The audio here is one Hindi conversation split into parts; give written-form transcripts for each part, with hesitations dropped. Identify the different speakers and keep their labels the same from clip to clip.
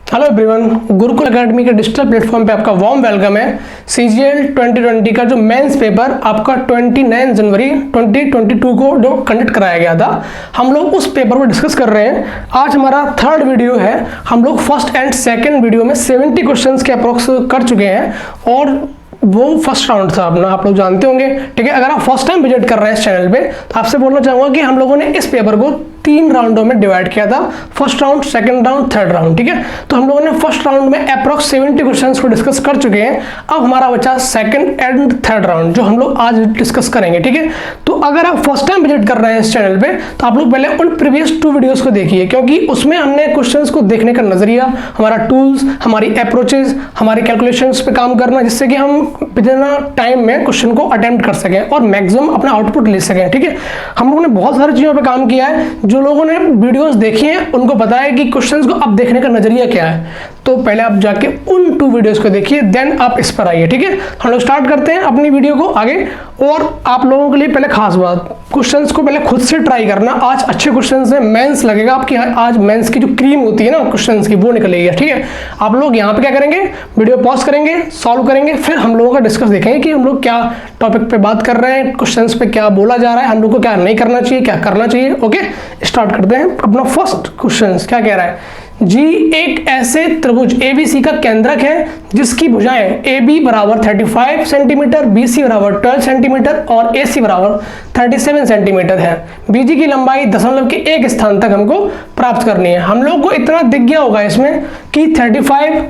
Speaker 1: हेलो एवरीवन, गुरुकुल एकेडमी के डिजिटल प्लेटफॉर्म पे आपका वार्म वेलकम है। सीजीएल 2020 का जो मेंस पेपर आपका 29 जनवरी 2022 को जो कंडक्ट कराया गया था, हम लोग उस पेपर को डिस्कस कर रहे हैं। आज हमारा थर्ड वीडियो है। हम लोग फर्स्ट एंड सेकंड वीडियो में 70 क्वेश्चंस के अप्रोक्स कर चुके हैं और वो फर्स्ट राउंड था अपना, आप लोग जानते होंगे। ठीक है, अगर आप फर्स्ट टाइम विजिट कर रहे हैं इस चैनल पे तो आपसे बोलना चाहूंगा कि हम लोगों ने इस पेपर को 3 राउंडों में डिवाइड किया था, first round, second round, third round. ठीक है, तो हम लोगों ने फर्स्ट राउंड में अप्रॉक्स 70 क्वेश्चंस को डिस्कस कर चुके हैं। अब हमारा बचा सेकंड एंड थर्ड राउंड जो हम लोग आज डिस्कस करेंगे। ठीक है, तो अगर आप फर्स्ट टाइम विजिट कर रहे हैं इस चैनल पे तो आप लोग पहले उन प्रीवियस 2 वीडियोस को देखिए, क्योंकि उसमें हमने क्वेश्चंस को देखने का नजरिया, हमारा टूल्स, हमारी अप्रोचेस, हमारी कैलकुलेशंस पे काम करना, जिससे कि हम विदिन टाइम में क्वेश्चन को अटेम्प्ट कर सकें और मैक्सिमम अपना आउटपुट ले सकें। ठीक है, हम लोगों ने बहुत सारी चीजों पे काम किया है। जो लोगों ने वीडियोस देखी हैं उनको पता है कि क्वेश्चंस को अब देखने का नजरिया क्या है। तो पहले आप जाके उन 2 वीडियोस को देखिए, देन आप इस पर आइए। ठीक है, हम लोग स्टार्ट करते हैं अपनी वीडियो को आगे। और आप लोगों के लिए पहले खास बात, क्वेश्चंस को पहले खुद से ट्राई करना। आज अच्छे क्वेश्चंस हैं, मेंस लगेगा आपकी, आज मेंस की जो क्रीम होती है ना क्वेश्चंस की, वो निकलेगी। ठीक है, आप लोग यहाँ पे क्या करेंगे, वीडियो पॉज करेंगे, सॉल्व करेंगे, फिर हम लोगों का डिस्कस देखेंगे कि हम लोग क्या टॉपिक पे बात कर रहे हैं, क्वेश्चंस पे क्या बोला जा रहा है, हम लोग को क्या नहीं करना चाहिए, क्या करना चाहिए। ओके, स्टार्ट करते हैं। अपना फर्स्ट क्वेश्चन क्या कह रहा है, जी एक ऐसे त्रिभुज ABC का केंद्रक है जिसकी भुजाएं AB बराबर 35 सेंटीमीटर, BC बराबर 12 सेंटीमीटर और AC बराबर 37 सेंटीमीटर है। BG की लंबाई दशमलव के एक स्थान तक हमको प्राप्त करनी है। हम लोग को इतना दिख गया होगा इसमें कि 35,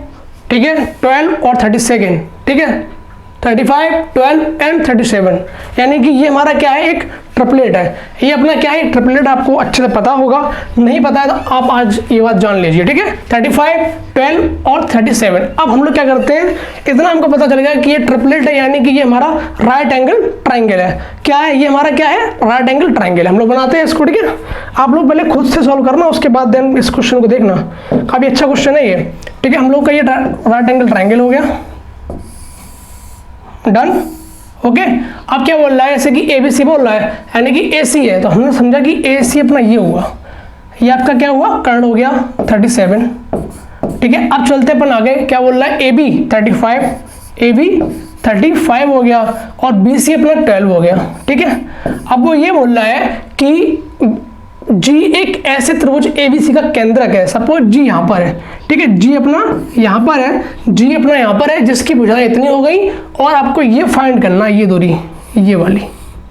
Speaker 1: ठीक है, 12 और 32, ठीक है, 35, 12 एंड 37, यानी कि ये हमारा क्या है, एक ट्रिपलेट है। ये अपना क्या है, ट्रिपलेट आपको अच्छे से पता होगा, नहीं पता है तो आप आज ये बात जान लीजिए। ठीक है, 35, 12 और 37। अब हम लोग क्या करते हैं, इतना हमको पता चल गया कि ये ट्रिपलेट है, यानी कि ये हमारा राइट एंगल ट्राइंगल है। क्या है ये हमारा, क्या है, राइट एंगल ट्राइंगल। हम लोग बनाते हैं इसको। ठीक है, आप लोग पहले खुद से सॉल्व करना, उसके बाद देन इस क्वेश्चन को देखना। काफी अच्छा क्वेश्चन है ये। ठीक है, हम लोग का ये राइट एंगल ट्राइंगल हो गया, डन। ओके, अब क्या बोल रहा है, जैसे कि ABC बोल रहा है, यानी कि AC है, तो हमने समझा कि AC अपना ये हुआ, ये आपका क्या हुआ, कर्ण हो गया 37। ठीक है, अब चलते अपन आगे। क्या बोल रहा है, AB 35 हो गया और BC अपना 12 हो गया। ठीक है, अब वो ये बोल रहा है कि G एक ऐसे त्रिभुज ABC का केंद्रक है। सपोज G यहाँ पर है, ठीक है, G अपना यहाँ पर है, G अपना यहाँ पर है, जिसकी भुजाएं इतनी हो गई। और आपको ये फाइंड करना, ये दूरी, ये वाली,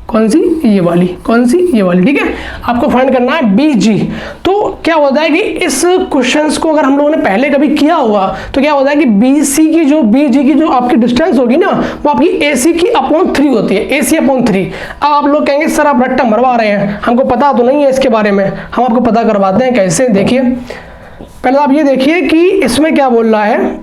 Speaker 1: कौन सी, ये वाली, कौन सी, ये वाली। ठीक है, आपको फाइंड करना है BG। तो क्या होता है कि इस क्वेश्चंस को अगर हम लोगों ने पहले कभी किया हुआ तो क्या होता है कि BG की जो आपकी डिस्टेंस होगी ना, वो आपकी AC की अपॉन 3 होती है, AC अपॉन 3। अब आप लोग कहेंगे सर आप रट्टा मरवा रहे हैं, हमको पता तो नहीं है इसके बारे में। हम आपको पता करवाते हैं कैसे। देखिए, पहले आप ये देखिए कि इसमें क्या बोल रहा है,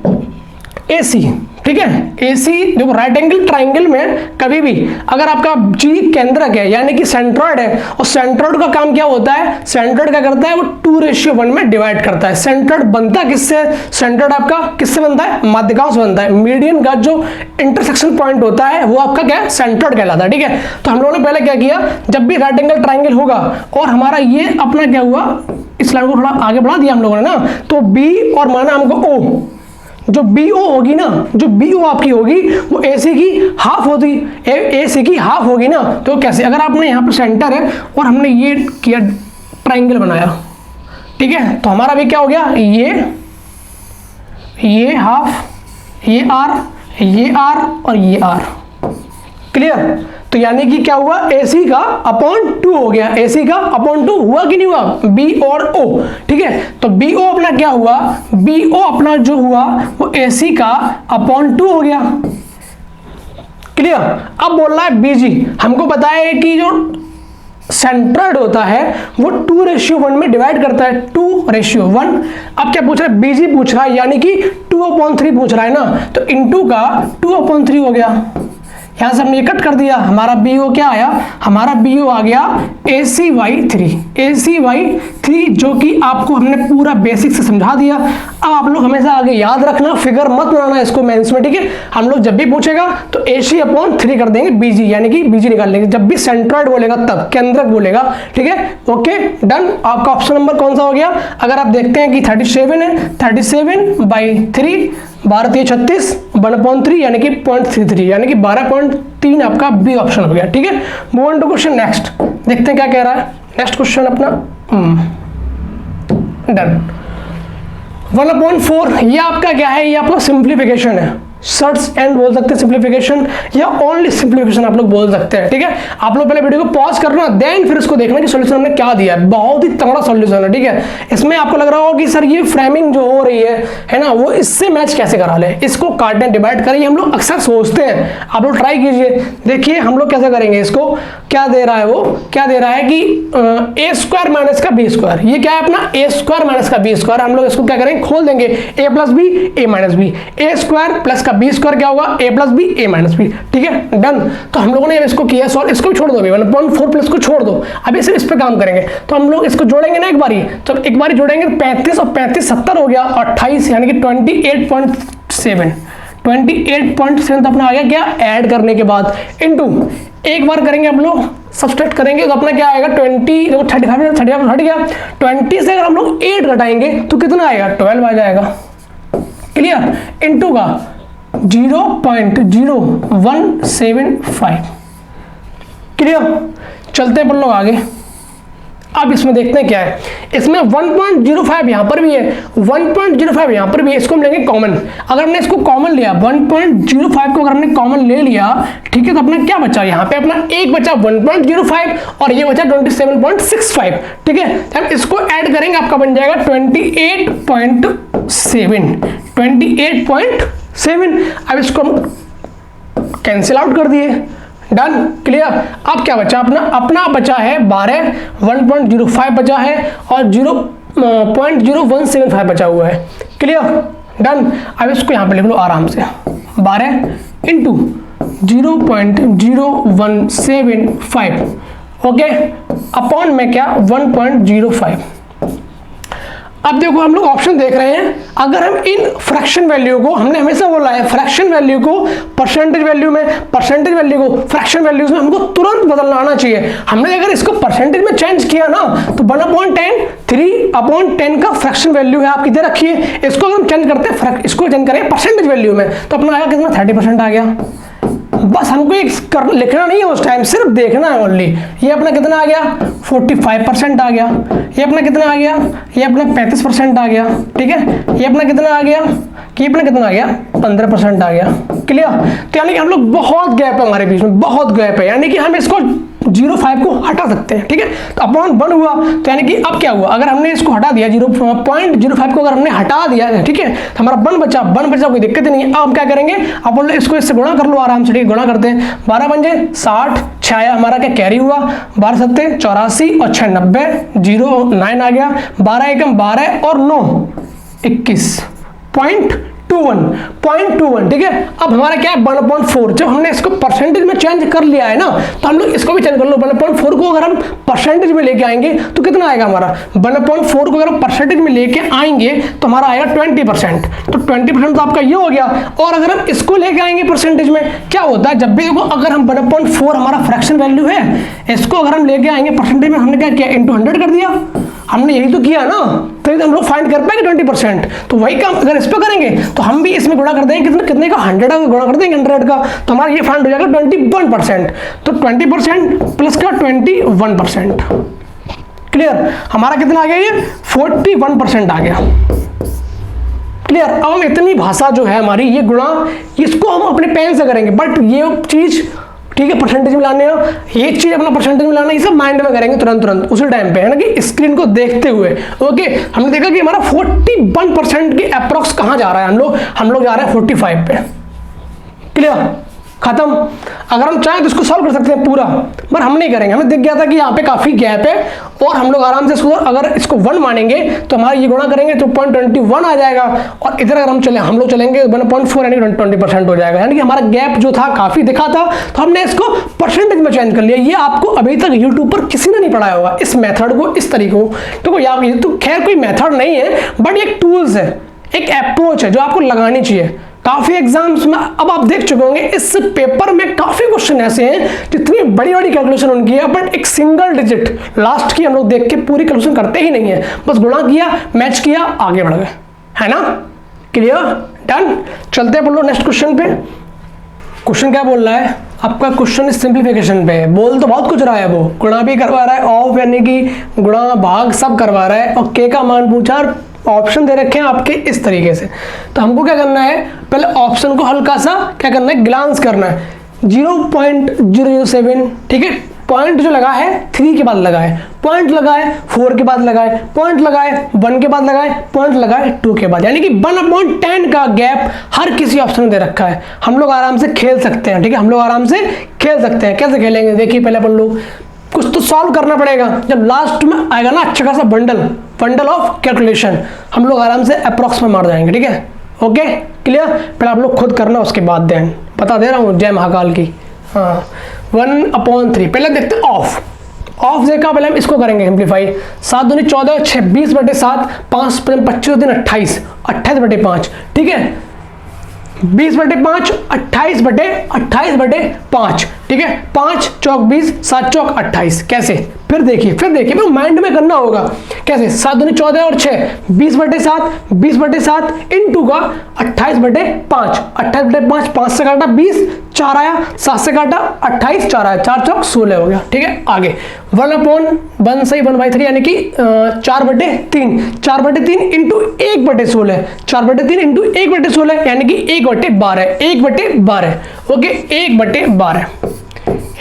Speaker 1: AC। ठीक है, AC देखो, राइट एंगल ट्राइंगल में कभी भी अगर आपका G केंद्रक है, यानी कि सेंट्रॉइड है, और सेंट्रॉइड का काम क्या होता है, सेंट्रॉइड क्या करता है, वो 2:1 में डिवाइड करता है। सेंट्रॉइड बनता किससे, सेंट्रॉइड आपका किससे बनता है, माध्यिकाओं से बनता है। मीडियन का जो इंटरसेक्शन पॉइंट होता है वो आपका क्या है, सेंट्रॉइड कहलाता है। ठीक है, तो हम लोगों ने पहले क्या किया, जब भी राइट एंगल ट्राइंगल होगा और हमारा ये अपना क्या हुआ, इस लाइन को थोड़ा आगे बढ़ा दिया हम लोगों ने ना, तो B और माना हमको O, जो BO होगी ना, जो BO आपकी होगी वो AC की हाफ होती, AC की हाफ होगी ना। तो कैसे, अगर आपने यहाँ पर सेंटर है और हमने ये किया ट्राइंगल बनाया, ठीक है, तो हमारा भी क्या हो गया, ये हाफ, ये R और ये R। क्लियर, तो यानी कि क्या हुआ, AC का अपॉन 2 हो गया। AC का अपॉन 2 हुआ कि नहीं हुआ, B और O। ठीक है, तो BO अपना क्या हुआ, BO अपना जो हुआ वो AC का अपॉन 2 हो गया। क्लियर, अब बोल रहा है BG। हमको पता है कि जो सेंट्रॉइड होता है वो 2:1 में डिवाइड करता है, 2:1। अब क्या पूछ रहा है, BG पूछ रहा है, यानी कि 2/3 पूछ रहा है ना, तो इनटू का 2/3 हो गया। यहाँ से हमने ये कट कर दिया, हमारा BO क्या आया, हमारा BO आ गया ACY3 जो कि आपको हमने पूरा बेसिक से समझा दिया। अब आप लोग हमेशा आगे याद रखना, फिगर मत बनाना इसको मेंस में, ठीक है। हम लोग जब भी पूछेगा तो AC/3 कर देंगे BG, यानी कि BG निकाल लेंगे जब भी सेंट्रॉइड बोलेगा तब, केंद्रक बोलेगा, ठीक है। Okay done. आपका ऑप्शन नंबर कौन सा हो गया? अगर आप देखते हैं कि 37 है, 37/3 12 36 1/3 यानी कि 0.33 यानी कि 12.3 आपका बी ऑप्शन हो गया, ठीक है। Move on to question next, देखते हैं क्या कह रहा है नेक्स्ट क्वेश्चन अपना। डन। 1/4 ये आपका क्या है, ये आपका सिंप्लीफिकेशन है, सर्च एंड बोल सकते हैं सिंप्लीफिकेशन, या ओनली सिंप्लीफिकेशन आप लोग बोल सकते हैं, ठीक है। आप लोग पहले वीडियो को पॉज करना, देन फिर इसको देखना कि सॉल्यूशन हमने क्या दिया है। बहुत ही तगड़ा सॉल्यूशन है, ठीक है। इसमें आपको लग रहा होगा कि सर ये फ्रेमिंग जो हो रही है ना, वो इससे मैच कैसे करा ले, इसको काटने डिवाइड करें, हम लोग अक्सर सोचते हैं। आप लोग ट्राई कीजिए, देखिए हम लोग कैसे करेंगे इसको। क्या दे रहा है वो, क्या दे रहा है कि A² माइनस का B², ये क्या है अपना A² माइनस का B²। हम लोग इसको क्या करेंगे, खोल देंगे A + B A - B, A² plus B² क्या होगा A + B A - B, ठीक है। डन। तो हम लोगों ने इसको किया सॉल्व, इसको भी छोड़ दो, 1/4 प्लस को छोड़ दो, अभी सिर्फ इस पे काम करेंगे। तो हम लोग इसको जोड़ेंगे ना एक बारी, तो एक बारी जोड़ेंगे 35 और 35 70 हो गया, 28 यानी कि 28.7 तो अपना आ गया क्या, ऐड करने के बाद इनटू एक बार करेंगे हम लोग सब्सट्रैक्ट करेंगे तो अपना क्या आएगा 20, देखो 35 हट गया, 20 से अगर हम लोग 8 घटाएंगे तो कितना आएगा 12 आ जाएगा, क्लियर। इनटू का 0.0175, क्लियर। चलते हैं अपन लोग आगे। अब इसमें देखते हैं क्या है, इसमें 1.05 यहां पर भी है, 1.05 यहां पर भी है, इसको हम लेंगे कॉमन। अगर हमने इसको कॉमन लिया 1.05 को अगर हमने कॉमन ले लिया, ठीक है, तो अपना क्या बचा, यहाँ पे अपना एक बचा 1.05 और ये बचा 27.65, ठीक है। तो हम इसको ऐड करेंगे, आपका बन जाएगा 28.7। अब इसको हम कैंसिल आउट कर दिए, डन, क्लियर। अब क्या बचा अपना बचा है 12, 1.05 बचा है और 0.0175 बचा हुआ है, क्लियर, डन। अब इसको यहाँ पे लिख लो आराम से, 12 इंटू 0.0175, ओके, अपॉन में क्या 1.05। अब देखो हम लोग ऑप्शन देख रहे हैं, अगर हम इन फ्रैक्शन वैल्यू को, हमने हमेशा बोला है फ्रैक्शन वैल्यू को परसेंटेज वैल्यू में, परसेंटेज वैल्यू को फ्रैक्शन वैल्यूज में हमको तुरंत बदलना आना चाहिए। हमने अगर इसको परसेंटेज में चेंज किया ना तो 1/10 3/10 का फ्रैक्शन वैल्यू है, आप किधर रखिए, इसको अगर हम चेंज करते हैं, इसको चेंज करें परसेंटेज वैल्यू में तो अपना आएगा कितना 30% आ गया। बस हमको लिखना नहीं है उस टाइम, सिर्फ देखना है ओनली। ये अपना कितना आ गया 45% आ गया, ये अपना कितना आ गया, ये अपना 35% आ गया, ठीक है। ये अपना कितना आ गया, कि अपना कितना आ गया 15% आ गया, क्लियर। तो यानी कि हम लोग बहुत गैप है हमारे बीच में, बहुत गैप है, यानी कि हम इसको 0.5 को हटा सकते हैं, ठीक है। तो अपॉन 1 हुआ, तो यानी कि अब क्या हुआ, अगर हमने इसको हटा दिया 0.05 को अगर हमने हटा दिया, ठीक है, तो हमारा 1 बचा, कोई दिक्कत नहीं है। अब हम क्या करेंगे, अपन इसको इससे गुणा कर लो आराम से, ठीक है, गुणा करते हैं। 12 पंजे 60, 6 हमारा क्या कैरी हुआ, 12 सत्ते 84 और 6 90, 0.9 आ गया, 12 एकम 12 और 9 21.21, ठीक है। अब हमारा क्या है 1/4, जब हमने इसको परसेंटेज में चेंज कर लिया है ना, तो हम लोग इसको भी चेंज कर लो। 1/4 को अगर हम परसेंटेज में लेके आएंगे तो कितना आएगा हमारा, 1/4 को अगर हम परसेंटेज में लेके आएंगे तो हमारा आएगा 20%। तो 20% तो आपका ये हो गया। और अगर हम इसको लेके आएंगे परसेंटेज में, क्या होता है, जब भी देखो अगर हम 1/4 हमारा फ्रैक्शन वैल्यू है, इसको अगर हम लेके आएंगे परसेंटेज में, हमने क्या किया, इंटू 100 कर दिया, हमने यही तो किया ना, तो हम लोग फाइंड कर पाएंगे 20%। तो वही काम अगर इस पे करेंगे तो हम भी इसमें गुणा कर देंगे, कितने का 100 का गुणा कर देंगे 100 का, तो हमारा ये फाइंड हो जाएगा 21%। तो 20% प्लस का 21%, क्लियर। हमारा कितना आ गया, ये 41% आ गया, क्लियर। अब हम इतनी भाषा जो है हमारी, ये गुणा, इसको हम अपने पेन से करेंगे, बट ये चीज, ठीक है, परसेंटेज में लाने हो, ये चीज अपना परसेंटेज में लाना, ये सब माइंड में करेंगे तुरंत उसी टाइम पे, है ना, कि स्क्रीन को देखते हुए। ओके, हमने देखा कि हमारा 41% के अप्रॉक्स कहां जा रहा है, हम लोग जा रहे हैं 45 पे, क्लियर। खत्म। अगर हम चाहें तो इसको सॉल्व कर सकते हैं पूरा, पर हम नहीं करेंगे। हमें दिख गया था कि यहाँ पे काफी गैप है और हम लोग आराम से इसको, अगर इसको 1 मानेंगे तो हमारा ये गुणा करेंगे तो 0.21 आ जाएगा, और इधर अगर हम लोग चलेंगे 1.4 यानी 20% हो जाएगा। यानी कि हमारा गैप जो था काफी दिखा था, तो हमने इसको परसेंटेज में चेंज कर लिया। ये आपको अभी तक यूट्यूब पर किसी ने नहीं पढ़ाया होगा इस मेथड को, इस तरीके को। तो ये तो खैर कोई मेथड नहीं है, बट एक टूल्स है, एक अप्रोच है जो आपको लगानी चाहिए। काफी एग्जाम्स में अब आप देख चुके होंगे इस पेपर में काफी क्वेश्चन ऐसे हैं जितनी बड़ी बड़ी कैलकुलेशन उनकी है, बट एक सिंगल डिजिट लास्ट की हम लोग देख के पूरी कैलकुलेशन करते ही नहीं है, बस गुणा किया, मैच किया, आगे बढ़ गए, है ना। Clear, done. चलते हैं बोलो नेक्स्ट क्वेश्चन पे। क्वेश्चन क्या बोल रहा है आपका? क्वेश्चन सिंप्लीफिकेशन पे बोल तो बहुत कुछ रहा है, वो गुणा भी करवा रहा है, ऑफ यानी कि गुणा भाग सब करवा रहा है, और के का मान पूछा, ऑप्शन दे रखे हैं आपके इस तरीके से। तो हमको क्या करना है, पहले ऑप्शन को हल्का सा क्या करना है, ग्लांस करना है। 0.007, ठीक है, पॉइंट जो लगा है 3 के बाद लगा है, पॉइंट लगा है 4 के बाद लगा है, पॉइंट लगा है 1 के बाद लगा है, पॉइंट लगा है 2 के बाद, यानी कि 1/10 का गैप हर किसी ऑप्शन में दे रखा है। हम लोग आराम से खेल सकते हैं, ठीक है, हम लोग आराम से खेल सकते हैं। कैसे खेलेंगे देखिए, पहले अपन लोग कुछ तो सॉल्व करना पड़ेगा। जब लास्ट में आएगा ना अच्छा खासा बंडल ऑफ कैलकुलेशन, हम लोग आराम से अप्रॉक्स में मार जाएंगे, ठीक है, ओके, क्लियर। पहले आप लोग खुद करना, उसके बाद देन बता दे रहा हूँ जय महाकाल की। हाँ, 1/3 पहले देखते हैं ऑफ देखा, पहले हम इसको करेंगे सिंप्लीफाई। 7 दूनी 14, 26/7, 5 25 दिन 28, 28/5, ठीक है, 20/5, 28/5, ठीक है, 5 चौक 20, 7 चौक 28। कैसे? फिर देखिए फिर माइंड में करना होगा कैसे। 7 दूनी 14 और 6, 20/7 इनटू का 28/5, 28/5, 5 से काटा 20, 4 आया, 7 से काटा 28, 4 आया, 4 चौक 16 हो गया, ठीक है। आगे 1/1 सही 1/3 यानी कि 4/3, 4/3 इंटू 1/16, 4/3 इंटू 1/16 यानी कि 1/12, 1/12, ओके, 1/12।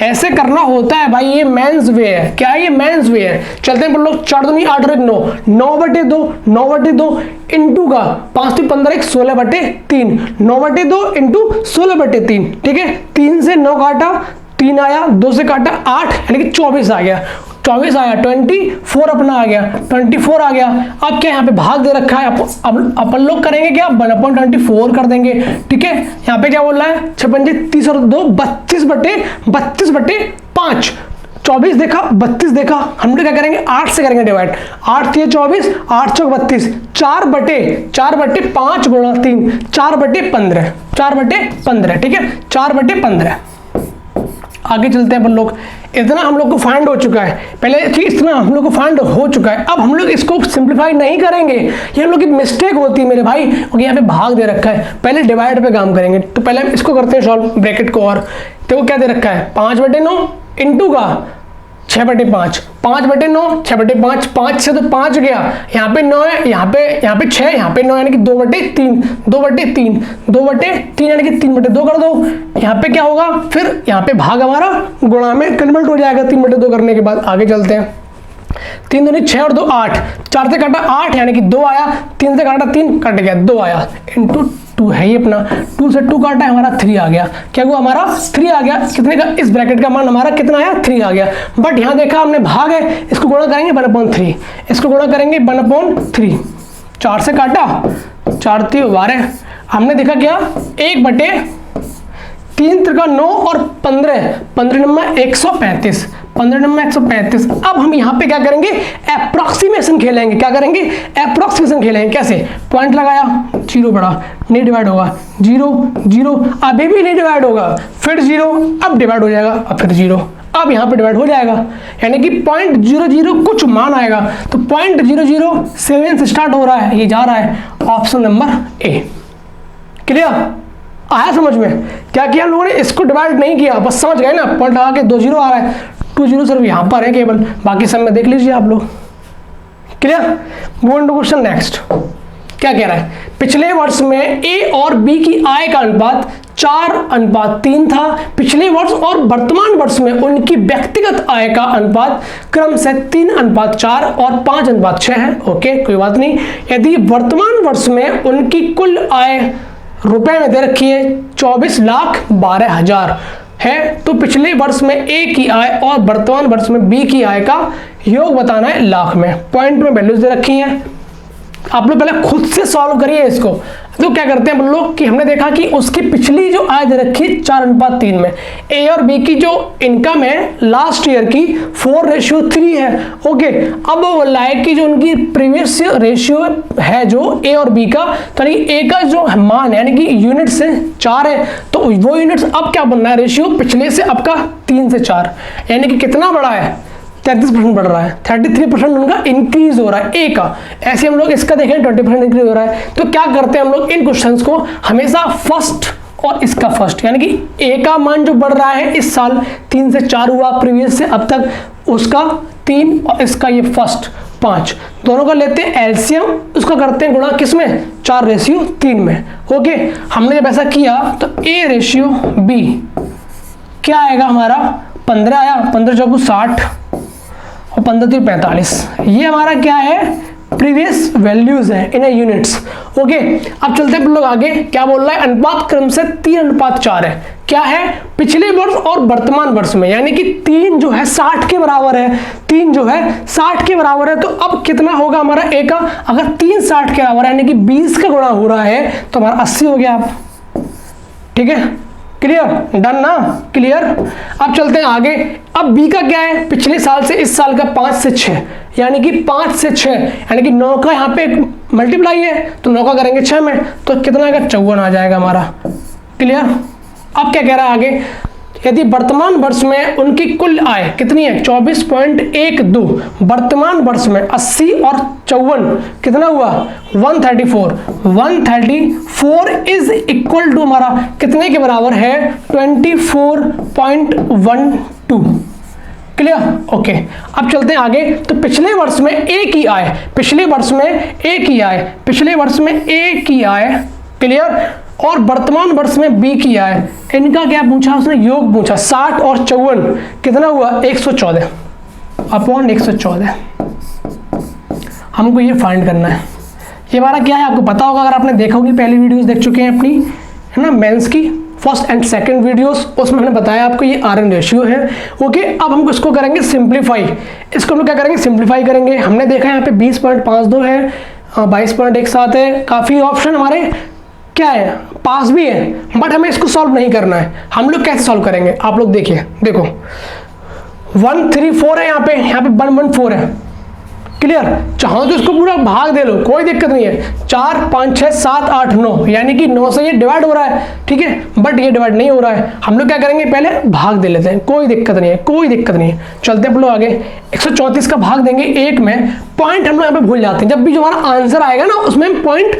Speaker 1: ऐसे करना होता है भाई, ये मेंस वे है। क्या है ये? मेंस वे है। चलते हैं लोग, 4 दूनी 8 और 9, 9/2, 9/2 इंटू का 5 3 15 1 16/3, 9/2 इंटू 16/3, ठीक है। 3 से 9 काटा, 3 आया, 2 से काटा 8 यानी कि 24 आ गया, 24 आया, 24 अपना आ गया, 24 आ गया। अब क्या यहाँ पे भाग दे रखा है, अब अपन लोग करेंगे क्या, 1/24 कर देंगे, ठीक है। यहाँ पे क्या बोल रहा है, 56 30 और 2 32/5, 24 देखा 32 देखा, हम लोग क्या करेंगे 8 से करेंगे डिवाइड, 8 3 24, 8 चौक 32, 4/5 गुणा 3, 4/15, 4/15, ठीक है, 4/15। आगे चलते हैं अपन लोग। इतना हम लोग को फाइंड हो चुका है, पहले ठीक, इतना हम लोग को फाइंड हो चुका है। अब हम लोग इसको सिंप्लीफाई नहीं करेंगे, ये हम लोग की मिस्टेक होती है मेरे भाई, क्योंकि यहाँ पे भाग दे रखा है। पहले डिवाइड पे काम करेंगे, तो पहले हम इसको करते हैं सॉल्व, ब्रैकेट को। और देखो क्या दे रखा है, 5/9 इंटू का 6/5, 5/9, 6/5, 5 से तो 5 गया, यहाँ पे 9 है, यहाँ पे 6, यहाँ पे 9 यानी कि 2/3, 2/3, 2/3 यानी कि 3/2 कर दो। यहाँ पे क्या होगा, फिर यहाँ पे भाग हमारा गुणा में कन्वर्ट हो जाएगा 3/2 करने के बाद। आगे चलते हैं, 3 दूनी 6 और 2 8, 4 से काटा 8 यानी कि 2 आया, 3 से काटा 3 कट गया, 2 आया, इंटू 2 है ये अपना, 2 से 2 काटा है हमारा 3 आ गया। क्या हुआ हमारा 3 आ गया, कितने का, इस ब्रैकेट का मान हमारा कितना आया 3 आ गया। बट यहाँ देखा हमने भाग है, इसको गुणा करेंगे 1/3, इसको गुणा करेंगे 1/3, 4 से काटा, 4 3 12, हमने देखा क्या 1/3 त्रिका 9 और 15, 15 नंबर 135, 15 नंबर 135। अब हम यहाँ पे क्या करेंगे, अप्रोक्सीमेशन खेलेंगे। क्या करेंगे, अप्रोक्सीमेशन खेलेंगे। कैसे, पॉइंट लगाया, 0 बड़ा, नहीं डिवाइड होगा, 0 0, अभी भी नहीं डिवाइड होगा, फिर 0, अब डिवाइड हो जाएगा, अब फिर 0, अब यहाँ पे डिवाइड हो जाएगा, यानी कि 0.00 कुछ मान आएगा। तो 0.007 से स्टार्ट हो रहा है, ये जा रहा है ऑप्शन नंबर ए। क्लियर आया समझ में? क्या किया हम लोगों ने, इसको डिवाइड नहीं किया, बस समझ गए ना, पॉइंट लगा के 2 0 आ रहा है, 2 0 सिर्फ यहाँ पर है केवल, बाकी सब में देख लीजिए आप लोग। Clear, move on to question next. क्या कह रहा है, पिछले वर्ष में ए और बी की आय का अनुपात 4:3 था। पिछले वर्ष और वर्तमान वर्ष में उनकी व्यक्तिगत आय का अनुपात क्रम से 3:4 और 5:6 है। ओके, कोई बात नहीं। यदि वर्तमान वर्ष में उनकी कुल आय रुपए में दे रखी है 24,12,000 है। तो पिछले वर्ष में ए की आय और वर्तमान वर्ष में बी की आय का योग बताना है लाख में। पॉइंट में वैल्यूज दे रखी हैं, आप लोग पहले खुद से सॉल्व करिए इसको। तो क्या करते हैं हम लोग कि हमने देखा कि उसकी पिछली जो आय दे रखी है 4:3 में, ए और बी की जो इनकम है लास्ट ईयर की 4:3 है। ओके, अब वो लायक की जो उनकी प्रीवियस रेशियो है जो ए और बी का, तो ए का जो मान यानी कि यूनिट से 4 है, तो वो यूनिट्स अब क्या बनना है रेशियो पिछले से अब का 3 से 4, यानी कि कितना बड़ा है 33% बढ़ रहा है, 33% उनका इंक्रीज हो रहा है ए का। ऐसे हम लोग इसका देखें 20% इंक्रीज हो रहा है। तो क्या करते हैं हम लोग इन क्वेश्चंस को हमेशा फर्स्ट और इसका फर्स्ट, यानी कि ए का मान जो बढ़ रहा है इस साल 3 से 4 हुआ प्रीवियस से अब तक, उसका 3 और इसका ये फर्स्ट 5, दोनों का लेते हैं एलसीएम, उसका करते हैं गुणा किसमें 4:3 में। ओके, हमने जब ऐसा किया तो ए रेशियो बी क्या आएगा हमारा 15 आया, 15 चौको 60 और 15 45, ये हमारा क्या है प्रीवियस वैल्यूज है इन यूनिट्स। ओके, अब चलते हैं लोग आगे। क्या बोल रहा है अनुपात क्रम से 3:4 है, क्या है पिछले वर्ष और वर्तमान वर्ष में, यानी कि 3 जो है 60 के बराबर है, 3 जो है 60 के बराबर है। तो अब कितना होगा हमारा ए का, अगर 3 60 के बराबर है यानी कि 20 का गुणा हो रहा है तो हमारा 80 हो गया। आप ठीक है, क्लियर, डन ना, क्लियर। अब चलते हैं आगे। अब बी का क्या है पिछले साल से इस साल का 5 से 6, यानी कि 5 से 6 यानी कि 9 का यहाँ पे मल्टीप्लाई है तो 9 का करेंगे 6 में तो कितना आएगा 54 आ जाएगा हमारा। क्लियर। अब क्या कह रहा है आगे, यदि वर्तमान वर्ष में उनकी कुल आय कितनी है 24.12, वर्तमान वर्ष में 80 और 54 कितना हुआ 134 इज इक्वल टू हमारा कितने के बराबर है 24.12। Clear, okay. अब चलते हैं आगे। तो पिछले वर्ष में ए की आय, पिछले वर्ष में ए की आय, पिछले वर्ष में ए की आय, क्लियर, और वर्तमान वर्ष में बी की आय, इनका क्या पूछा उसने योग पूछा। 60 और 54 कितना हुआ 114 अपॉन 114, हमको ये फाइंड करना है। ये हमारा क्या है आपको पता होगा, अगर आपने देखा होगी पहली वीडियोस देख चुके हैं अपनी, है ना, मेंस की फर्स्ट एंड सेकंड वीडियोस, उसमें हमने बताया आपको ये आरएन रेशियो है। ओके, अब हम इसको करेंगे सिंप्लीफाई। इसको हम लोग क्या करेंगे सिंप्लीफाई करेंगे। हमने देखा यहाँ पे 20.52 है, 22.17 है, काफी ऑप्शन हमारे क्या है पास भी है, बट हमें इसको सॉल्व नहीं करना है। हम लोग कैसे सॉल्व करेंगे आप लोग देखिए, देखो 134 है, यहाँ पे 114 है। क्लियर, चाहो तो इसको पूरा भाग दे लो, कोई दिक्कत नहीं है। 4 5 6 7 8 9 यानी कि 9 से ये डिवाइड हो रहा है, ठीक है, बट ये डिवाइड नहीं हो रहा है। हम लोग क्या करेंगे पहले भाग दे लेते हैं, कोई दिक्कत नहीं है, कोई दिक्कत नहीं है। चलते हैं हम लोग आगे। 134 का भाग देंगे 1 में, पॉइंट हम लोग यहाँ पे भूल जाते हैं। जब भी जो हमारा आंसर आएगा ना उसमें हम पॉइंट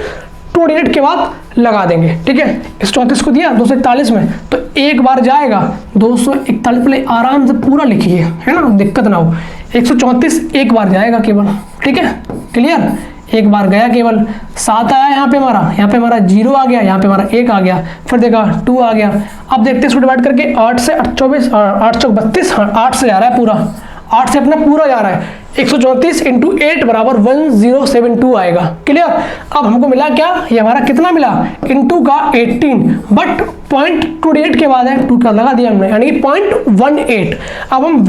Speaker 1: 2 डिजिट के बाद लगा देंगे, ठीक है। 134 को दिया 241 में, तो एक बार जाएगा 241 पहले आराम से पूरा लिखिए, है ना, दिक्कत ना हो। 134 एक बार जाएगा केवल, ठीक है, क्लियर, एक बार गया केवल। 7 आया यहाँ पे हमारा 0 आ गया, यहाँ पे हमारा 1 आ गया, फिर देखा 2 आ गया। अब देखते हैं इसको डिवाइड करके 8 से 24 8 चौक 32, 8 से जा रहा है पूरा, 8 से अपना पूरा जा रहा है। 134 इंटू 8 बराबर 1072 आएगा। क्लियर, अब हमको मिला क्या, ये हमारा कितना मिला इंटू का 18, बट पॉइंट 28 के बाद है 2 का लगा दिया हमने, यानी कि 0.18। अब हम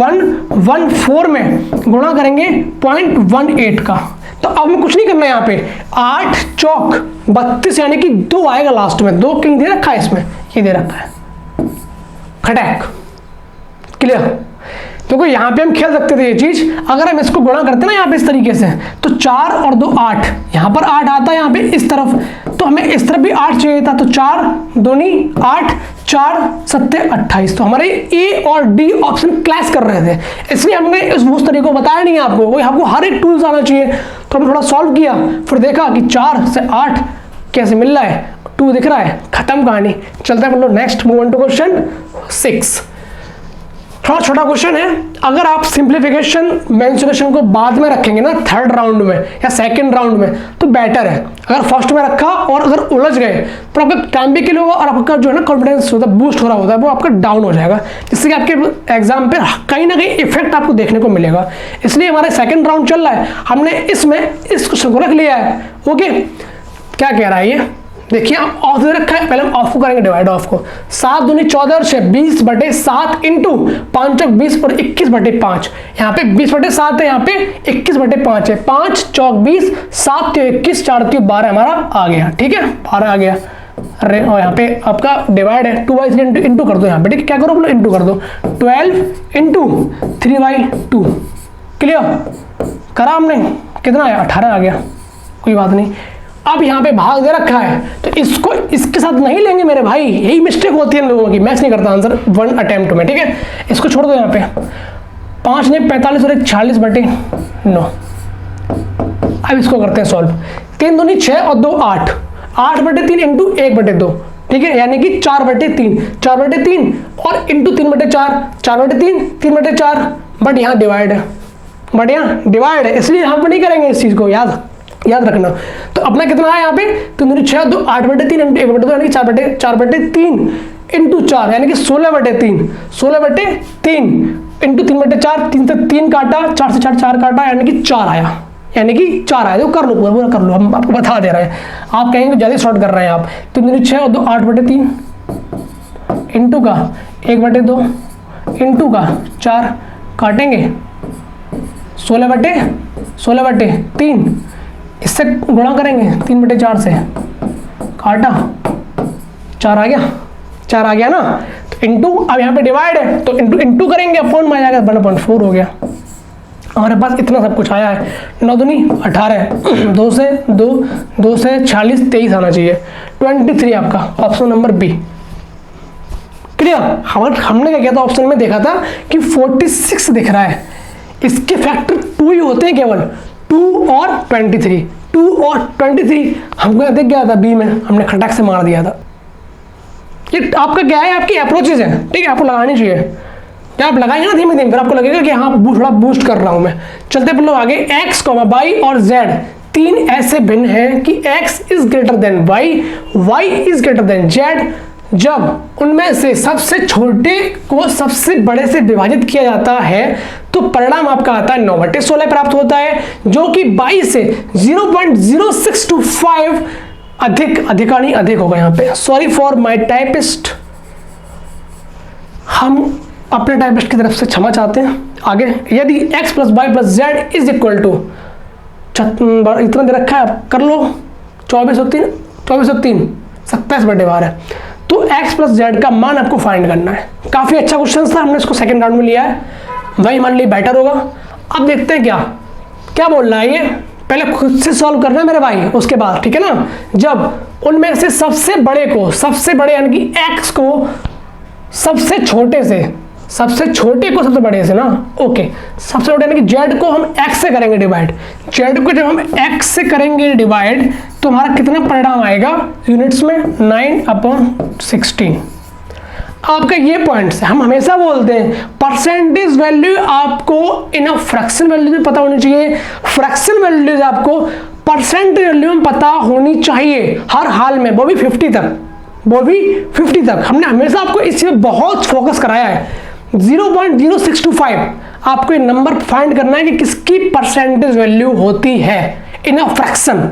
Speaker 1: 114 में गुणा करेंगे 0.18 का, तो अब हमें कुछ नहीं करना है। यहाँ पे 8 चौक 32 यानी कि 2 आएगा लास्ट में, 2 किंग दे रखा है इसमें, ये दे रखा है खटैक। क्लियर, देखो यहाँ पे हम खेल सकते थे ये चीज, अगर हम इसको गुणा करते ना यहाँ पे इस तरीके से, तो 4 और 2 8, यहाँ पर 8 आता है यहाँ पे इस तरफ, तो हमें इस तरफ भी 8 चाहिए था, तो 4 दूनी 8, 4 7 28, तो हमारे ए और डी ऑप्शन क्लैश कर रहे थे, इसलिए हमने उस तरीके को बताया नहीं आपको, वही आपको हर एक टूल्स आना चाहिए। तो हमने थोड़ा सॉल्व किया, फिर देखा कि 4 से 8 कैसे मिल रहा है, 2 दिख रहा है, खत्म कहानी। चलते हैं हम next move on to question 6। थोड़ा छोटा क्वेश्चन है, अगर आप सिंप्लीफिकेशन मेंसुरेशन को बाद में रखेंगे ना, थर्ड राउंड में या सेकंड राउंड में, तो बेटर है। अगर फर्स्ट में रखा और अगर उलझ गए तो आपका टाइम भी किल होगा और आपका जो है ना कॉन्फिडेंस होता है बूस्ट हो रहा होता है वो आपका डाउन हो जाएगा, जिससे कि आपके एग्जाम पे कहीं ना कहीं इफेक्ट आपको देखने को मिलेगा। इसलिए हमारा सेकेंड राउंड चल रहा है, हमने इसमें इस क्वेश्चन को रख लिया है। ओके, क्या कह रहा है ये देखिए ऑफ दे रखा है, पहले हम ऑफ को करेंगे डिवाइड ऑफ को। 7 दूनी 14 और 6 20/7 इंटू 5 चौक 20 और 21/5। यहाँ पे 20/7 है, यहाँ पे 21/5 है। 5 चौक 20, 7 तो 21, 4 तो 12 हमारा आ गया। ठीक है, 12 आ गया। अरे और यहाँ पे आपका डिवाइड है 2/3 इंटू कर दो यहाँ पे। ठीक है, क्या करो, इंटू कर दो। 12 इंटू 3/2। क्लियर करा हमने, कितना आया, 18 आ गया। कोई बात नहीं। अब यहाँ पे भाग दे रखा है तो इसको इसके साथ नहीं लेंगे मेरे भाई, यही मिस्टेक होती है हम लोगों की। मैच नहीं करता आंसर 1 अटेम्प्ट में। ठीक है, इसको छोड़ दो यहाँ पे। 5 ने 45 और 1 40/9। अब इसको करते हैं सॉल्व। 3 दूनी 6 और 2 8, 8/3 इंटू 1/2। ठीक है, यानी कि 4/3, 4/3 और इंटू 3/4, 4/3, 3/4। बट यहाँ डिवाइड है, बट यहाँ डिवाइड है, इसलिए हम नहीं करेंगे इस चीज को, याद रखना। तो अपना कितना है यहाँ पे, 3 दूनी 6 2 8/3 इंटू 1/2 यानी कि 4/3 इंटू 4 यानी कि 16/3, 16/3 इंटू 3/4। 3 से 3 काटा, 4 से 4 काटा, यानी कि 4 आया, यानी कि 4 आया। तो कर लो, पूरा कर लो, हम आपको बता दे रहे हैं। आप कहेंगे ज्यादा शॉर्ट कर रहे हैं आप। 3 दूनी 6 और 2 8/3 इंटू का 1/2 इंटू का 4 काटेंगे 16/3, इससे गुणा करेंगे 3/4 से, काटा 4 आ गया, 4 आ गया ना। तो इंटू, अब यहाँ पे डिवाइड है तो इंटू करेंगे, अपॉन में आ जाएगा 1/4 हो गया। हमारे पास इतना सब कुछ आया है। 9 दूनी 18, 2 से 40, 23 आना चाहिए। 23 आपका ऑप्शन नंबर बी। क्लियर। हमने क्या किया था, ऑप्शन में देखा था कि 46 दिख रहा है, इसके फैक्टर 2 ही होते हैं केवल, 2 और 23, 2 और 23 हमको दिख गया था बी में, हमने खटाक से मार दिया था। ये आपका क्या है, आपकी अप्रोचेज है। ठीक है, आपको लगानी चाहिए। जब आप लगाएंगे ना धीमे धीमे, फिर आपको लगेगा कि हाँ थोड़ा बूस्ट कर रहा हूं मैं। चलते पर लोग आगे। x, y और z 3 ऐसे भिन्न हैं कि x is greater then y, y is greater then z जब उनमें से सबसे छोटे को सबसे बड़े से विभाजित किया जाता है तो परिणाम आपका आता है 9/16 प्राप्त होता है, जो कि 22 से 0.0625 अधिक होगा। यहाँ पे सॉरी फॉर माय टाइपिस्ट, हम अपने टाइपिस्ट की तरफ से क्षमा चाहते हैं। आगे, यदि x + y + z is equal to, इतना दे रखा है, कर लो 24 और 3 27/12 है, तो x + z का मान आपको फाइंड करना है। काफी अच्छा क्वेश्चन था, हमने इसको सेकंड राउंड में लिया है, वही मान ली बेटर होगा। अब देखते हैं क्या बोल रहा है ये, पहले खुद से सॉल्व करना है मेरे भाई, उसके बाद ठीक है ना। जब उनमें से सबसे बड़े यानी कि x को सबसे छोटे को सबसे बड़े से ना, ओके, सबसे बड़े यानी कि z को हम x से करेंगे डिवाइड। z को जब हम x से करेंगे डिवाइड तो हमारा कितना परिणाम आएगा यूनिट्स में, 9/16। आपका ये पॉइंट्स हम हमेशा बोलते हैं परसेंटेज वैल्यू आपको इन फ्रैक्शन वैल्यू में पता होनी चाहिए, फ्रैक्शन वैल्यूज आपको परसेंटेज वैल्यू में पता होनी चाहिए हर हाल में, वो भी 50 तक। हमने हमेशा आपको इस चीज में बहुत फोकस कराया है। 0.0625 आपको ये नंबर फाइंड करना है कि किसकी परसेंटेज वैल्यू होती है इन अ फ्रैक्शन।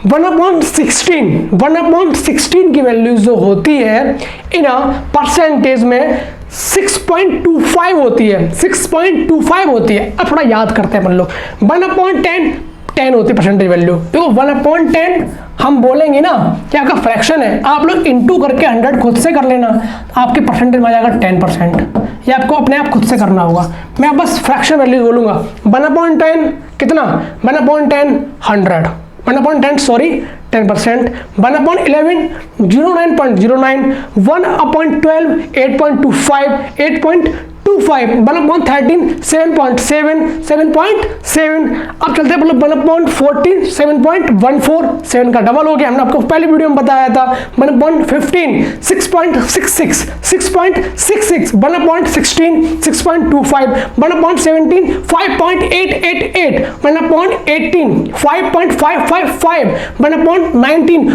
Speaker 1: 1/16 की वैल्यू जो होती है इन अ परसेंटेज में 6.25 होती है, 6.25 होती है। अब थोड़ा याद करते हैं अपन लोग। 1/10 होती है परसेंटेज वैल्यू। देखो 1/10 हम बोलेंगे ना कि आपका फ्रैक्शन है, आप लोग इंटू करके 100 खुद से कर लेना, आपके परसेंटेज में आ जाएगा 10%। ये आपको अपने आप खुद से करना होगा। मैं बस फ्रैक्शन वैल्यू बोलूंगा। 1/10 कितना, 1/10 100, 1/10 सॉरी 10%, 1/11 09.09, 1/12 8.25, 8.25, 1/13 7.7, 7.7। अब चलते हैं 1/14 7.14, का डबल हो गया, हमने आपको पहले वीडियो में बताया था। 1/15 6.66, 6.66, 1/16 6.25, 1/17 5.888, 1/18 5.555, 1/19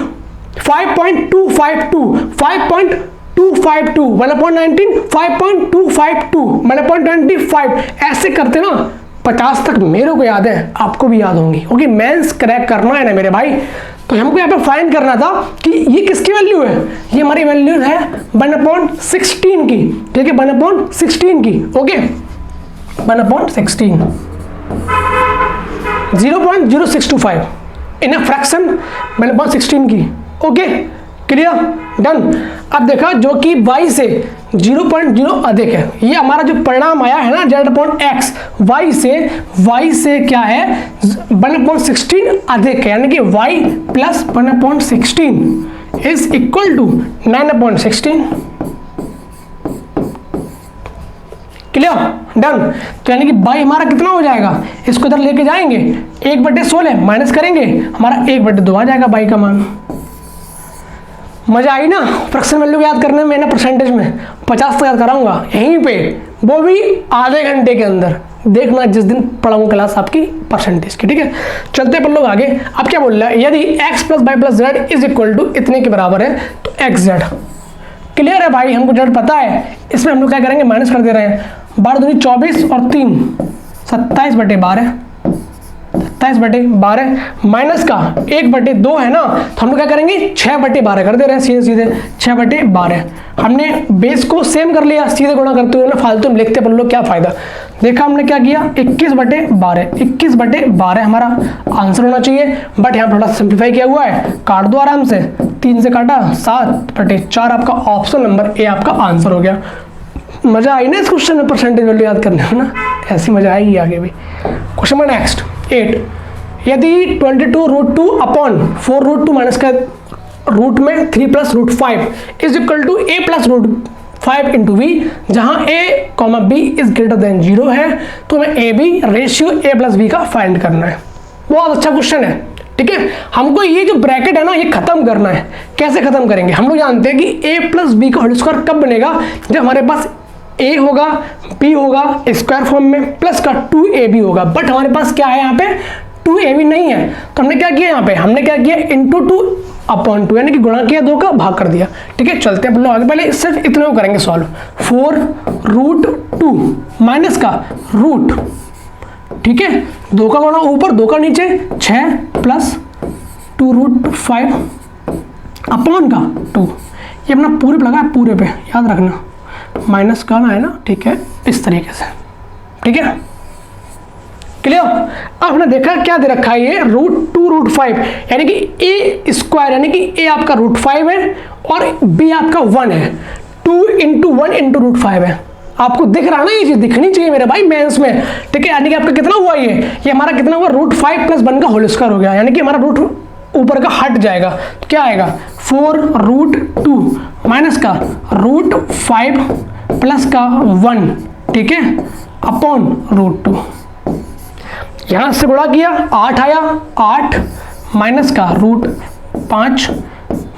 Speaker 1: 5.252, 5.252, 1/19 5.252, 1/25 ऐसे करते ना 50 तक मेरे को याद है, आपको भी याद होंगी, क्योंकि मेंस क्रैक करना है ना मेरे भाई। तो हमको यहाँ पे फाइंड करना था कि ये किसकी वैल्यू है, ये हमारी वैल्यू है 1/16 की, ठीक है, 1/16 की, ओके, 1/16, 0.0625 इन अ फ्रैक्शन 1/16 की, ओके, क्लियर, डन। अब देखा जो कि y से 0.0 अधिक है, ये हमारा जो परिणाम आया है ना z/x, y से क्या है 1/16 अधिक है, यानी कि y plus 1/16 is equal to 9/16, clear, done. तो यानी कि y हमारा कितना हो जाएगा, इसको इधर लेके जाएंगे 1/16 माइनस करेंगे, हमारा 1/2 आ जाएगा y का मान। मजा आई ना फ्रैक्शन वैल्यू याद करने में, मैंने परसेंटेज में 50 तक याद कराऊंगा यहीं पे, वो भी आधे घंटे के अंदर, देखना जिस दिन पढ़ाऊंगा क्लास आपकी परसेंटेज की, ठीक है। चलते पर लोग आगे। अब क्या बोल रहा है, यदि x + y + z is equal to इतने के बराबर है तो xz, क्लियर है भाई, हमको z पता है, इसमें हम लोग क्या करेंगे माइनस कर दे रहे हैं, 12×2 = 24 और 3 27/12, 27/12 माइनस का 1/2 है ना, तो हम लोग क्या करेंगे 6/12 कर दे रहे हैं, सीधे सीधे 6/12। हमने बेस को सेम कर लिया, सीधे गुणा करते हुए ना, फालतू में लिखते पर लोग क्या फायदा। देखा हमने क्या किया, 21/12 हमारा आंसर होना चाहिए, बट यहाँ थोड़ा सिंप्लीफाई किया हुआ है, काट दो आराम से, 3 से काटा 7/4, आपका ऑप्शन नंबर ए आपका आंसर हो गया। मजा आई ना इस क्वेश्चन में परसेंटेज वैल्यू याद करने में ना, ऐसी मजा आएगी आगे भी। क्वेश्चन नंबर नेक्स्ट 8, यदि 22√2 अपॉन 4√2 माइनस का रूट में 3 + √5 is equal to a + √5 into v, जहां a, b is greater than 0 है, तो हमें a b ratio a + b का फाइंड करना है। बहुत अच्छा क्वेश्चन है, ठीक है। हमको ये जो ब्रैकेट है ना, ये खत्म करना है। कैसे खत्म करेंगे, हम लोग जानते हैं कि a + b का होल स्क्वायर कब बनेगा, जब हमारे पास a होगा, b होगा स्क्वायर फॉर्म में, प्लस का 2ab होगा, बट हमारे पास क्या है यहाँ पे 2ab नहीं है, तो हमने क्या किया यहाँ पे, हमने क्या किया इंटू 2/2, यानी कि गुणा किया, 2 का भाग कर दिया, ठीक है। चलते हैं आगे, पहले सिर्फ इतने को करेंगे सॉल्व, 4√2 माइनस का रूट, ठीक है, 2 का गुणा ऊपर 2 का नीचे, 6 + 2√5 अपॉन का 2, ये अपना पूरे पे लगा है, पूरे पे याद रखना, माइनस का ना है ना, ठीक है, इस तरीके से, ठीक है, क्लियर। अब हमने देखा क्या दे रखा है, ये √2√5, यानी कि a स्क्वायर, यानी कि a आपका √5 है और b आपका 1 है, 2 × 1 × √5 है। आपको दिख रहा ना, ये चीज दिखनी चाहिए मेरे भाई मेंस में, ठीक है। यानी कि आपका कितना हुआ, ये हमारा कितना हुआ, √5 + 1 का होल स्क्वायर हो गया, यानी कि हमारा रूट ऊपर का हट जाएगा, तो क्या आएगा 4√2 माइनस का √5 प्लस का 1, ठीक है, अपॉन √2, यहां से गुणा किया 8 आया, 8 माइनस का √5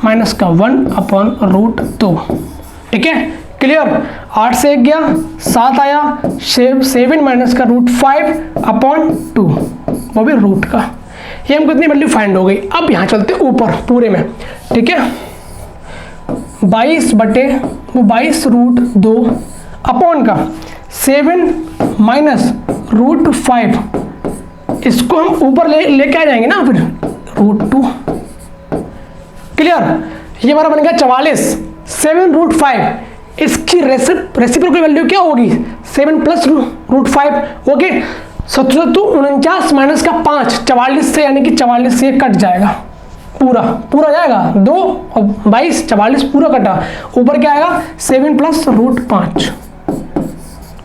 Speaker 1: माइनस का 1 अपॉन √2, ठीक है, क्लियर। 8 से 1 गया, 7 आया, 7 माइनस का √5 अपॉन 2, वो भी रूट का, ये हमको इतनी वैल्यू फाइंड हो गई। अब यहाँ चलते ऊपर पूरे में, ठीक है, 22/2 अपॉन का 7 माइनस √5, इसको हम ऊपर लेके आ जाएंगे ना, फिर √2, क्लियर। ये हमारा बन गया 44, 7√5, इसकी रेसिप्रोकल वैल्यू क्या होगी, 7 + √5, ओके। 749 माइनस का 5, 44 से, यानी कि 44 से कट जाएगा, पूरा जाएगा, 2 और 22, 44 पूरा कटा, ऊपर क्या आएगा 7 + √5,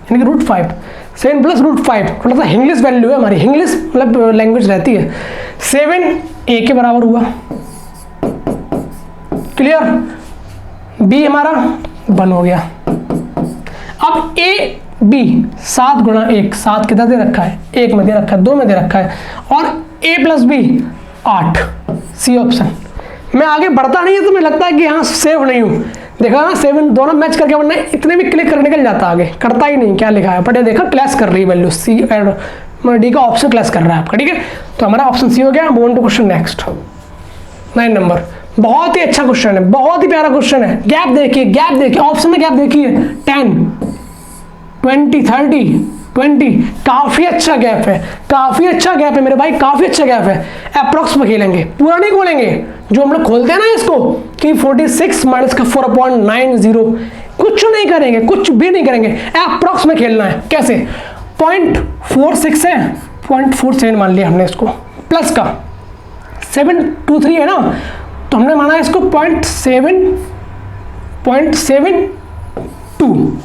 Speaker 1: यानी कि √5, 7 + √5, थोड़ा सा इंग्लिश वैल्यू है हमारी, इंग्लिश मतलब लैंग्वेज रहती है। 7 a के बराबर हुआ, क्लियर, b हमारा 1 हो गया। अब a b 7 × 1, 7 कितना दे रखा है, 1 में दे रखा है, 2 में दे रखा है, और a + b 8, सी ऑप्शन। मैं आगे बढ़ता नहीं है तो मुझे लगता है कि यहाँ सेव नहीं हूँ, देखा ना 7 दोनों मैच करके, वरना इतने भी क्लिक कर निकल जाता आगे, करता ही नहीं क्या लिखा है, बट ये देखा क्लैश कर रही है वैल्यू, सी डी का ऑप्शन क्लैश कर रहा है आपका, ठीक है। तो हमारा ऑप्शन सी हो गया। Move to question next 9 number, बहुत ही अच्छा क्वेश्चन है, बहुत ही प्यारा क्वेश्चन है। गैप देखिए, ऑप्शन में गैप देखिए, 10, 20, 30, 20, काफ़ी अच्छा गैप है, काफ़ी अच्छा गैप है मेरे भाई, काफ़ी अच्छा गैप है। अप्रॉक्स में खेलेंगे, पूरा नहीं खोलेंगे। जो हम लोग खोलते हैं ना इसको कि 46 माइनस का 4/90, कुछ नहीं करेंगे, कुछ भी नहीं करेंगे, अप्रॉक्स में खेलना है। कैसे? 0.46 है, 0.47 मान लिया हमने इसको, प्लस का 723 है ना, तो हमने माना इसको 0.72।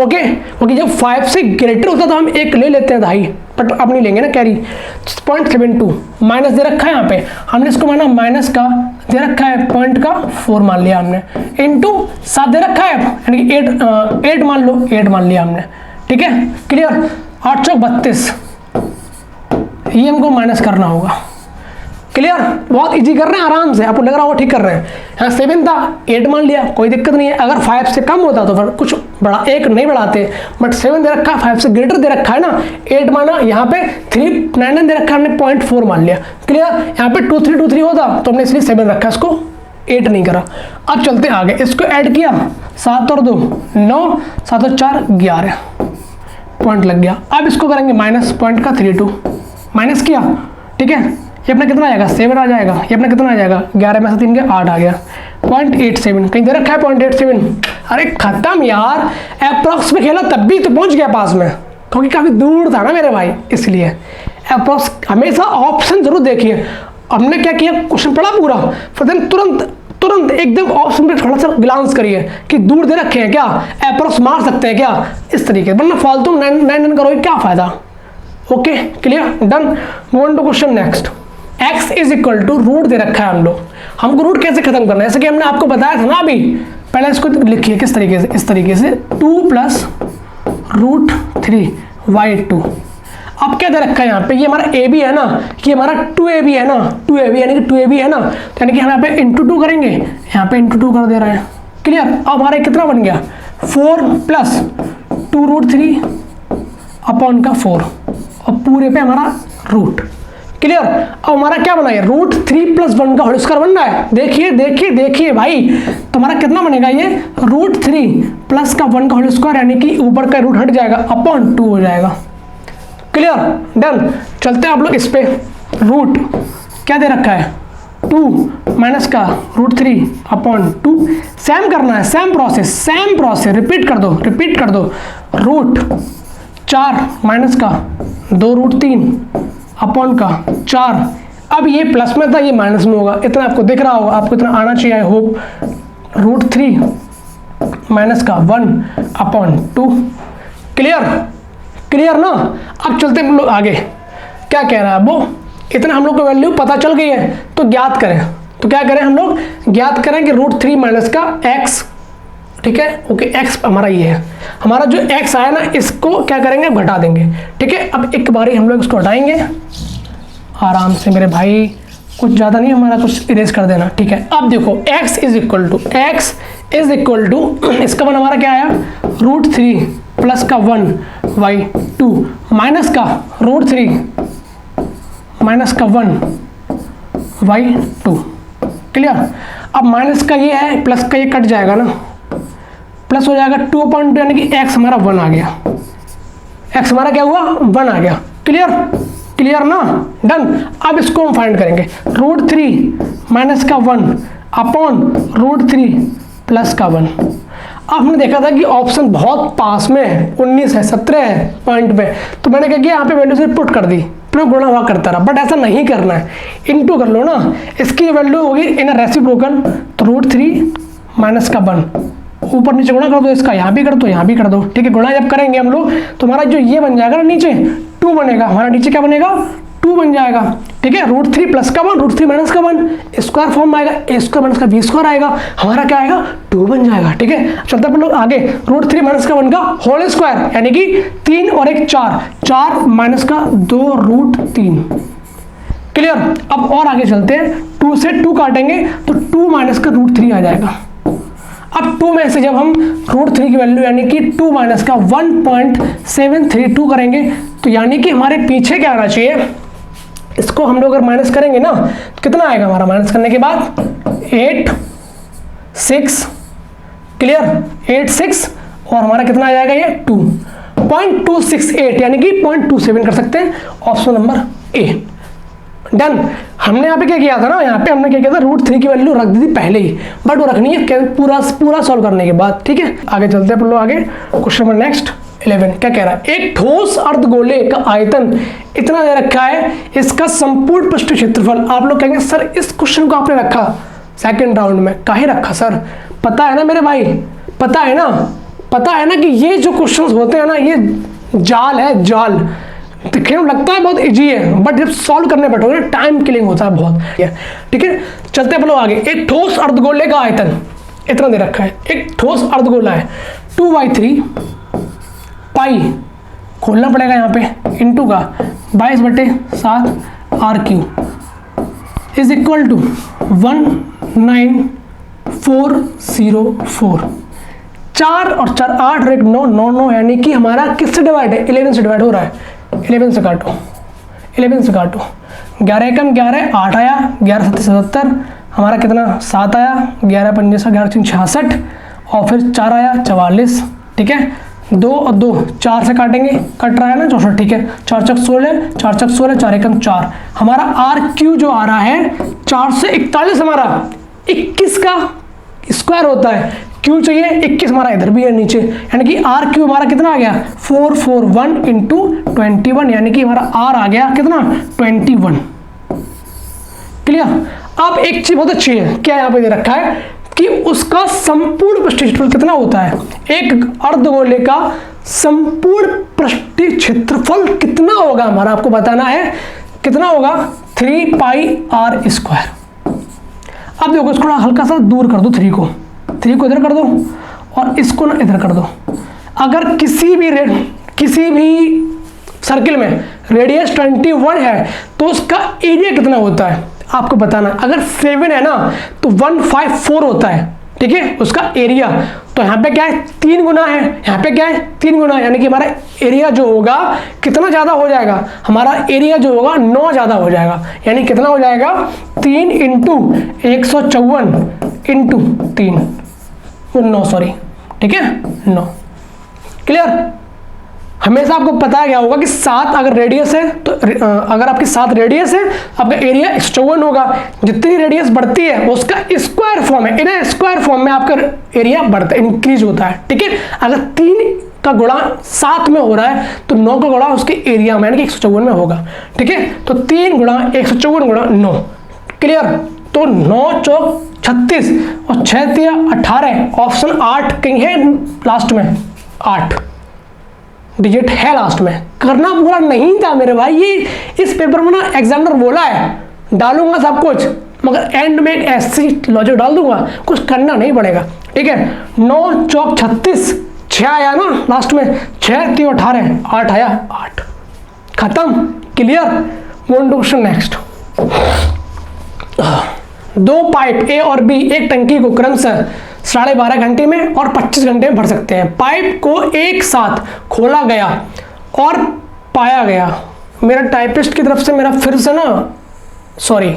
Speaker 1: ओके, क्योंकि जब 5 से ग्रेटर होता तो हम एक ले लेते हैं भाई, बट अब नहीं लेंगे ना कैरी। 0.72 माइनस दे रखा है यहाँ पे, हमने इसको माना माइनस का दे रखा है, पॉइंट का 4 मान लिया हमने, इंटू 7 दे रखा है, यानी कि 8 मान लो, 8 मान लिया हमने। ठीक है, क्लियर। 8 चौक 32, ये हमको माइनस करना होगा। क्लियर, बहुत इजी कर रहे हैं, आराम से, आपको लग रहा होगा ठीक कर रहे हैं। यहाँ 7 था, 8 मान लिया, कोई दिक्कत नहीं है। अगर 5 से कम होता तो फिर कुछ बड़ा एक नहीं बढ़ाते, बट 7 दे रखा है, 5 से ग्रेटर दे रखा है ना, 8 माना, यहाँ पे 399 दे रखा है, हमने 0.4 मान लिया। क्लियर, यहाँ पे 2323 होता तो हमने इसलिए 7 रखा, इसको 8 नहीं करा। अब चलते आगे, इसको ऐड किया, 7 और 2 9, 7 और 4 11, पॉइंट लग गया। अब इसको करेंगे माइनस, पॉइंट का 32 माइनस किया। ठीक है, ये अपना कितना आएगा, 7 आ जाएगा, ये अपना कितना आ जाएगा, 11 में से 3 के 8 आ गया, 0.87, कहीं दे रखा है 0.87। अरे खत्म यार, अप्रॉक्स में खेला तब भी तो पहुंच गया पास में, क्योंकि काफ़ी दूर था ना मेरे भाई, इसलिए अप्रॉक्स हमेशा ऑप्शन जरूर देखिए। हमने क्या किया, क्वेश्चन पढ़ा पूरा, फिर देन तुरंत एकदम ऑप्शन पे थोड़ा सा ग्लांस करिए कि दूर दे रखे हैं क्या, अप्रॉक्स मार सकते हैं क्या, इस तरीके, वरना फालतू 9 करोगे क्या फायदा। Okay, clear, done. Move on to question next. x is equal to root दे रखा है हमको रूट कैसे खत्म करना है, जैसे कि हमने आपको बताया था ना अभी, पहले इसको लिखिए किस तरीके से, इस तरीके से 2 + √3/2। अब क्या दे रखा है यहाँ पे, ये हमारा a भी है ना, ये हमारा 2ab है ना, 2ab यानी कि 2ab है ना, तो यानी कि हम यहाँ पे इंटू 2 करेंगे, यहाँ पे इंटू 2 कर दे रहे हैं। क्लियर, अब हमारा कितना बन गया, 4 + 2√3/4, और पूरे पे हमारा रूट। क्लियर, अब हमारा क्या बना है, √3 + 1 का होल स्क्वायर बन रहा है। देखिए देखिए देखिए भाई, तो हमारा कितना बनेगा, ये √3 + 1 का होल स्क्वायर, यानी कि ऊपर का रूट हट जाएगा, अपॉन 2 हो जाएगा। Clear, done. चलते हैं आप लोग इस पे, रूट क्या दे रखा है, 2 माइनस का √3/2, सेम करना है, सेम प्रोसेस, रिपीट कर दो, √4 माइनस का 2√3/4। अब ये प्लस में था, ये माइनस में होगा, इतना आपको दिख रहा होगा, आपको इतना आना चाहिए, आई होप। √3 माइनस का 1/2। क्लियर ना। अब चलते हम लोग आगे, क्या कह रहा है वो, इतना हम लोग को वैल्यू पता चल गई है, तो ज्ञात करें। तो क्या करें हम लोग, ज्ञात करें कि √3 माइनस का x, ठीक है, ओके, x हमारा ये है, हमारा जो x आया ना, इसको क्या करेंगे, घटा देंगे। ठीक है, अब एक बारी हम लोग इसको हटाएंगे आराम से मेरे भाई, कुछ ज़्यादा नहीं, हमारा कुछ इरेज कर देना। ठीक है, अब देखो x इज इक्वल टू इसका वन हमारा क्या आया, √3 + का 1/2 माइनस का √3 माइनस का 1/2। क्लियर, अब माइनस का ये है, प्लस का ये कट जाएगा ना, प्लस हो जाएगा 2/2, यानी कि x हमारा 1 आ गया, x हमारा क्या हुआ, 1 आ गया। क्लियर ना, डन। अब इसको हम फाइंड करेंगे, √3 माइनस का 1/√3 + का 1। अब हमने देखा था कि ऑप्शन बहुत पास में है, 19 है, 17 है पॉइंट पे, तो मैंने क्या किया, यहाँ पे वैल्यू से पुट कर दी, फिर गुणा हुआ करता रहा, बट ऐसा नहीं करना है, इनटू कर लो ना, इसकी वैल्यू होगी इन रेसिप्रोकल, तो √3 माइनस का 1, ऊपर नीचे गुणा कर दो, इसका यहाँ भी कर दो, यहाँ भी कर दो। ठीक है, गुणा जब करेंगे हम लोग, तो हमारा जो ये बन जाएगा ना, नीचे 2 बनेगा, हमारा नीचे क्या बनेगा, 2 बन जाएगा। ठीक है, √3 + का 1, √3 माइनस का 1, स्क्वायर फॉर्म आएगा, a² माइनस का b² आएगा, हमारा क्या आएगा, 2 बन जाएगा। ठीक है, चलते हैं लोग आगे, √3 माइनस का 1 का होल स्क्वायर, यानी कि 3 और 1 4 माइनस का 2√3। क्लियर, अब और आगे चलते हैं, 2 से 2 काटेंगे तो 2 माइनस का √3 आ जाएगा। अब 2 में से जब हम √3 की वैल्यू यानी कि 2 माइनस का 1.732 करेंगे, तो यानी कि हमारे पीछे क्या आना चाहिए, इसको हम लोग अगर माइनस करेंगे ना, तो कितना आएगा हमारा माइनस करने के बाद, 8 6। क्लियर, 8 6, और हमारा कितना आ जाएगा, ये 2, 0.268 यानी कि 0.27 कर सकते हैं, ऑप्शन नंबर ए। डन। हमने यहाँ पे क्या किया था ना, यहाँ पे हमने क्या किया था, √3 की वैल्यू रख दी थी पहले ही, बट वो रखनी है पूरा सॉल्व करने के बाद, ठीक है। आगे चलते हैं आगे, क्वेश्चन नंबर नेक्स्ट 11 क्या कह रहा है, एक ठोस अर्धगोले का आयतन इतना दे रखा है, इसका संपूर्ण पृष्ठ क्षेत्रफल। आप लोग कहेंगे सर इस क्वेश्चन को आपने रखा सेकंड राउंड में, काहे रखा सर? पता है ना मेरे भाई, पता है ना कि ये जो क्वेश्चंस होते हैं ना, ये जाल है, जाल। दिखने में लगता है बहुत इजी है, बट जब सॉल्व करने बैठोगे टाइम किलिंग होता है बहुत, ठीक है। चलते हैं आगे, एक ठोस अर्धगोले का आयतन इतना दे रखा है, एक ठोस अर्धगोला है 2/3 पाई, खोलना पड़ेगा यहाँ पे, इंटू का 22/7 r³ इज इक्वल टू 19404। 4 और 4 8 और 1 9 9 9, यानी कि हमारा किससे डिवाइड है, 11 से डिवाइड हो रहा है। 11 से काटो, 11 एकम 11, 8 आया, 11 7 77, हमारा कितना 7 आया, 11 5 11 3 66, और फिर 4 आया 44, ठीक है। 2 और 2 4 से काटेंगे, कट रहा है ना 64, ठीक है। 4 चक 16, 4 चक 16, 4 एकम 4, हमारा r³ जो आ रहा है 4 से 41, हमारा 21 का स्क्वायर होता है, क्यों चाहिए 21, हमारा इधर भी है नीचे, यानी कि r³ हमारा कितना आ गया 441 इंटू 21, यानी कि हमारा r आ गया कितना 21। क्लियर। अब एक चीज बहुत अच्छी है, क्या यहाँ पे दे रखा है कि उसका संपूर्ण पृष्ठीय क्षेत्रफल कितना होता है, एक अर्धगोले का संपूर्ण पृष्ठीय क्षेत्रफल कितना होगा हमारा, आपको बताना है कितना होगा 3πr²। अब देखो इसको हल्का सा दूर कर दो, 3 को इधर कर दो और इसको ना इधर कर दो। अगर किसी भी सर्किल में रेडियस 21 है तो उसका एरिया कितना होता है आपको बताना। अगर 7 है ना तो 154 होता है, ठीक है, उसका एरिया। तो यहाँ पे क्या है 3 गुना है, यहाँ पे क्या है 3 गुना, यानी कि हमारा एरिया जो होगा कितना ज़्यादा हो जाएगा, हमारा एरिया जो होगा 9 ज़्यादा हो जाएगा, यानी कितना हो जाएगा 3 इंटू 154 इंटू 3 9, सॉरी, ठीक है 9। क्लियर। हमेशा आपको पता क्या होगा कि 7 अगर रेडियस है तो अगर आपकी 7 रेडियस है आपका एरिया 154 होगा। जितनी रेडियस बढ़ती है उसका स्क्वायर फॉर्म है, इन्हें स्क्वायर फॉर्म में आपका एरिया बढ़ता है, इंक्रीज होता है, ठीक है। अगर 3 का गुणा 7 में हो रहा है तो 9 का गुणा उसके एरिया में यानी कि 154 में होगा, ठीक है। तो 3 गुणा 154 गुणा 9। क्लियर। तो 9 चौक 36 और 6 तिया 18, ऑप्शन 8 कहीं है लास्ट में, 8 डिजिट है लास्ट में। करना पूरा नहीं था मेरे भाई, ये इस पेपर में ना एग्जामिनर बोला है डालूंगा सब कुछ, मगर एंड में ऐसी लॉजिक डाल दूंगा, कुछ करना नहीं पड़ेगा, ठीक है। 9 चौक 36, 6 आया ना लास्ट में, 6 3 18, 8 आया 8, खत्म। Clear. One two question next. 2 pipe ए और बी एक टंकी को क्रमशः 12.5 घंटे में और 25 घंटे में भर सकते हैं। पाइप को एक साथ खोला गया और पाया गया, मेरा टाइपिस्ट की तरफ से मेरा फिर से ना सॉरी,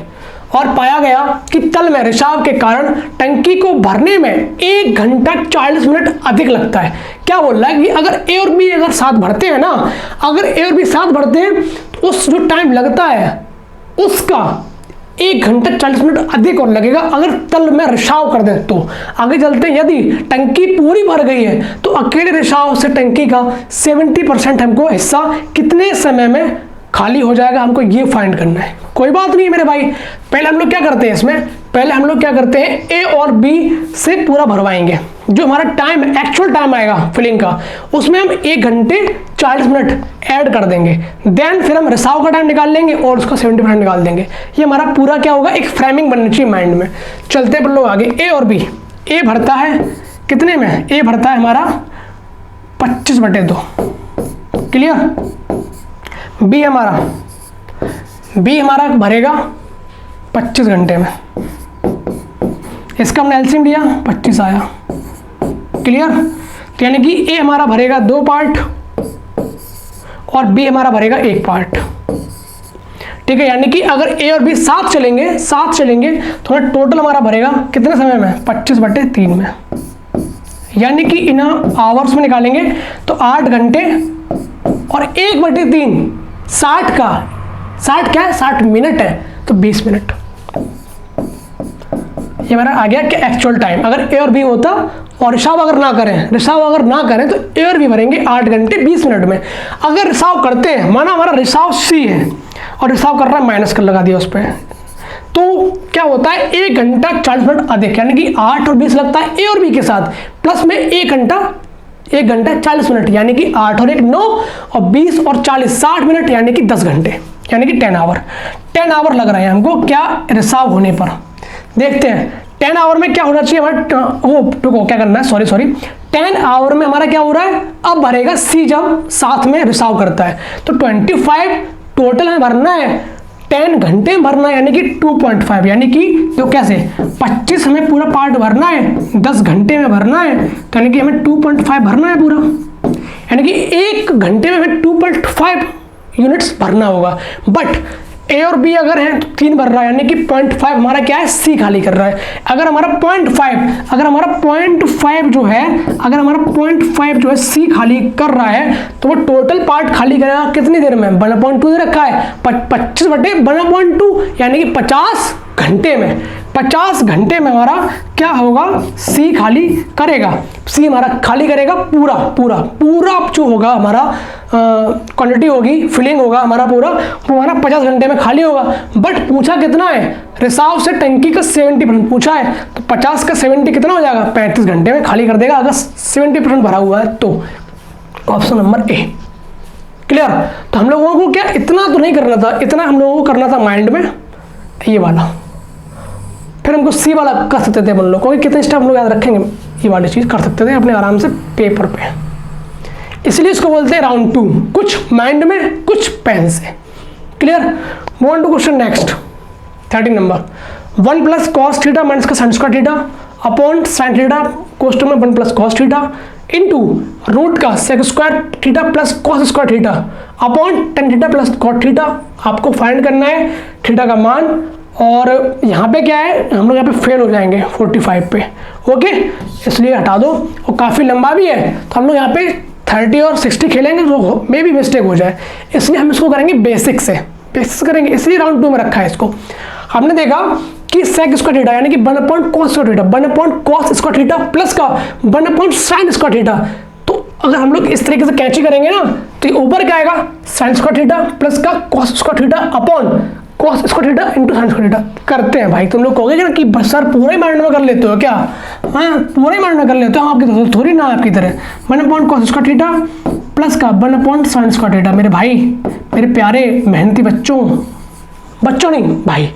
Speaker 1: और पाया गया कि तल में रिसाव के कारण टंकी को भरने में 1 घंटा 40 मिनट अधिक लगता है। क्या बोल रहा है कि अगर ए और बी अगर साथ भरते हैं ना, अगर ए और बी साथ भरते हैं तो उस जो टाइम लगता है उसका 1 घंटा 40 मिनट अधिक और लगेगा अगर तल में रिसाव कर दे तो। आगे चलते हैं, यदि टंकी पूरी भर गई है तो अकेले रिसाव से टंकी का 70% हमको हिस्सा कितने समय में खाली हो जाएगा, हमको ये फाइंड करना है। कोई बात नहीं मेरे भाई, पहले हम लोग क्या करते हैं इसमें, पहले हम लोग क्या करते हैं ए और बी से पूरा भरवाएंगे। जो हमारा टाइम एक्चुअल टाइम आएगा फिलिंग का उसमें हम 1 घंटे 40 मिनट ऐड कर देंगे, देन फिर हम रिसाव का टाइम निकाल लेंगे और उसका 70% निकाल देंगे। ये हमारा पूरा क्या होगा, एक फ्रेमिंग बननी चाहिए माइंड में। चलते हैं लोग आगे। ए और बी, ए भरता है कितने में, ए भरता है हमारा 25/2। क्लियर। बी हमारा भरेगा 25 घंटे में, इसका हमने एलसीएम लिया 25 आया। क्लियर। तो यानी कि ए हमारा भरेगा 2 पार्ट और बी हमारा भरेगा 1 पार्ट, ठीक है। यानी कि अगर ए और बी साथ चलेंगे तो टोटल हमारा भरेगा कितने समय में, 25/3 में। यानी कि इन आवर्स में निकालेंगे तो 8 घंटे और 1/3 60 का, 60 क्या है, 60 मिनट है, तो 20 मिनट। ये मेरा आ गया कि एक्चुअल टाइम। अगर ए और बी होता और रिसाव अगर ना करें तो ए और बी भरेंगे 8 घंटे 20 मिनट में। अगर रिसाव करते हैं, माना हमारा रिसाव सी है और रिसाव कर रहा है, माइनस कर लगा दिया उस पर, तो क्या होता है 1 घंटा 40 मिनट अधिक, यानी कि 8 और 20 लगता है ए और बी के साथ, प्लस में 1 घंटा 40 मिनट, यानी कि 8 और 1 9 और 20 और 40 60 मिनट, यानी कि 10 घंटे, यानी कि 10 आवर। 10 आवर लग रहे हैं हमको क्या, रिसाव होने पर। देखते हैं 10 आवर में क्या होना चाहिए हमारा, क्या करना है, सॉरी 10 आवर में हमारा क्या हो रहा है, अब भरेगा सी जब साथ में रिसाव करता है, तो 25 टोटल में भरना है, 10 घंटे में भरना है, यानी कि 2.5, यानी कि जो कैसे 25 हमें पूरा पार्ट भरना है, 10 घंटे में भरना है, तो यानी कि हमें 2.5 भरना है पूरा, यानी कि 1 घंटे में हमें 2.5 यूनिट्स भरना होगा। बट ए और बी अगर है तो 3 भर रहा है, यानी कि 0.5 हमारा क्या है, सी खाली कर रहा है। अगर हमारा 0.5 जो है सी खाली कर रहा है, तो वो टोटल पार्ट खाली करेगा कितनी देर में, 1/2 दे रखा है, 25/1/2, यानी कि 50 घंटे में। 50 घंटे में हमारा क्या होगा, सी खाली करेगा, सी हमारा खाली करेगा पूरा जो होगा हमारा क्वांटिटी होगी, फिलिंग होगा हमारा पूरा, वो हमारा 50 घंटे में खाली होगा। बट पूछा कितना है, रिसाव से टंकी का 70% पूछा है, तो 50 का 70 कितना हो जाएगा, 35 घंटे में खाली कर देगा, अगर 70% भरा हुआ है तो। Option number A. क्लियर। तो हम लोगों को क्या इतना तो नहीं करना था, इतना हम लोगों को करना था माइंड में ये वाला, फिर हमको सी वाला कर सकते थे हम लोग, क्योंकि कितने स्टेप हम लोग याद रखेंगे, ये वाली चीज़ कर सकते थे अपने आराम से पेपर पे, इसलिए इसको बोलते हैं राउंड 2, कुछ माइंड में कुछ पेन से। Clear. Move on to question next 13 number. 1 plus cos theta minus का sine square theta upon sine theta कोष्टक में 1 plus cos theta into root का sec square theta plus cos square theta upon tan theta plus cot theta. आपको फाइंड करना है थीटा का मान, और यहाँ पे क्या है, हम लोग यहाँ पे फेल हो जाएंगे 45 पे, ओके, इसलिए हटा दो। और काफ़ी लंबा भी है, तो हम लोग यहाँ पे 30 और 60 खेलेंगे, तो मे भी मिस्टेक हो जाए, इसलिए हम इसको करेंगे बेसिक से, बेसिक्स करेंगे, इसलिए राउंड 2 में रखा है इसको। हमने देखा कि सेक स्क्वायर थीटा यानी कि 1 cos square theta, 1 cos square theta plus का 1 साइन स्क्वायर थीटा। तो अगर हम लोग इस तरीके से कैंची करेंगे ना, तो ये ऊपर क्या आएगा, साइन स्क्वायर थीटा प्लस का cos square theta upon cos square theta into sign square theta. करते हैं भाई, तुम लोग कहोगे ना कि सर पूरे माइंड में कर लेते हो क्या, हाँ पूरे माइंड में कर लेते हो, आपकी तरह थोड़ी ना, आपकी तरह 1 कॉस स्क्वायर थीटा प्लस का 1 साइन स्क्वायर थीटा। मेरे भाई, मेरे प्यारे मेहनती बच्चों नहीं भाई,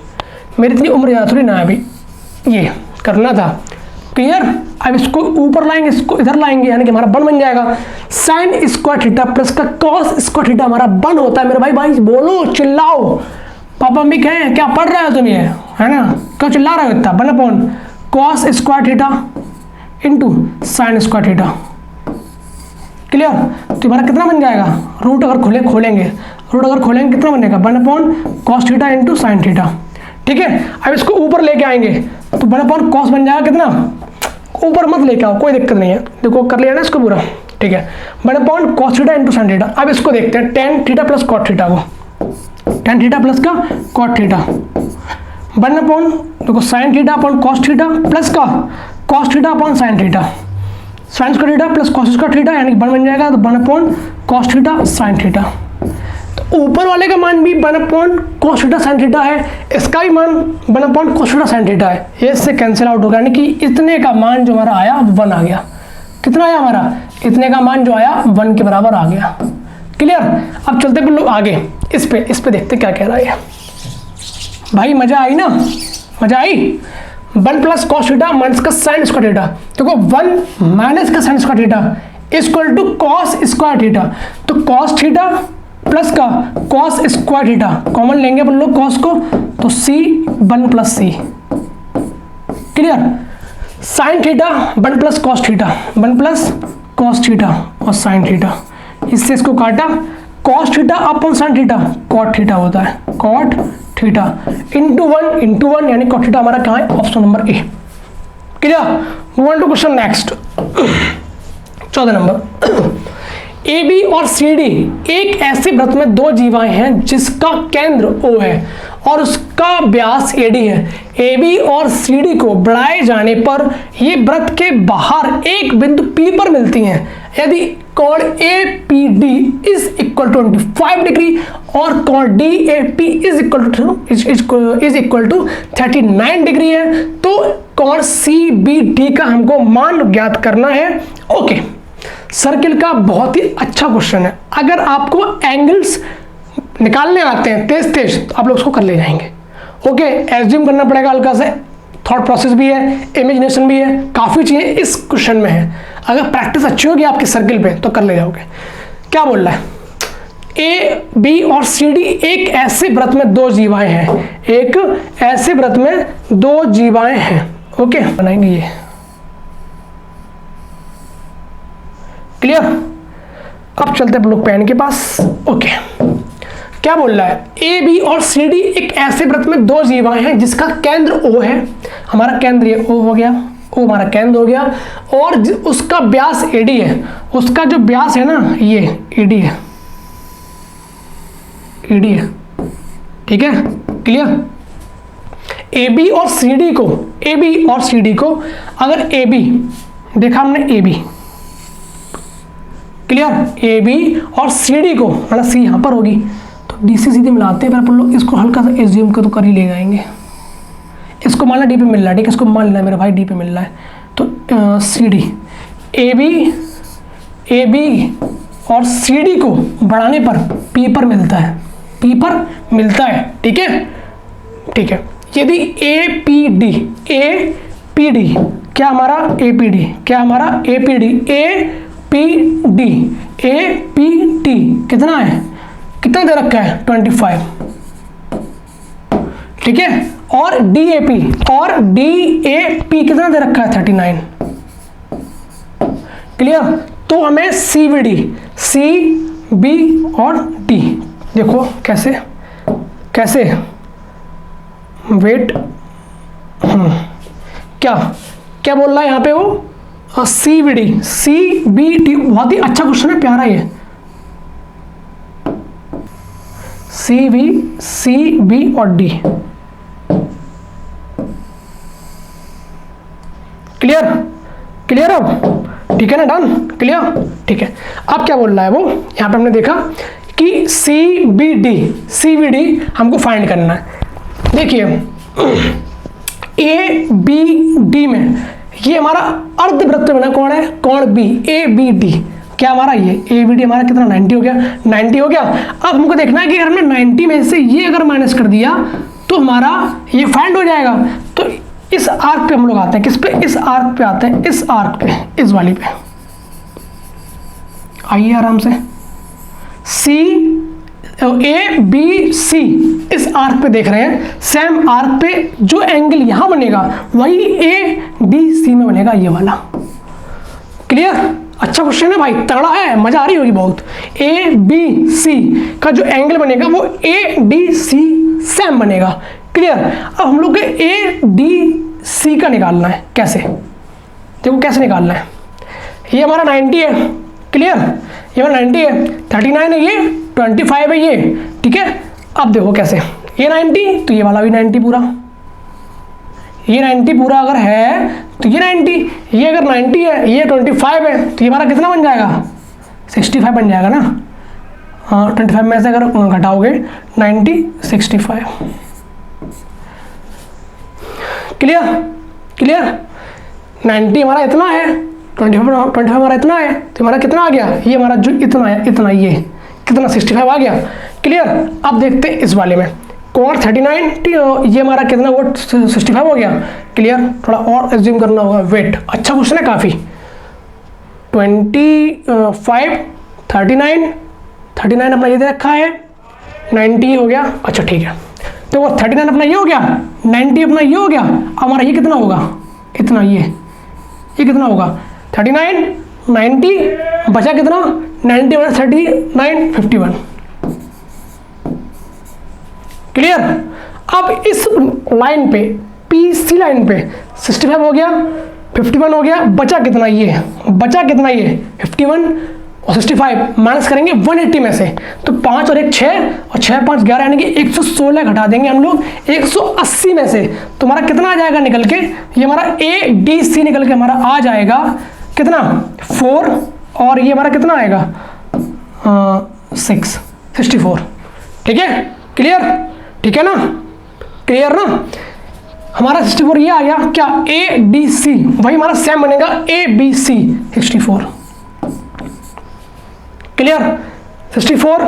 Speaker 1: मेरी इतनी उम्र ज़्यादा थोड़ी ना है अभी, ये करना था। क्लियर। अब इसको ऊपर लाएंगे, इसको इधर लाएंगे, यानी कि हमारा 1 बन जाएगा। साइन स्क्वायर थीटा प्लस का कॉस स्क्वायर थीटा हमारा 1 होता है। मेरे भाई बोलो, चिल्लाओ, पापा मम्मी कहें क्या पढ़ रहे हो तुम, ये है ना, क्यों चिल्ला रहे हो इतना। 1 cos square theta into sign square theta. Clear. तो हमारा कितना बन जाएगा, रूट अगर खोलेंगे कितना बनेगा, 1 cos theta into sine theta. ठीक है। अब इसको ऊपर लेके आएंगे, तो 1 कॉस बन जाएगा कितना, ऊपर मत लेके आओ, कोई दिक्कत नहीं है, देखो कर लिया ना इसको पूरा। ठीक है। 1 cos theta into sine theta. अब इसको देखते हैं tan theta plus cot theta को, टेन थीटा प्लस का कॉट थीटा 1 देखो sine theta upon cos theta plus का cos theta upon sine theta, sine square theta plus cos square theta, यानी कि 1 बन जाएगा, तो 1 कॉस थीटा साइन थीटा। तो ऊपर वाले का मान भी 1 कॉस थीटा साइन थीटा है, इसका भी मान 1 कॉस थीटा साइन थीटा है, ये इससे कैंसिल आउट होगा, यानी कि इतने का मान जो हमारा आया 1 आ गया। कितना आया हमारा, इतने का मान जो आया 1 के बराबर आ गया। क्लियर। अब चलते हैं लोग आगे, इस पे देखते क्या कह रहा है भाई। मजा आई ना, मजा आई। 1 प्लस कॉस थीटा माइनस का साइन स्क्वायर थीटा, देखो 1 माइनस का sine square theta equal to cos square theta. तो कॉस थीटा प्लस का कॉस स्क्वायर थीटा कॉमन लेंगे अपन लोग कॉस को, तो C 1 plus C. Clear. Sine theta 1 plus cos theta, 1 plus cos theta और साइन थीटा, इससे इसको काटा, cos theta upon sine theta cot theta होता है, कॉट थीटा इंटू 1 यानी कॉट थीटा हमारा कहाँ है, option number A. Clear. Move on to question next 14 number. A B और सी डी एक ऐसे वृत्त में दो जीवाएं हैं जिसका केंद्र O है और उसका व्यास AD है। ए बी और सी डी को बढ़ाए जाने पर ये वृत्त के बाहर एक बिंदु P पर मिलती हैं। यदि कोण APD is equal to 25 degree और कोण DAP is equal to 39 degree है तो कोण CBD का हमको मान ज्ञात करना है। ओके, सर्किल का बहुत ही अच्छा क्वेश्चन है। अगर आपको एंगल्स निकालने आते हैं तेज तेज तो आप लोग उसको कर ले जाएंगे। ओके, एज्यूम करना पड़ेगा हल्का से, थॉट प्रोसेस भी है, इमेजिनेशन भी है, काफ़ी चीज़ें इस क्वेश्चन में है। अगर प्रैक्टिस अच्छी होगी आपकी सर्किल पे तो कर ले जाओगे। क्या बोल रहा है, ए बी और सी डी एक ऐसे वृत्त में दो जीवाएं हैं, एक ऐसे वृत्त में दो जीवाएं हैं। ओके, बनाएंगे ये, क्लियर। अब चलते हैं लोग पेन के पास। ओके, क्या बोल रहा है, ए बी और सी डी एक ऐसे वृत्त में दो जीवाएं हैं जिसका केंद्र O है। हमारा केंद्र ये O हो गया, O हमारा केंद्र हो गया और उसका व्यास AD है। उसका जो व्यास है ना ये AD है, AD है, ठीक है, क्लियर। ए बी और सी डी को, ए बी और सी डी को अगर ए बी देखा हमने, A B clear, A B और सी डी को मतलब सी यहाँ पर होगी तो डी से सीधे मिलाते हैं। फिर अपन लोग इसको हल्का सा एज्यूम कर तो कर ही ले जाएंगे। इसको मानना डी पे मिल रहा है, ठीक है, इसको मान लेना मेरा भाई डी पे मिल रहा है तो सी डी, ए बी और सी डी को बढ़ाने पर पी पर मिलता है, पी पर मिलता है, ठीक है, ठीक है। यदि ए पी डी क्या हमारा ए पी डी, क्या हमारा A P D, A P D कितना है, कितना दे रखा है 25, ठीक है। और DAP कितना दे रखा है 39, क्लियर। तो हमें CBD, CB और D देखो कैसे कैसे वेट क्या क्या बोल रहा है यहाँ पे वो, CBD बहुत ही अच्छा क्वेश्चन है, प्यारा ये CB और D, क्लियर अब, ठीक है ना, डन, क्लियर, ठीक है। अब क्या बोल रहा है वो, यहाँ पे हमने देखा कि CBD हमको फाइंड करना है। देखिए ABD में ये हमारा अर्धवृत्त बना कौन है, कौन B, ABD क्या हमारा ये ABD हमारा कितना 90 हो गया, 90 हो गया। अब हमको देखना है कि अगर हमने 90 में से ये अगर माइनस कर दिया तो हमारा ये फाइंड हो जाएगा। तो इस आर्क पे हम लोग आते हैं, किस पे, इस आर्क पे आते हैं, इस आर्क पे, इस वाली पे आइए आराम से। ABC इस आर्क पे देख रहे हैं, सेम आर्क पे जो एंगल यहां बनेगा वही ADC में बनेगा, ये वाला, क्लियर। अच्छा क्वेश्चन है भाई, तगड़ा है, मजा आ रही होगी बहुत। ABC का जो एंगल बनेगा वो ADC सेम बनेगा, क्लियर। अब हम लोग को ADC का निकालना है, कैसे, देखो कैसे निकालना है। ये हमारा 90 है, क्लियर, ये हमारा 90 है, 39 है, ये 25 है ये, ठीक है। अब देखो कैसे, ये 90 तो ये वाला भी 90 पूरा, ये 90 पूरा अगर है तो ये 90, ये अगर 90 है, ये 25 है तो ये हमारा कितना बन जाएगा 65 बन जाएगा ना। हाँ, 25 में से अगर घटाओगे 90 65, क्लियर। 90 हमारा इतना है, 25 हमारा इतना है तो हमारा कितना आ गया, ये हमारा जो इतना है, इतना ये कितना 65 आ गया, क्लियर। अब देखते हैं इस वाले में, कोण 39, ये हमारा कितना वो 65 हो गया, क्लियर। थोड़ा और एज्यूम करना होगा, वेट, अच्छा क्वेश्चन है काफ़ी। 25 39 अपना ये दे रखा है, 90 हो गया, अच्छा ठीक है। तो वो 39 अपना ये हो गया, 90 अपना ये हो गया, हमारा ये कितना होगा, इतना, ये कितना होगा 39 90 बचा कितना 90 और 39 51, क्लियर। अब इस लाइन पे PC लाइन पे 65 हो गया, 51 हो गया, बचा कितना ये 51, और 65 माइनस करेंगे 180 में से, तो 5 और 1 6 और 6 5 11 यानी कि 116 घटा देंगे हम लोग 180 में से, तो हमारा कितना आ जाएगा निकल के, ये हमारा ADC निकल के हमारा आ जाएगा कितना 4, और ये हमारा कितना आएगा 64। ठीक है, क्लियर, ठीक है ना, क्लियर ना, हमारा 64 ये आ गया क्या, ADC, वही हमारा सेम बनेगा ABC 64। क्लियर, 64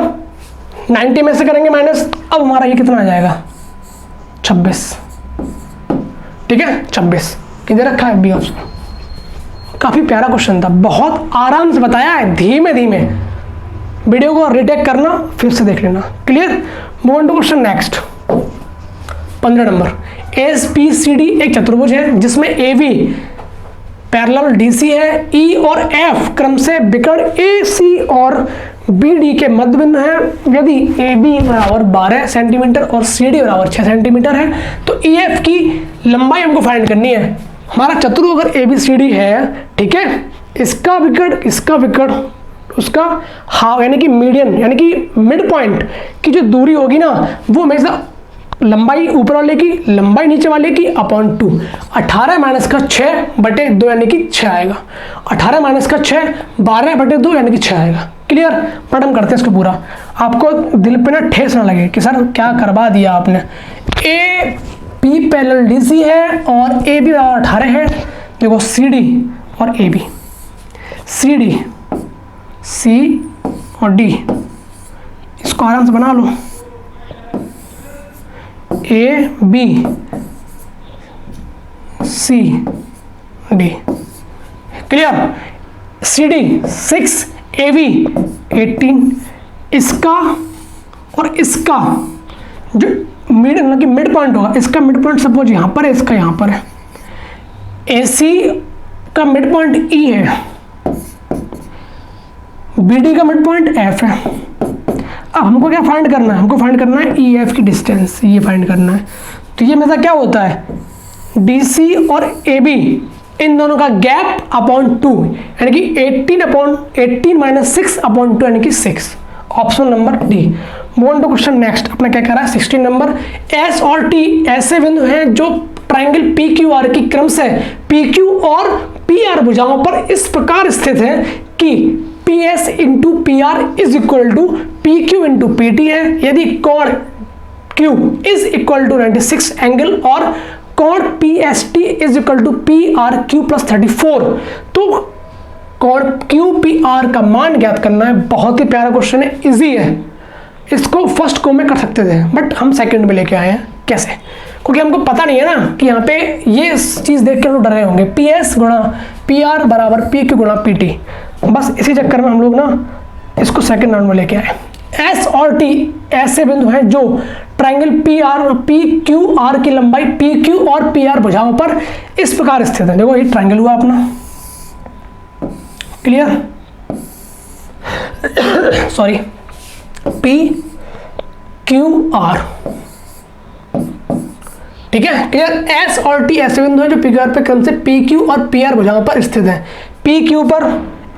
Speaker 1: 90 में से करेंगे माइनस, अब हमारा ये कितना आ जाएगा 26। ठीक है, 26 किधर रखा है बी ऑप्शन। काफी प्यारा क्वेश्चन था, बहुत आराम से बताया है, धीमे धीमे, वीडियो को रिटेक करना फिर से देख लेना। Clear, move on to question next. 15 number, ASPCD एक चतुर्भुज है जिसमें AB पैरेलल DC है, E और F क्रम से विकर्ण AC और BD के मध्य बिंदु है। यदि AB बराबर 12 सेंटीमीटर और CD बराबर 6 सेंटीमीटर है तो EF की लंबाई हमको फाइंड करनी है। हमारा चतुर्भुज अगर ABCD है, ठीक है, इसका विकर्ण उसका हाफ यानी कि मीडियन यानी कि मिड पॉइंट की जो दूरी होगी ना, वो हमेशा लंबाई ऊपर वाले की लंबाई नीचे वाले की अपॉन 2। 18 माइनस का 6/2 यानी कि 6 आएगा। 18 माइनस का 6 12/2 यानी कि 6 आएगा। क्लियर, बट हम करते हैं इसको पूरा, आपको दिल पे ना ठेस ना लगे कि सर क्या करवा दिया आपने। AB पैरेलल DC है और AB 18 है। देखो CD और AB, CD C और D, इसको आराम से बना लो, AB C D। Clear, CD 6 AB 18, इसका और इसका जो मिड पॉइंट होगा, इसका मिड पॉइंट सपोज यहां पर है, इसका यहां पर है। AC का मिड पॉइंट E है, BD का मिड पॉइंट F है। अब हमको क्या फाइंड करना है, हमको फाइंड करना है EF की डिस्टेंस, ये फाइंड करना है। तो ये मेरा क्या होता है, DC और AB इन दोनों का गैप अपॉन 2 यानी कि 18 माइनस 6/2 यानी कि 6, option number D. Move on to question next. अपना क्या कह रहा है 16 नंबर, S और T ऐसे बिंदु हैं जो ट्राइंगल PQR की क्रम से PQ और PR भुजाओं पर इस प्रकार स्थित है कि PS into PR is equal to PQ into PT है। यदि कोण Q is equal to 96 angle और कोण PST is equal to PRQ plus 34, तो कोण QPR का मान ज्ञात करना है। बहुत ही प्यारा क्वेश्चन है, इजी है, इसको फर्स्ट को में कर सकते थे बट हम सेकंड में लेके आए हैं। कैसे, क्योंकि हमको पता नहीं है ना कि यहाँ पे ये चीज़ देख के हम लोग डर रहे होंगे, PS गुणा PR बराबर PQ गुणा PT। बस इसी चक्कर में हम लोग ना इसको सेकंड राउंड में लेके आए। S और T ऐसे बिंदु हैं जो ट्राइंगल PQR की लंबाई PQ और PR भुजाओं पर इस प्रकार स्थित है। देखो ये ट्राइंगल हुआ अपना, क्लियर, सॉरी PQR, ठीक है, क्लियर। S और T ऐसे बिंदु हैं जो PQR पे क्रम से PQ और PR भुजाओं पर स्थित है। PQ पर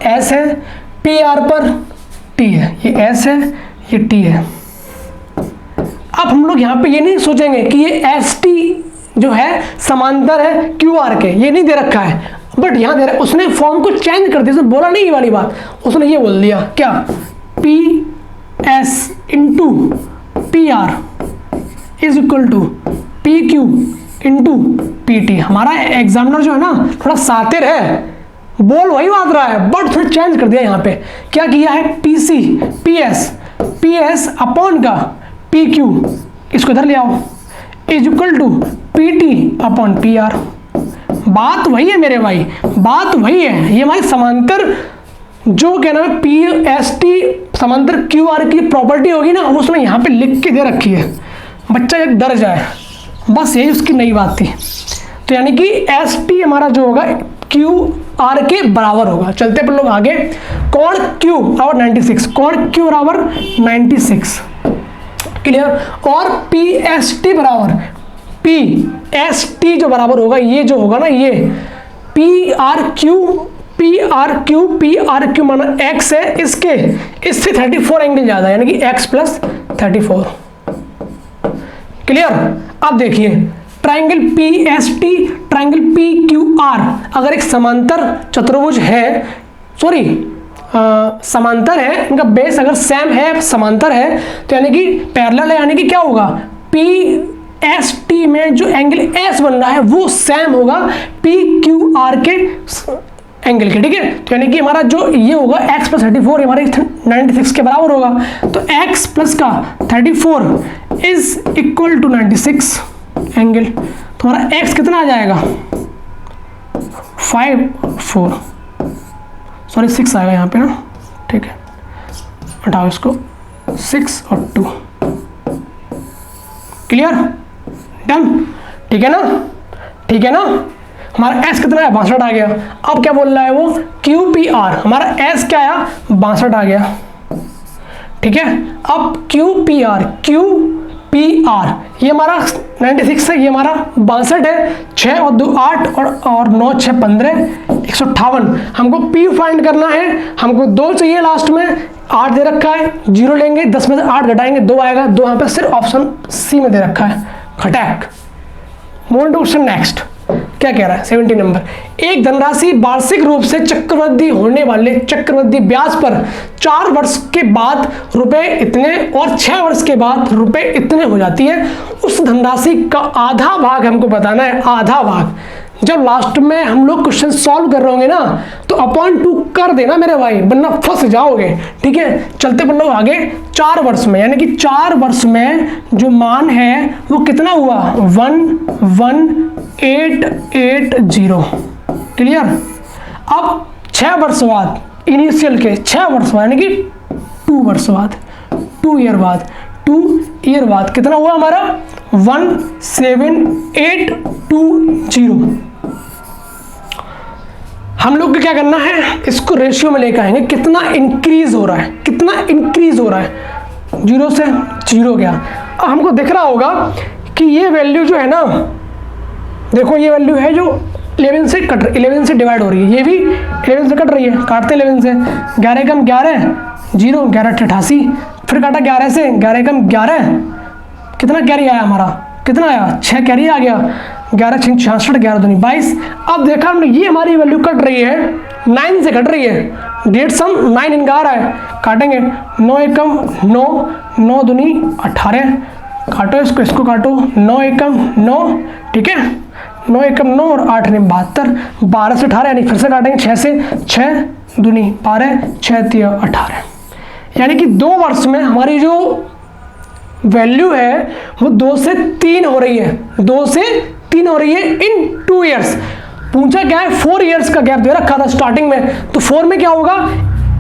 Speaker 1: S है, PR पर T है, ये S है, ये T है। अब हम लोग यहाँ पे ये नहीं सोचेंगे कि ये ST जो है समांतर है QR के, ये नहीं दे रखा है, बट यहाँ दे रहा है। उसने फॉर्म को चेंज कर दिया, उसने बोला नहीं ये वाली बात, उसने ये बोल दिया क्या, PS into PR is equal to PQ into PT। हमारा एग्जामिनर जो है ना थोड़ा सातिर है, बोल वही बात रहा है बट थोड़ा चेंज कर दिया। यहाँ पे क्या किया है, PS अपॉन का PQ, इसको इधर ले आओ, is equal to PT upon PR। बात वही है मेरे भाई, बात वही है। ये हमारी समांतर जो क्या नाम है PST समांतर QR की प्रॉपर्टी होगी ना, उसने यहाँ पे लिख के दे रखी है, बच्चा एक डर जाए, बस यही उसकी नई बात थी। तो यानी कि ST हमारा जो होगा QR के बराबर होगा। चलते पर लोग आगे, कोण Q बराबर 96, कोण Q बराबर 96, क्लियर। और PST बराबर PST जो बराबर होगा, ये जो होगा ना ये PRQ पी आर क्यू माना x है, इससे 34 एंगल ज़्यादा यानी कि x प्लस 34। क्लियर। अब देखिए ट्राइंगल PST, ट्राइंगल PQR अगर एक समांतर चतुर्भुज है, सॉरी समांतर है, इनका बेस अगर सेम है, समांतर है, तो यानी कि पैरेलल है, यानी कि क्या होगा PST में जो एंगल S बन रहा है वो सेम होगा PQR के एंगल के, ठीक है। तो यानी कि हमारा जो ये होगा x प्लस 34 हमारे 96 के बराबर होगा, तो x प्लस का 34 इज इक्वल टू 96 एंगल। तो हमारा x कितना आ जाएगा 4 सॉरी 6 आएगा यहाँ पे ना, ठीक है, हटाओ इसको, 6 और 2। क्लियर, डन, ठीक है ना, ठीक है ना। हमारा s कितना है 62 आ गया। अब क्या बोल रहा है वो QPR, हमारा s क्या आया 62 आ गया, ठीक है। अब QPR ये हमारा 96 है, ये हमारा 62 है, 6 और 2 8 और 9 6 15 158। हमको P फाइंड करना है, हमको 2 चाहिए लास्ट में, 8 दे रखा है, 0 लेंगे, 10 में से 8 घटाएंगे 2 आएगा, 2 यहाँ पे सिर्फ ऑप्शन C में दे रखा है, खटैक। मूव टू क्वेश्चन नेक्स्ट, क्या कह रहा है 70 नंबर। एक धनराशि वार्षिक रूप से चक्रवृद्धि होने वाले चक्रवृद्धि ब्याज पर 4 वर्ष के बाद रुपए इतने और 6 वर्ष के बाद रुपए इतने हो जाती है, उस धनराशि का आधा भाग हमको बताना है, आधा भाग। जब लास्ट में हम लोग क्वेश्चन सॉल्व कर रहे होंगे ना तो अपॉन 2 कर देना मेरे भाई, वरना फंस जाओगे, ठीक है। चलते बढ़ लो आगे। 4 वर्ष में यानी कि 4 वर्ष में जो मान है वो कितना हुआ 11880। क्लियर। अब 6 वर्ष बाद, इनिशियल के 6 वर्ष बाद यानी कि 2 वर्ष बाद, 2 ईयर बाद, 2 ईयर बाद कितना हुआ हमारा 17820। हम लोग को क्या करना है, इसको रेशियो में लेकर आएंगे, कितना इंक्रीज हो रहा है, कितना इंक्रीज हो रहा है, 0 से 0 गया। अब हमको दिख रहा होगा कि ये वैल्यू जो है ना, देखो ये वैल्यू है जो 11 से कट 11 से डिवाइड हो रही है, ये भी 11 से कट रही है, काटते 11 से, 11 कम 11 0, 11 88, फिर काटा 11 से, 11 कम 11, कितना कैरी आया हमारा, कितना आया 6 कैरी आ गया, 11 6 66, 11 दूनी 22। अब देखा हमने ये हमारी वैल्यू कट रही है, 9 से कट रही है, डेट सम 9 इनका आ रहा है, काटेंगे 9 एकम 9, 9 दूनी 18, काटो इसको, इसको काटो, 9 एकम 9, ठीक है, 9 एकम 9 और 8 ने 72, 12 से 18 यानी फिर से काटेंगे 6 से, 6 दूनी 12, 6 3 18, यानी कि 2 वर्ष में हमारी जो वैल्यू है वो 2 से 3 हो रही है, 2 से 3 हो रही है इन 2 ईयर्स। पूछा क्या है 4 ईयर्स का गैप दे रखा था स्टार्टिंग में, तो 4 में क्या होगा,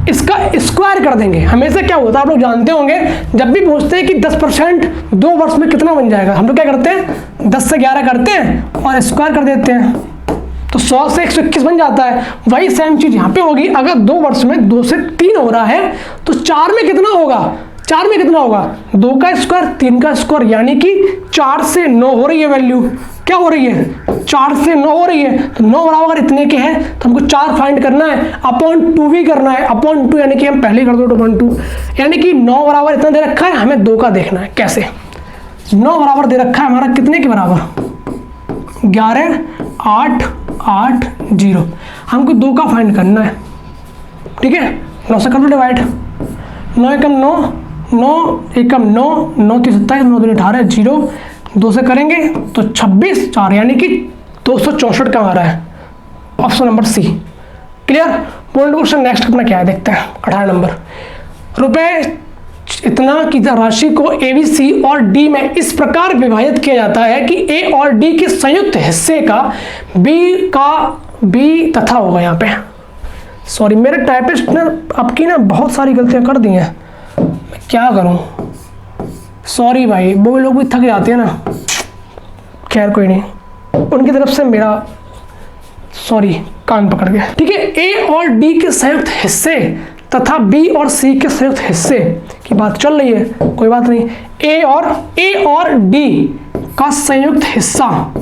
Speaker 1: इसका स्क्वायर कर देंगे। हमेशा क्या होता है आप लोग जानते होंगे, जब भी पूछते हैं कि 10% 2 वर्ष में कितना बन जाएगा, हम लोग क्या करते हैं 10 से 11 करते हैं और स्क्वायर कर देते हैं, तो 100 से 121 बन जाता है। वही सेम चीज यहाँ पे होगी, अगर 2 वर्ष में 2 से 3 हो रहा है तो 4 में कितना होगा, 4 में कितना होगा 2 का स्क्वायर 3 का स्क्वायर, यानी कि 4 से 9 हो रही है वैल्यू, क्या हो रही है 4 से 9 हो रही है, तो 9 बराबर इतने के हैं, तो हमको 4 फाइंड करना है, अपॉन 2 भी करना है, अपॉन 2 यानी कि हम पहले कर दो 2.2, यानी कि 9 बराबर इतना दे रखा है, हमें 2 का देखना है। कैसे 9 बराबर दे रखा है हमारा कितने के बराबर 11 8 8 0, हमको 2 का फाइंड करना है, ठीक है। 9 से कर दो डिवाइड, 9 एकम 9, 9 एकम 9, 9 3 27, 9 2 18 0, 2 से करेंगे तो 26 4 यानी कि 264 का आ रहा है, option number C. Clear. Point question next अपना क्या है देखते हैं 18 नंबर। रुपए इतना की राशि को ABC और D में इस प्रकार विभाजित किया जाता है कि A और D के संयुक्त हिस्से का B तथा होगा, यहाँ पे सॉरी मेरे टाइपिस्ट ने आपकी ना बहुत सारी गलतियां कर दी हैं, मैं क्या करूं, सॉरी भाई, वो लोग भी थक जाते हैं ना, खैर कोई नहीं, उनकी तरफ से मेरा सॉरी कान पकड़ गया, ठीक है। A और D के संयुक्त हिस्से तथा B और C के संयुक्त हिस्से की बात चल रही है, कोई बात नहीं। A और D का संयुक्त हिस्सा,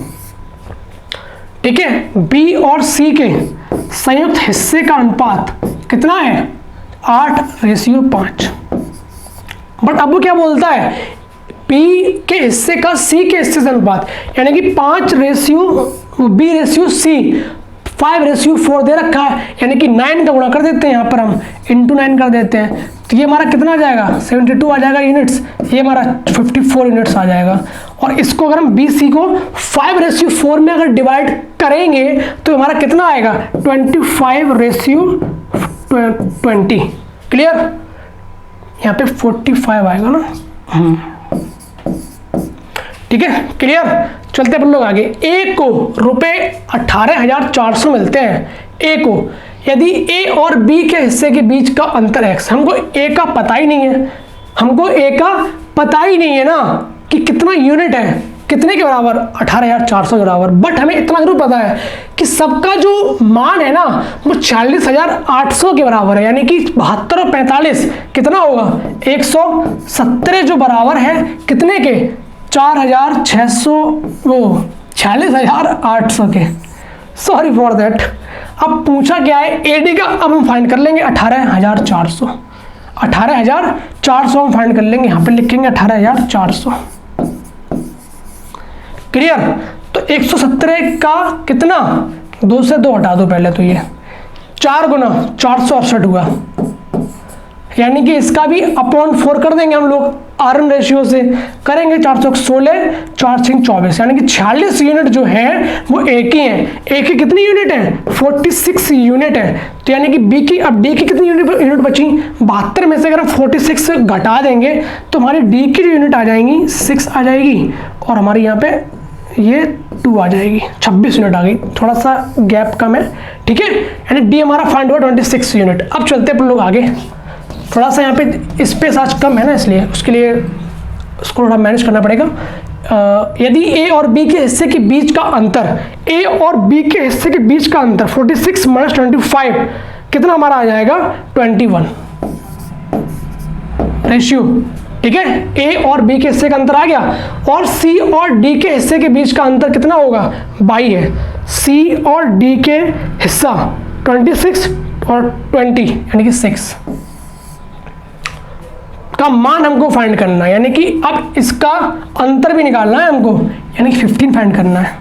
Speaker 1: ठीक है, B और C के संयुक्त हिस्से का अनुपात कितना है 8:5। बट अब वो क्या बोलता है, P के हिस्से का C के हिस्से से अनुपात, यानी कि 5:B/C 5:4 दे रखा है, यानी कि 9 का गुणा कर देते हैं, यहाँ पर हम इंटू 9 कर देते हैं, तो ये हमारा कितना आ जाएगा 72 आ जाएगा यूनिट्स, ये हमारा 54 यूनिट्स आ जाएगा। और इसको अगर हम BC को 5:4 में अगर डिवाइड करेंगे तो हमारा कितना आएगा 25:20। क्लियर, यहाँ पे 45 आएगा ना, ठीक है क्लियर। चलते अपन लोग आगे। A को रुपए 18,400 मिलते हैं। A को यदि A और B के हिस्से के बीच का अंतर x, हमको A का पता ही नहीं है, हमको A का पता ही नहीं है ना कि कितना यूनिट है, कितने के बराबर 18,400 के बराबर, बट हमें इतना जरूर पता है कि सबका जो मान है ना वो 40,800 के बराबर है, यानी कि 72 और 45 कितना होगा 117 जो बराबर है कितने के 4,600 वो 46,800 के, सॉरी फॉर दैट। अब पूछा क्या है AD का, अब हम फाइंड कर लेंगे 18,400 हम फाइंड कर लेंगे, यहाँ पे लिखेंगे 18,400। क्लियर, तो 117 का कितना 2 से 2 हटा दो पहले, तो ये 4 गुना 468 हुआ, यानी कि इसका भी अपॉन 4 कर देंगे हम लोग आरएन रेशियो से, करेंगे 416 4 6 24, यानी कि 46 यूनिट जो है वो एक ही है। एक की कितनी यूनिट है 46 यूनिट है, तो यानी कि B की, अब D की कितनी यूनिट बची 72 में से अगर हम 46 घटा देंगे तो हमारी D की जो यूनिट आ जाएंगी 6 आ जाएगी, और हमारी यहाँ पे ये 2 आ जाएगी, 26 यूनिट आ गई, थोड़ा सा गैप कम है, ठीक है, यानी D हमारा फाइंड हुआ 26 यूनिट। अब चलते हैं लोग आगे, थोड़ा सा यहाँ पे स्पेस आज कम है ना, इसलिए उसके लिए उसको थोड़ा मैनेज करना पड़ेगा। यदि A और B के हिस्से के बीच का अंतर, A और B के हिस्से के बीच का अंतर 46 - 25 कितना हमारा आ जाएगा 21 रेशियो, ठीक है। A और B के हिस्से का अंतर आ गया, और C और D के हिस्से के बीच का अंतर कितना होगा 22 है। C और D के हिस्सा 26 और 20 यानी कि 6 का मान हमको फाइंड करना है, यानी कि अब इसका अंतर भी निकालना है हमको, यानी कि 15 फाइंड करना है।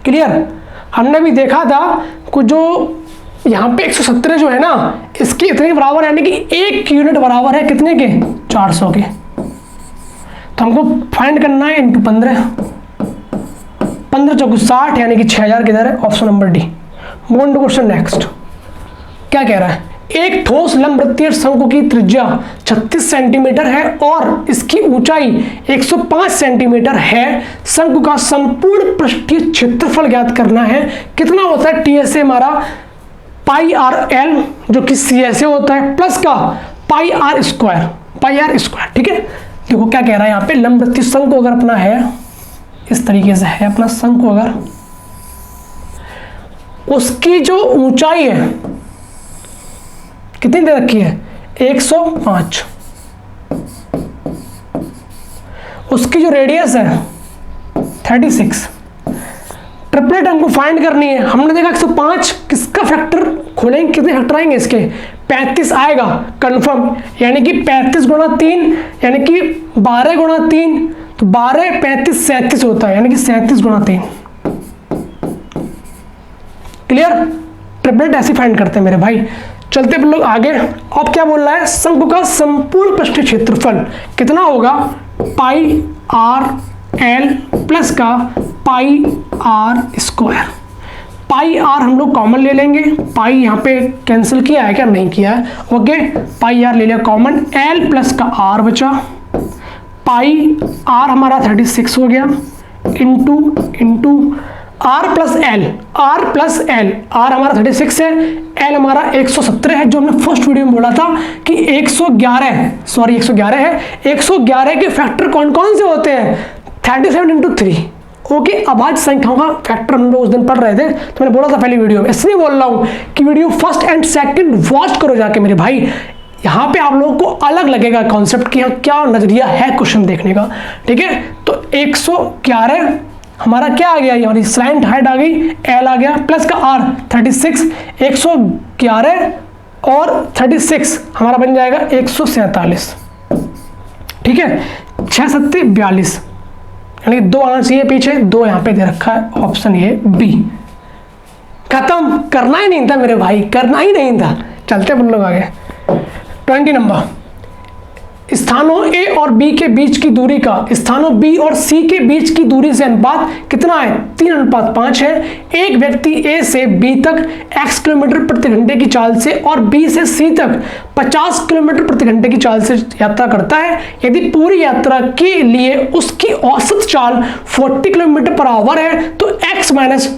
Speaker 1: क्लियर, हमने भी देखा था कुछ जो यहाँ पे 117 जो है ना इसके इतने बराबर, यानी कि 1 यूनिट बराबर है कितने के 400 के, तो हमको फाइंड करना है इंटू 15 चौको 60, यानी कि 6000 किधर है, option number D. Move on to question next. क्या कह रहा है, एक ठोस लंबवृत्तीय शंकु की त्रिज्या 36 सेंटीमीटर है और इसकी ऊंचाई 105 सेंटीमीटर है। शंकु का संपूर्ण पृष्ठीय क्षेत्रफल ज्ञात करना है। कितना होता है TSA हमारा πRL जो कि CSA होता है प्लस का πr स्क्वायर, ठीक है। देखो क्या कह रहा है यहाँ पे, लंबवृत्तीय शंकु अगर अपना है इस तरीके से है अपना शंकु, अगर उसकी जो ऊंचाई है कितनी दे रखी है 105, उसकी जो रेडियस है 36, ट्रिपलेट हमको फाइंड करनी है। हमने देखा 105 किसका फैक्टर खोलेंगे, कितने फैक्टर आएंगे इसके 35 आएगा कंफर्म, यानी कि 35 गुणा 3 यानी कि 12 गुणा 3, तो 12 35 37 होता है, यानी कि 37 गुणा 3। क्लियर, ट्रिपलेट ऐसे फाइंड करते हैं मेरे भाई। चलते हम लोग आगे। अब क्या बोल रहा है, शंकु का संपूर्ण पृष्ठीय क्षेत्रफल कितना होगा πRL प्लस का πr स्क्वायर। πr हम लोग कॉमन ले लेंगे, पाई यहाँ पे कैंसिल किया है क्या, नहीं किया है, ओके। πr ले लिया कॉमन, l प्लस का r बचा, πr हमारा 36 हो गया, into r plus L, r हमारा 36 है, l हमारा 117 है, जो हमने फर्स्ट वीडियो में बोला था कि 111 है। 111 के फैक्टर कौन कौन से होते हैं 37 इंटू 3, ओके। अभाज्य संख्याओं का फैक्टर हम लोग उस दिन पढ़ रहे थे, तो मैंने बोला था पहली वीडियो में, इसलिए बोल रहा हूँ कि video first and second watch करो जाके मेरे भाई। यहाँ पे आप लोगों को अलग लगेगा कॉन्सेप्ट कि यहाँ क्या नजरिया है क्वेश्चन देखने का, ठीक है। तो 111 हमारा क्या आ गया, ये हमारी स्लैंट हाइट आ गई, एल आ गया, प्लस का आर 36, 111 और 36 हमारा बन जाएगा 147। ठीक है, 6 सत्ते 42, यानी 2 आना चाहिए पीछे, 2 यहाँ पे दे रखा है, ऑप्शन ये बी। खत्म, करना ही नहीं था मेरे भाई, करना ही नहीं था। चलते अपन लोग आगे। 20 नंबर, स्थानों ए और बी के बीच की दूरी का स्थानों बी और सी के बीच की दूरी से अनुपात कितना है, 3:5 है। एक व्यक्ति ए से बी तक x किलोमीटर प्रति घंटे की चाल से और बी से सी तक 50 किलोमीटर प्रति घंटे की चाल से यात्रा करता है। यदि पूरी यात्रा के लिए उसकी औसत चाल 40 किलोमीटर पर आवर है तो x - 10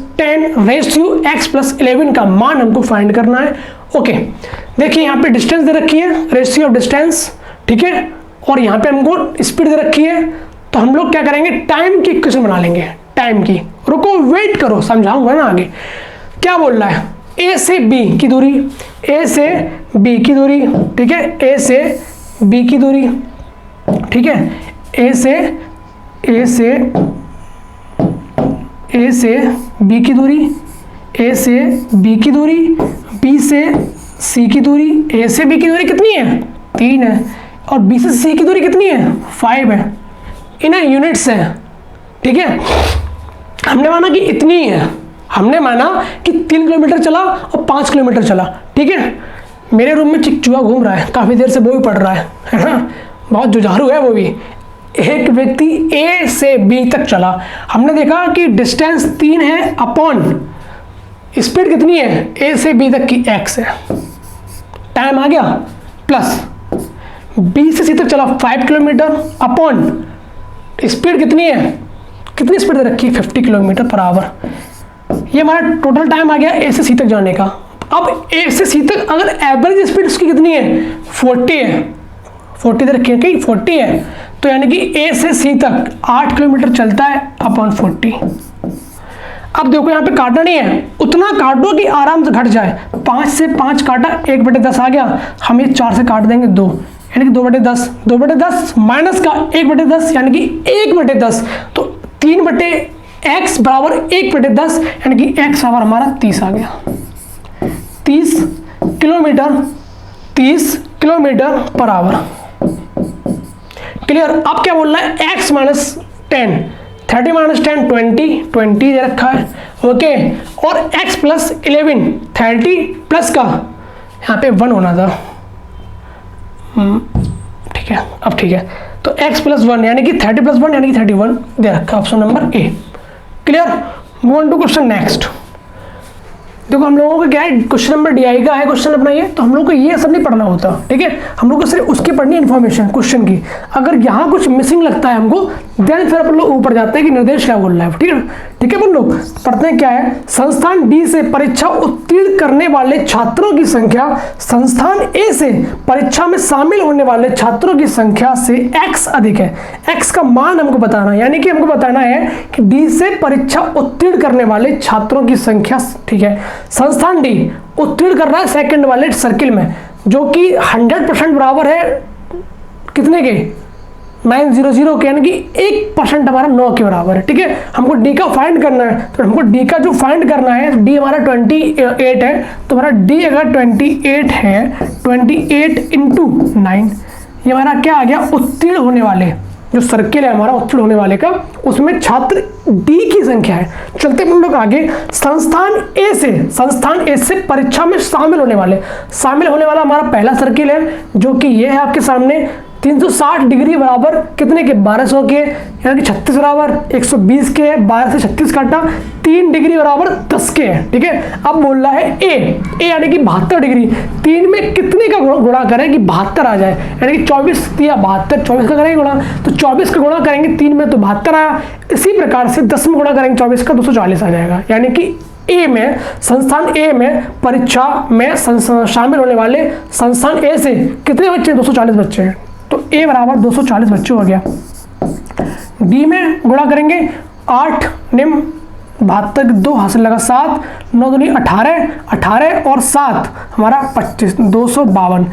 Speaker 1: रेशियो x+11 का मान हमको फाइंड करना है। ओके, देखिए यहाँ पे डिस्टेंस दे रखी है, रेशियो ऑफ डिस्टेंस, ठीक है, और यहाँ पे हमको स्पीड दे रखी है। तो हम लोग क्या करेंगे, टाइम की इक्वेशन बना लेंगे, टाइम की। रुको, वेट करो, समझाऊंगा ना आगे। क्या बोल रहा है, ए से बी की दूरी, ए से बी की दूरी, ठीक है, ए से बी की दूरी, ठीक है, ए से बी की दूरी, ए से बी की दूरी, बी से सी की दूरी। ए से बी की दूरी कितनी है, 3 है, और बी से सी की दूरी कितनी है, 5 है। इन्हें यूनिट्स है, ठीक है। हमने माना कि इतनी है, हमने माना कि 3 किलोमीटर चला और 5 किलोमीटर चला, ठीक है। मेरे रूम में चिकचुआ घूम रहा है, काफ़ी देर से वो भी पढ़ रहा है ना, बहुत जुझारू है वो भी। एक व्यक्ति ए से बी तक चला, हमने देखा कि डिस्टेंस 3 है अपॉन स्पीड कितनी है, ए से बी तक की x है, टाइम आ गया, प्लस बी से सी तक चला 5 किलोमीटर अपॉन स्पीड कितनी है, कितनी स्पीड दे रखी है, 50 किलोमीटर पर आवर। ये हमारा टोटल टाइम आ गया ए से सी तक जाने का। अब ए से सी तक अगर एवरेज स्पीड उसकी कितनी है, 40 है, 40 दे रखी है कि 40 है, तो यानी कि ए से सी तक 8 किलोमीटर चलता है अपॉन 40। अब देखो यहाँ पे काटना नहीं है, उतना काटो कि आराम से घट जाए। 5 से 5 काटा, 1/10 आ गया, हम ये 4 से काट देंगे 2, यानी कि 2/10, 2/10 माइनस का 1/10 यानी कि 1/10, तो 3/x बराबर 1/10 यानी कि x बराबर हमारा 30 आ गया, 30 किलोमीटर पर आवर। क्लियर। अब क्या बोल रहा है, x - 10, 30 - 10 20 दे रखा है, ओके, और x+11 30 प्लस का यहाँ पे 1 होना था, ठीक है। अब ठीक है, तो x+1 यानी कि 30 + 1 यानी कि 31 दे रखा, option number A. Clear. Move on to question next. देखो हम लोगों का क्या है, क्वेश्चन नंबर DI का है क्वेश्चन अपना ये, तो हम लोग को ये सब नहीं पढ़ना होता, ठीक है। हम लोग को सिर्फ उसकी पढ़नी है इन्फॉर्मेशन क्वेश्चन की। अगर यहाँ कुछ मिसिंग लगता है हमको, देन फिर अपन लोग ऊपर जाते हैं कि निर्देश क्या बोल रहा है, ठीक है। ठीक है, अपन लोग पढ़ते हैं क्या है, संस्थान डी से परीक्षा उत्तीर्ण करने वाले छात्रों की संख्या संस्थान ए से परीक्षा में शामिल होने वाले छात्रों की संख्या से x अधिक है। x का मान हमको बताना है, यानी कि हमको बताना है कि डी से परीक्षा उत्तीर्ण करने वाले छात्रों की संख्या, ठीक है। संस्थान डी उत्तीर्ण कर रहा है सेकंड वाले सर्किल में, जो कि 100% बराबर है कितने के, 900 के, यानी कि 1% हमारा 9 के बराबर है, ठीक है। हमको डी का फाइंड करना है, तो हमको डी का जो फाइंड करना है, डी हमारा 28 है, तो हमारा डी अगर 28 है, 28 × 9, ये हमारा क्या आ गया, उत्तीर्ण होने वाले जो सर्किल है हमारा उत्तीर्ण होने वाले का, उसमें छात्र डी की संख्या है। चलते हम लोग आगे, संस्थान ए से परीक्षा में शामिल होने वाला हमारा पहला सर्किल है, जो कि ये है आपके सामने। 360 डिग्री बराबर कितने के, 1200 के, यानी कि 36 बराबर 120 के, 12 से 36 काटा, 3 डिग्री बराबर 10 के है, ठीक है। अब बोल रहा है ए यानी कि 72 डिग्री, 3 में कितने का गुणा करें कि 72 आ जाए, यानी कि 24 या 72, 24 का करेंगे गुणा, तो 24 का गुणा करेंगे 3 में तो 72 आया। इसी प्रकार से 10 में गुणा करेंगे 24 का, 240 आ जाएगा, यानी कि ए में, संस्थान ए में परीक्षा में शामिल होने वाले संस्थान ए से कितने बच्चे, 240 बच्चे हैं, तो ए बराबर 240 बच्चे हो गया। डी में गुणा करेंगे 8 निम्न 72 2 हासिल लगा 7, 9 दूनी 18, 18 और 7 हमारा 25, 252,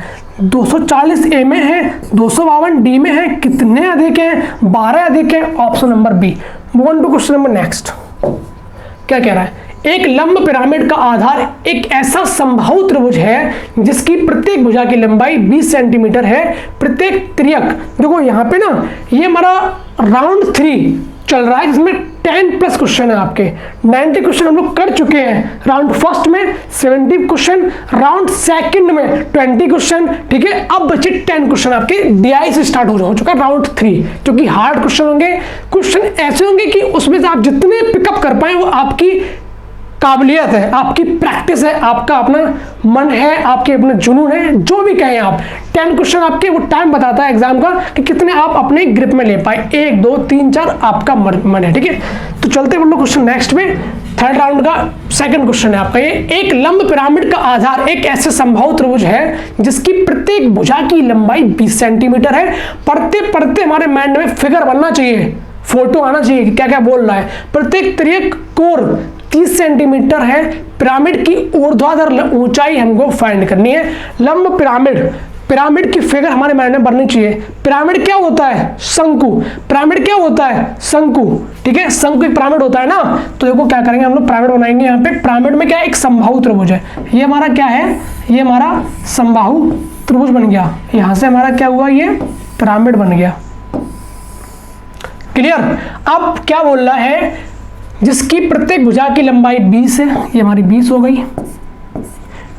Speaker 1: 240 ए में है, 252 डी में है, कितने अधिक हैं? 12 अधिक है, option number B. Move on to question number next. क्या कह रहा है? एक लंब पिरामिड का आधार एक ऐसा समबाहु त्रिभुज है जिसकी प्रत्येक भुजा की लंबाई 20 सेंटीमीटर है। प्रत्येक त्रियक, देखो यहाँ पे ना ये हमारा राउंड 3 चल रहा है जिसमें 10 प्लस क्वेश्चन है आपके। 90 क्वेश्चन हम लोग कर चुके हैं। राउंड फर्स्ट में 70 क्वेश्चन, राउंड सेकंड में 20 क्वेश्चन, ठीक है। अब बचे 10 क्वेश्चन आपके डीआई से स्टार्ट हो चुका है राउंड 3, जो कि हार्ड क्वेश्चन होंगे। क्वेश्चन ऐसे होंगे कि उसमें से आप जितने पिकअप कर पाए वो आपकी काबिलियत है, आपकी प्रैक्टिस है, आपका अपना मन है, आपके अपने जुनून है, जो भी कहें आप। 10 क्वेश्चन आपके वो टाइम बताता है एग्जाम का कि कितने आप अपने ग्रिप में ले पाए। 1 2 3 4 आपका मन है, ठीक है। तो चलते हम लोग क्वेश्चन नेक्स्ट में। थर्ड राउंड का सेकंड क्वेश्चन है आपका ये। एक लंब पिरामिड का आधार एक ऐसे समबाहु त्रिभुज है जिसकी प्रत्येक भुजा की लंबाई 20 सेंटीमीटर है। पढ़ते पढ़ते हमारे माइंड में फिगर बनना चाहिए, फोटो आना चाहिए क्या क्या बोल रहा है। प्रत्येक त्रियक कोर 30 सेंटीमीटर है। पिरामिड की ऊर्ध्वाधर ऊंचाई हमको फाइंड करनी है। लंब पिरामिड की फिगर हमारे माइंड में बननी चाहिए। पिरामिड क्या होता है? शंकु। पिरामिड क्या होता है? शंकु, ठीक है। शंकु एक पिरामिड होता है ना। तो देखो क्या करेंगे हम लोग, पिरामिड बनाएंगे। यहाँ पे पिरामिड में क्या है? एक समबाहु त्रिभुज है। ये हमारा क्या है? ये हमारा समबाहु त्रिभुज बन गया। यहां से हमारा क्या हुआ? ये पिरामिड बन गया। क्लियर? अब क्या बोल रहा है? जिसकी प्रत्येक भुजा की लंबाई 20 है, ये हमारी 20 हो गई,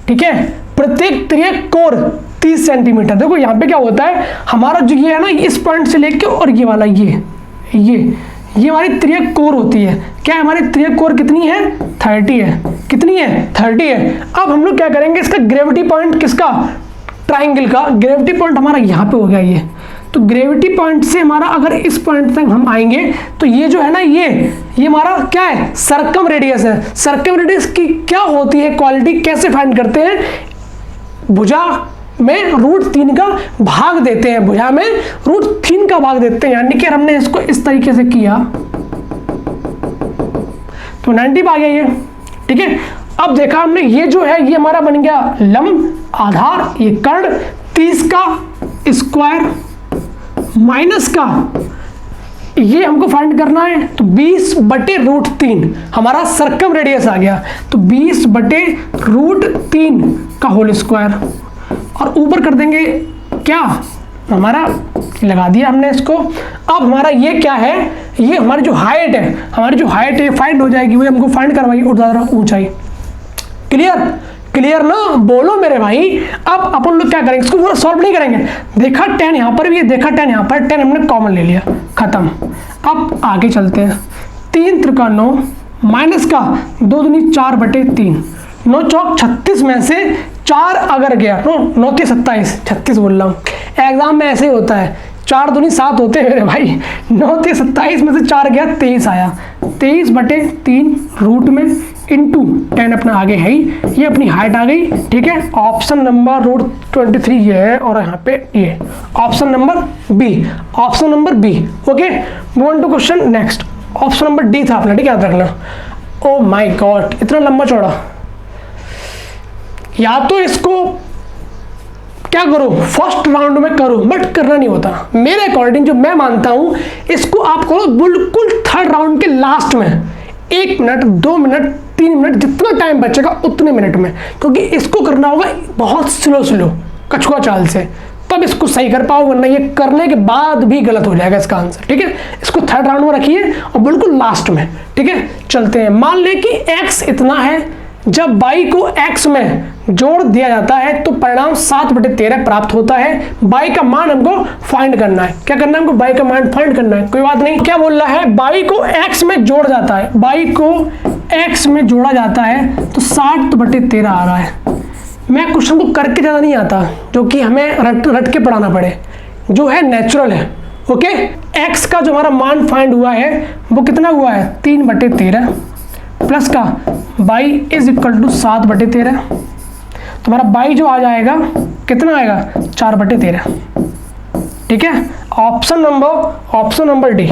Speaker 1: ठीक है। प्रत्येक त्रियक कोर 30 सेंटीमीटर। देखो यहाँ पे क्या होता है, हमारा जो ये है ना, इस पॉइंट से लेके और ये वाला ये हमारी त्रियक कोर होती है। क्या है हमारी त्रियक कोर? कितनी है? 30 है। कितनी है? 30 है। अब हम लोग क्या करेंगे, इसका ग्रेविटी पॉइंट किसका? ट्राइंगल का ग्रेविटी पॉइंट हमारा यहाँ पे हो गया ये। तो ग्रेविटी पॉइंट से हमारा अगर इस पॉइंट तक हम आएंगे तो ये जो है ना, ये हमारा क्या है? सर्कम रेडियस है। सर्कम रेडियस की क्या होती है क्वालिटी, कैसे फाइंड करते हैं? भुजा में √3 का भाग देते हैं, भुजा में √3 का भाग देते हैं। यानी कि हमने इसको इस तरीके से किया तो 90 आ गया ये, ठीक है। अब देखा हमने, ये जो है ये हमारा बन गया लंब आधार, ये कर्ण 30 का स्क्वायर माइनस का ये हमको फाइंड करना है। तो 20/√3 हमारा सर्कम रेडियस आ गया। तो 20/√3 का होल स्क्वायर, और ऊपर कर देंगे क्या? हमारा लगा दिया हमने इसको। अब हमारा ये क्या है? ये हमारी जो हाइट है, फाइंड हो जाएगी। वही हमको फाइंड करवाइए ऊर्ध्वाधर ऊंचाई। क्लियर ना? बोलो मेरे भाई। अब अपन लोग क्या करेंगे, इसको पूरा सॉल्व नहीं करेंगे। देखा 10 यहाँ पर भी है, देखा 10 यहाँ पर, 10 हमने कॉमन ले लिया, खत्म। अब आगे चलते हैं। 3 त्रिका 9 माइनस का 2 दूनी 4/3, 9 चौक 36 में से 4 अगर गया, 9 के 27, 36 बोल रहा हूँ, एग्जाम में ऐसे ही होता है। 4 दूनी 7 होते हैं मेरे भाई। 9 के 27 में से 4 गया, 23 आया। 23/3 रूट में इंटू 10 अपना आगे है ही, ये अपनी हाइट आ गई, ठीक है। ऑप्शन नंबर √23 ये है, और यहाँ पे ये option number B. Okay, move on to question next. Option number D था अपना, ठीक है, याद रखना। ओ माय गॉड, इतना लंबा चौड़ा। या तो इसको क्या करो, फर्स्ट राउंड में करो, बट करना नहीं होता मेरे अकॉर्डिंग। जो मैं मानता हूं, इसको आप करो बिल्कुल थर्ड राउंड के लास्ट में, 1 मिनट 2 मिनट 3 मिनट, जितना टाइम बचेगा उतने मिनट में, क्योंकि इसको करना होगा बहुत स्लो कछुआ चाल से, तब इसको सही कर पाओ, वरना ये करने के बाद भी गलत हो जाएगा इसका आंसर, ठीक है। इसको थर्ड राउंड में रखिए और बिल्कुल लास्ट में, ठीक है। चलते हैं। मान लें कि x इतना है, जब y को x में जोड़ दिया जाता है तो परिणाम 7/13 प्राप्त होता है। y का मान हमको फाइंड करना है। क्या करना है हमको? y का मान फाइंड करना है। कोई बात नहीं। क्या बोल रहा है? y को x में जोड़ जाता है, y को x में जोड़ा जाता है तो 7/13 आ रहा है। मैं क्वेश्चन को करके ज़्यादा नहीं आता, जो कि हमें रट के पढ़ाना पड़े, जो है नेचुरल है। ओके, x का जो हमारा मान फाइंड हुआ है वो कितना हुआ है? 3/13 प्लस का y इज इक्वल टू 7/13। तो हमारा y जो आ जाएगा कितना आएगा? 4/13। ठीक है, option number D.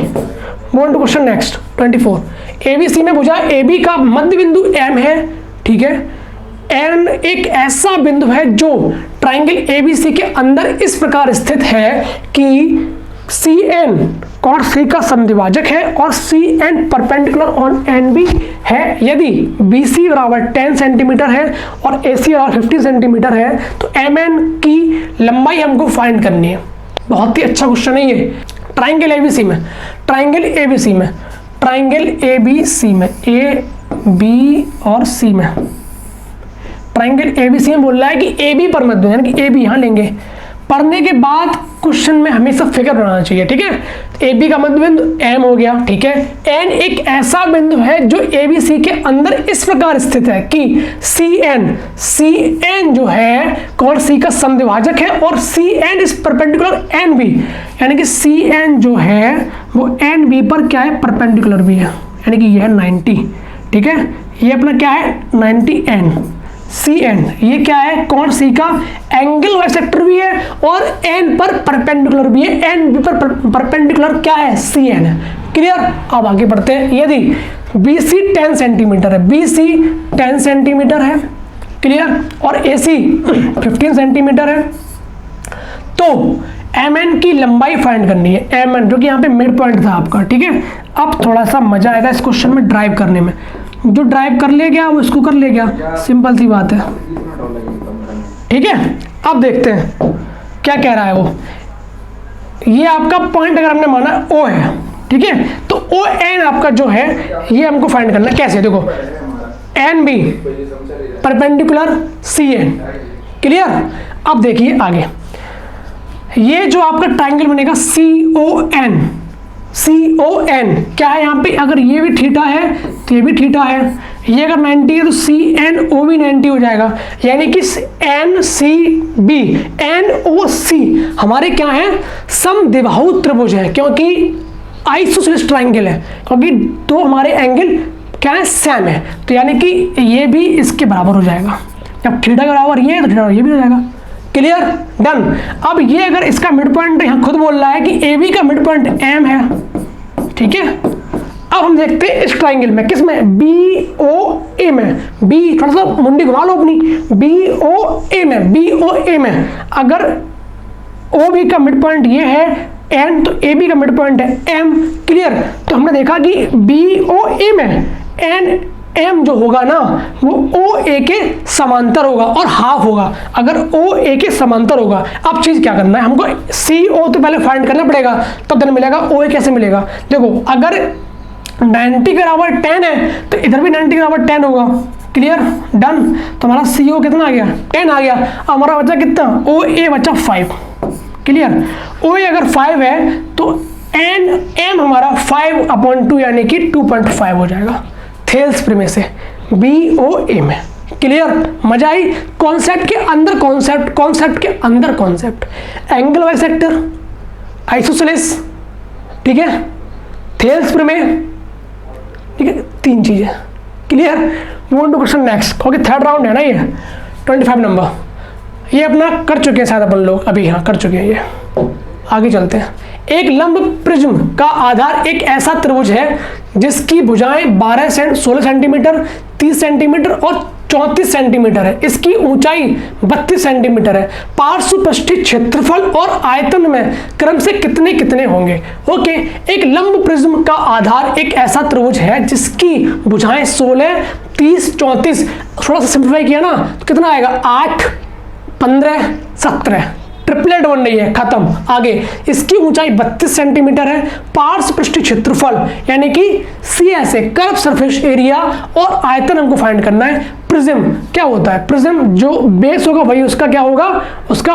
Speaker 1: Move to question next 24। ABC में भुजा AB का मध्य बिंदु M है, ठीक है, N एक ऐसा बिंदु है जो ट्राइंगल ABC के अंदर इस प्रकार स्थित है कि CN कॉट C का समद्विभाजक है और CN परपेंडिकुलर ऑन NB है। यदि BC बराबर 10 सेंटीमीटर है और AC बराबर 50 सेंटीमीटर है तो MN की लंबाई हमको फाइंड करनी है। बहुत ही अच्छा क्वेश्चन है ये। ट्राइंगल ABC में A, B और C में, ट्राइंगल ABC में बोल रहा है कि AB पर मध्य यानी कि AB यहां लेंगे। पढ़ने के बाद क्वेश्चन में हमेशा फिगर बनाना चाहिए, ठीक है। AB का मध्य बिंदु M हो गया, ठीक है। N एक ऐसा बिंदु है जो ABC के अंदर इस प्रकार स्थित है कि CN जो है कौन C का समद्विभाजक है और CN इस परपेंडिकुलर NB, यानी कि CN जो है वो NB पर क्या है, परपेंडिकुलर भी है, यानी कि यह 90, ठीक है। ये अपना क्या है 90N CN, ये क्या है कौन C का एंगल बाइसेक्टर भी है और N पर परपेंडिकुलर भी है, NB पर परपेंडिकुलर क्या है CN है। क्लियर। अब आगे बढ़ते हैं। यदि BC 10 सेंटीमीटर है, BC 10 सेंटीमीटर है, क्लियर, और AC 15 सेंटीमीटर है, तो MN की लंबाई फाइंड करनी है। MN जो कि यहाँ पे मिड पॉइंट था आपका, ठीक है। अब थोड़ा सा मजा आएगा इस क्वेश्चन में ड्राइव करने में। जो ड्राइव कर ले गया वो इसको कर ले गया, सिंपल सी बात है, ठीक है। अब देखते हैं क्या कह रहा है वो। ये आपका पॉइंट अगर हमने माना O है, ठीक है, तो ON आपका जो है ये हमको फाइंड करना है। कैसे, देखो NB परपेंडिकुलर CN, क्लियर। अब देखिए आगे, ये जो आपका ट्राइंगल बनेगा CON क्या है यहाँ पे, अगर ये भी थीटा है तो ये भी थीटा है, ये अगर 90 है तो CNO भी 90 हो जाएगा, यानी कि NCB NOC हमारे क्या है, समद्विबाहु त्रिभुज है, क्योंकि आइसोसेलेस ट्राइंगल है, क्योंकि दो हमारे एंगल क्या है, सेम है, तो यानी कि ये भी इसके बराबर हो जाएगा। जब थीटा के बराबर ये है तो थीटा ये भी हो जाएगा। Clear, done. अब ये अगर इसका मिड पॉइंट यहाँ खुद बोल रहा है कि AB का मिड पॉइंट M है, ठीक है। अब हम देखते हैं इस ट्राइंगल में, किस में, BOA में, B थोड़ा सा मुंडी घुमा लो अपनी, BOA में अगर OB का मिड पॉइंट ये है N तो AB का मिड पॉइंट है M, क्लियर। तो हमने देखा कि BOA में M जो होगा ना वो OA के समांतर होगा और हाफ होगा। अगर OA के समांतर होगा, अब चीज क्या करना है हमको, CO तो पहले फाइंड करना पड़ेगा, तब देन मिलेगा। OA कैसे मिलेगा, देखो अगर 90 के बराबर 10 है तो इधर भी 90 के बराबर 10 होगा। Clear, done. तो हमारा CO कितना आ गया, 10 आ गया। हमारा बचा कितना, OA बचा 5। क्लियर, OA अगर 5 है तो M हमारा 5/2 यानी कि 2.5 हो जाएगा। थेल्स प्रमेय से BOA में। क्लियर, मजा आई। कॉन्सेप्ट के अंदर कॉन्सेप्ट के अंदर कॉन्सेप्ट, एंगल बाइसेक्टर, आइसोसेलेस, ठीक है, थेल्स प्रमेय, ठीक है, 3 चीजें। Clear, move to question next, क्योंकि थर्ड राउंड है ना ये 25 नंबर। ये अपना कर चुके हैं शायद अपन लोग, अभी हाँ कर चुके हैं ये। आगे चलते हैं। एक लंब प्रिज्म का आधार एक ऐसा त्रिभुज है जिसकी भुजाएं 16 सेंटीमीटर, 30 सेंटीमीटर और 34 सेंटीमीटर है। इसकी ऊंचाई 32 सेंटीमीटर है। पार्श्वपृष्ठीय क्षेत्रफल और आयतन में क्रम से कितने कितने होंगे। ओके, एक लंब प्रिज्म का आधार एक ऐसा त्रिभुज है जिसकी भुजाएं 16, 30, 34, थोड़ा सा सिंप्लीफाई किया ना तो कितना आएगा, 8, 15, 17, ट्रिपलेट बन रही है, खत्म। आगे, इसकी ऊंचाई 32 सेंटीमीटर है। पार्श्वपृष्ठीय क्षेत्रफल यानी कि CS है, कर्व सरफेस एरिया, और आयतन हमको फाइंड करना है। प्रिज्म क्या होता है, प्रिज्म जो बेस होगा वही उसका क्या होगा, उसका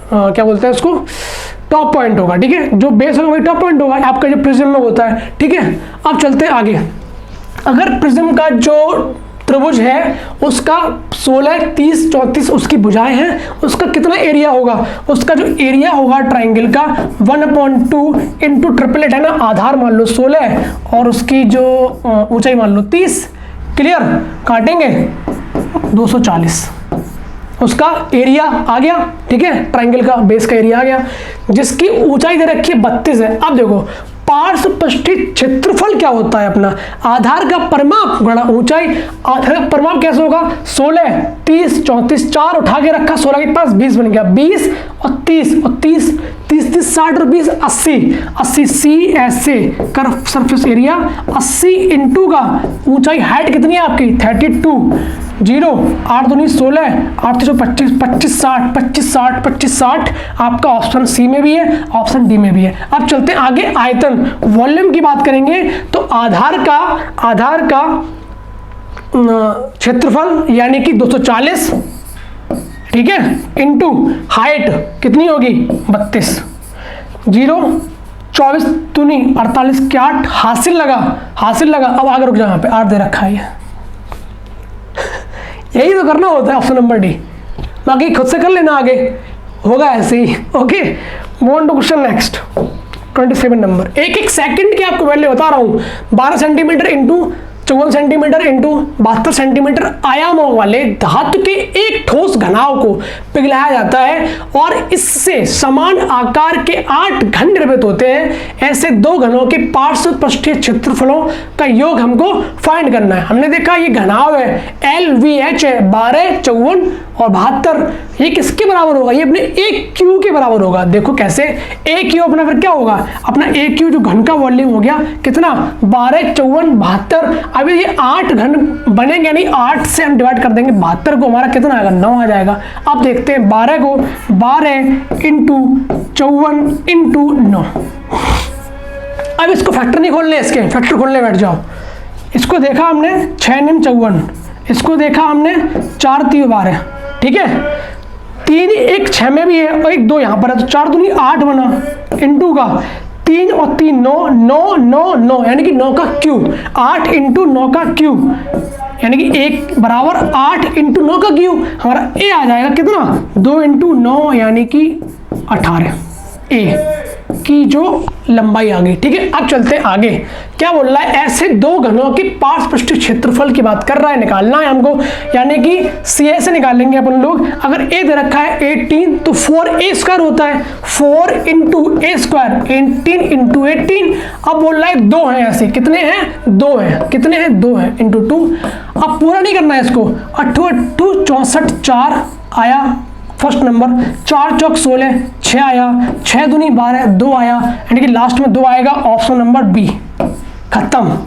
Speaker 1: क्या बोलते हैं उसको, टॉप पॉइंट होगा, ठीक है। जो बेस होगा वही टॉप पॉइंट होगा आपका जो प्रिज्म में होता है, ठीक है। अब चलते हैं आगे। अगर प्रिज्म का जो त्रिभुज है उसका 16, 30, 34 उसकी भुजाएं हैं, उसका कितना एरिया होगा, उसका जो एरिया होगा ट्राइंगल का 1/2 इंटू ट्रिपलेट है ना, आधार मान लो 16 और उसकी जो ऊंचाई मान लो 30। क्लियर, काटेंगे 240। उसका एरिया आ गया, ठीक है, ट्रायंगल का बेस का एरिया आ गया, जिसकी ऊंचाई दे रखी है 32 है। अब देखो पार्श्वपृष्ठीय क्षेत्रफल क्या होता है अपना, आधार का परिमाप गुणा ऊंचाई। आधार का परिमाप कैसे होगा, 16, 30, 34, 4 उठा के रखा, 16 के पास 20 बन गया, 20 और 30 और 30, 30, 60 और 20, 80, 80 सी ऐसे कर्व सरफेस एरिया 80 इंटू का ऊंचाई, हाइट कितनी है आपकी 32, 0, 8 दूनी 16, 8 3 25, 25 60, 25 60, 25 60 आपका ऑप्शन सी में भी है, ऑप्शन डी में भी है। अब चलते हैं आगे, आयतन वॉल्यूम की बात करेंगे तो आधार का क्षेत्रफल यानी कि 240, ठीक है, इंटू हाइट कितनी होगी 32, 0, 24 दूनी 48 के 8, हासिल लगा। अब आगे रुक जाओ, यहाँ पे 8 दे रखा है, यही तो करना होता है ऑप्शन नंबर डी, बाकी खुद से कर लेना, आगे होगा ऐसे ही। Okay, move on to question next 27 number. एक सेकंड की आपको वैल्यू बता रहा हूं, 12 centimetre into 54 centimetre into 72 centimetre आयामों वाले धातु के एक ठोस घनाव को पिघलाया जाता है और इससे समान आकार के 8 घन निर्मित होते हैं। ऐसे दो घनों के पार्श्वपृष्ठीय क्षेत्रफलों का योग हमको फाइंड करना है। हमने देखा ये घनाव है LVH है, 12, 54 और 72, ये किसके बराबर होगा, ये अपने AQ के बराबर होगा। देखो कैसे, AQ अपना फिर क्या होगा, अपना AQ जो घन का वॉल्यूम हो गया कितना 12, 54, 72। अभी ये 8 घन बनेंगे नहीं, 8 से हम डिवाइड कर देंगे 72 को, हमारा कितना आएगा 9 आ जाएगा। अब देखते हैं 12 को, 12 इंटू 54 इंटू 9। अब इसको फैक्टर नहीं खोलने, इसके फैक्टर खोलने बैठ जाओ। इसको देखा हमने 6 9 54, इसको देखा हमने 4 3 12, ठीक है, 3 1 6 में भी है और 1 2 यहाँ पर है, तो 4 दूनी 8 बना, इंटू का 3 और 3 9 9 9 9 यानी कि 9 का क्यूब, 8 इंटू 9 का क्यूब यानी कि 1 बराबर 8 इंटू 9 का क्यूब, हमारा ए आ जाएगा कितना 2 इंटू 9 यानी कि 18, ए की जो लंबाई आ गई, ठीक है। अब चलते हैं आगे, क्या बोल रहा है, ऐसे दो घनों के पार्श्वपृष्ठीय क्षेत्रफल की बात कर रहा है, निकालना है हमको, यानी कि CA से निकालेंगे अपन लोग। अगर A दे रखा है 18 तो 4A स्क्वायर होता है, 4 इंटू A स्क्वायर, 18 इंटू 18। अब बोल रहा है 2 हैं ऐसे, कितने हैं 2 हैं, कितने हैं 2 हैं इंटू 2। अब पूरा नहीं करना है इसको, 8 8 64 4 आया फर्स्ट नंबर, 4 चौक 16 6 आया, 6 दूनी 12 2 आया, यानी कि लास्ट में 2 आएगा, ऑप्शन नंबर बी, खत्म।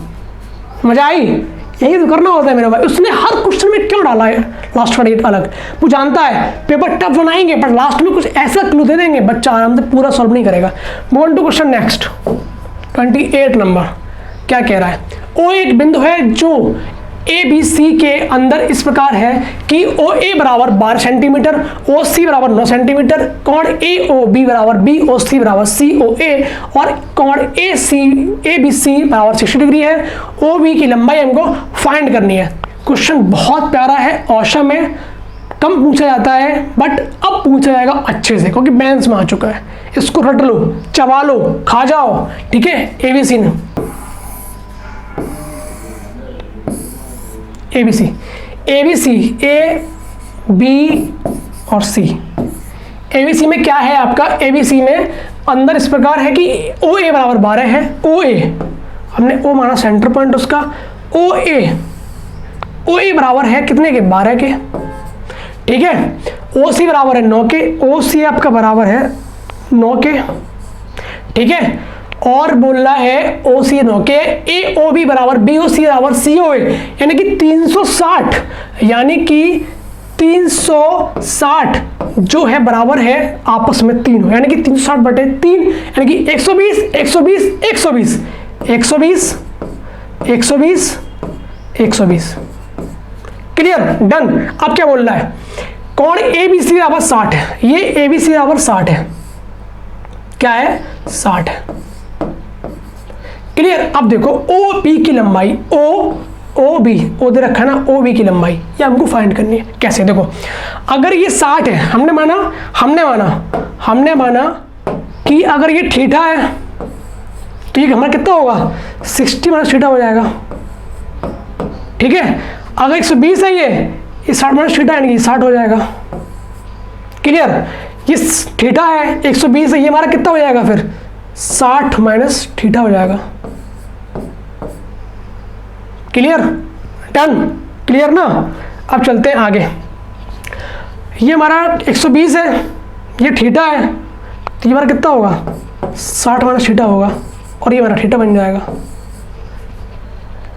Speaker 1: मजा आई, यही तो करना होता है मेरे भाई। उसने हर क्वेश्चन में क्यों डाला है लास्ट का डेट अलग, वो जानता है पेपर टफ बनाएंगे पर लास्ट में कुछ ऐसा क्लू दे देंगे, बच्चा आराम से पूरा सॉल्व नहीं करेगा। Move on to question next 28 number. क्या कह रहा है, ओ एक बिंदु है जो ABC के अंदर इस प्रकार है कि OA बराबर 12 सेंटीमीटर, OC बराबर 9 सेंटीमीटर, कोण AOB बराबर BOC बराबर COA और कोण ABC बराबर 60 डिग्री है। OB की लंबाई हमको फाइंड करनी है। क्वेश्चन बहुत प्यारा है, औसम है, कम पूछा जाता है बट अब पूछा जाएगा अच्छे से क्योंकि मेंस में आ चुका है। इसको रट लो, चबा लो, खा जाओ, ठीक है। ABC ने ABC A B और C। ABC में क्या है आपका, ABC में अंदर इस प्रकार है कि OA बराबर 12 है, OA हमने O माना सेंटर पॉइंट उसका, OA बराबर है कितने के 12 के, ठीक है। OC बराबर है 9 के, OC आपका बराबर है 9 के, ठीक है। और बोल रहा है OC 9 के, AOB बराबर BOC बराबर COA यानी कि 360, यानी कि 360 जो है बराबर है आपस में तीनों, यानी कि 360 बटे 3 यानी कि 120 120 120 120 120 120। Clear, done. अब क्या बोल रहा है, कोण ABC बराबर 60 है, ये ABC बराबर 60 है, क्या है 60 है, क्लियर। अब देखो OB की लंबाई, O दे रखा है ना, OB की लंबाई ये हमको फाइंड करनी है। कैसे, देखो अगर ये 60 है, हमने माना कि अगर ये थीटा है तो ये हमारा कितना होगा 60 माइनस थीटा हो जाएगा, ठीक है। अगर 120 है ये 60 माइनस थीटा यानी कि 60 हो जाएगा। क्लियर? ये थीटा है 120 है, ये हमारा कितना हो जाएगा फिर 60 माइनस थीटा हो जाएगा। क्लियर? डन? क्लियर ना? अब चलते हैं आगे। ये हमारा 120 है, ये थीटा है, तो ये हमारा कितना होगा 60 माइनस थीटा होगा और ये हमारा थीटा बन जाएगा।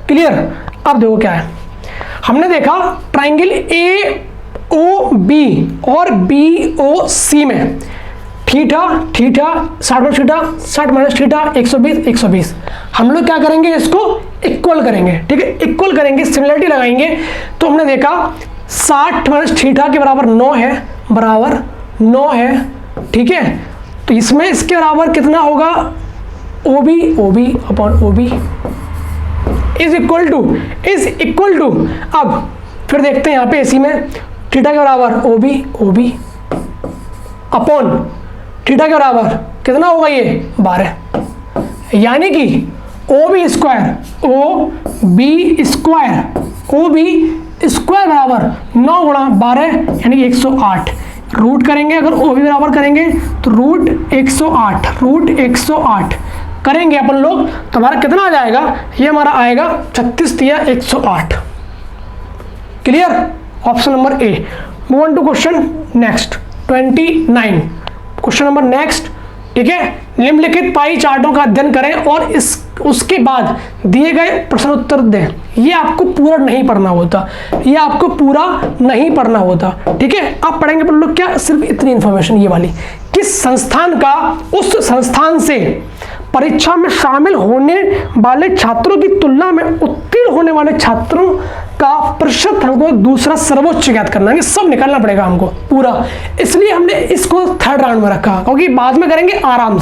Speaker 1: क्लियर? अब देखो क्या है, हमने देखा ट्राइंगल ए ओ बी और बी ओ सी में theta theta 60 minus theta 60 minus theta 120 120। हम लोग क्या करेंगे, इसको इक्वल करेंगे। ठीक है, इक्वल करेंगे, सिमिलरिटी लगाएंगे। तो हमने देखा 60 माइनस थीटा के बराबर 9 है, बराबर 9 है। ठीक है, तो इसमें इसके बराबर कितना होगा, O B upon O B is equal to अब फिर देखते हैं यहाँ पे इसी में थीटा के बराबर ओ बी अपॉन थीटा के बराबर कितना होगा, ये 12, यानी कि ओ बी स्क्वायर बराबर 9 गुणा 12 यानी कि 108। रूट करेंगे, अगर ओ बी बराबर करेंगे तो रूट 108 करेंगे अपन लोग, तो हमारा कितना आ जाएगा, ये हमारा आएगा 36 या 108। Clear? Option number A. Move on to question next 29। Question number next. ठीक है, निम्नलिखित पाई चार्टों का अध्ययन करें और उसके बाद दिए गए प्रश्न उत्तर दें। ये आपको पूरा नहीं पढ़ना होता, ठीक है। आप पढ़ेंगे पर लोग क्या, सिर्फ इतनी इंफॉर्मेशन ये वाली, किस संस्थान का उस संस्थान से परीक्षा में शामिल होने वाले छात्रों की तुलना में उत्तीर्ण होने वाले छात्रों का प्रतिशत हमको दूसरा सर्वोच्च ज्ञात करना है। सब निकालना पड़ेगा हमको पूरा, इसलिए हमने इसको थर्ड राउंड में रखा, क्योंकि बाद में करेंगे आराम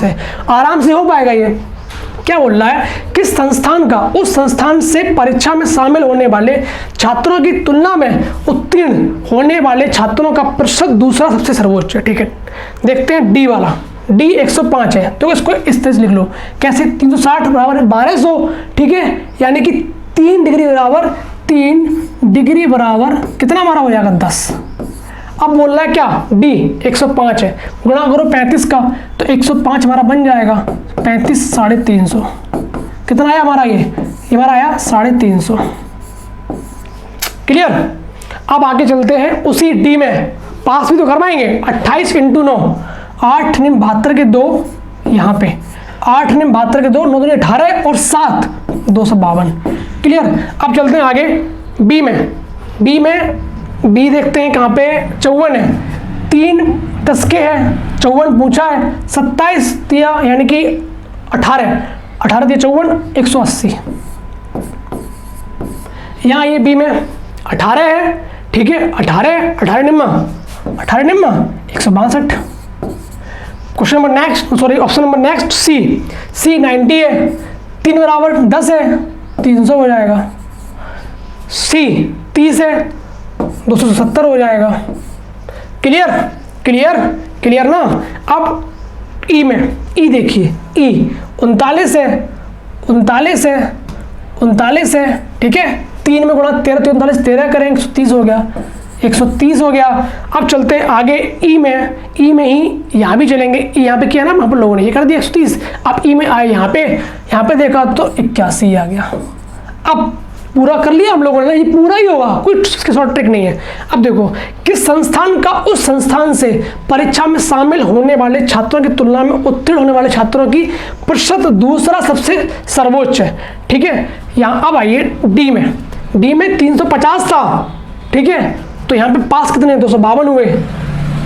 Speaker 1: से हो पाएगा। ये क्या बोल रहा है, किस संस्थान का उस संस्थान से परीक्षा में शामिल होने वाले छात्रों की तुलना में उत्तीर्ण होने वाले छात्रों का प्रतिशत दूसरा सबसे सर्वोच्च है। ठीक है, देखते हैं डी वाला। डी 105 है, तो इसको इस तरह से लिख लो। कैसे, 360 बराबर 1200। ठीक है, यानी कि 3 डिग्री बराबर कितना हमारा हो जाएगा 10। अब बोल रहा है क्या, डी 105 है, गुणा करो 35 का, तो 105 हमारा बन जाएगा 35 350। कितना आया हमारा, ये हमारा आया 350। क्लियर? अब आगे चलते हैं उसी डी में, पास भी तो करवाएंगे। 28 × 9 8 9 72 के 2 यहाँ पे, 8 9 72 के 2 9 2 18 और 7 252। क्लियर? अब चलते हैं आगे बी में। बी देखते हैं कहाँ पे, 54 है, 3 10 है, 54 पूछा है, 27 दिया यानी कि 18 दिया 54 180। यहाँ ये बी में 18 है। ठीक है, 18 निम्मा 162। Question number next, sorry option number next C 90 है, 3 बराबर 10 है, 300 हो जाएगा। सी 30 है, 270 हो जाएगा। क्लियर ना? अब ई में, ई देखिए, ई 39 है। ठीक है, 3 में गुणा 13 तो 39 13 करें 130 हो गया। अब चलते हैं आगे ई में ही यहाँ भी चलेंगे। यहाँ पे किया ना हम लोगों ने, ये कर दिया 130। अब ई में आए यहाँ पे देखा तो 81 आ गया। अब पूरा कर लिया हम लोगों ने, ये पूरा ही होगा, कुछ इसके शॉर्ट ट्रिक नहीं है। अब देखो, किस संस्थान का उस संस्थान से परीक्षा में शामिल होने वाले छात्रों की तुलना में उत्तीर्ण होने वाले छात्रों की प्रतिशत दूसरा सबसे सर्वोच्च है। ठीक है, यहाँ अब आइए डी में 350 था। ठीक है, तो यहाँ पे पास कितने 252 हुए।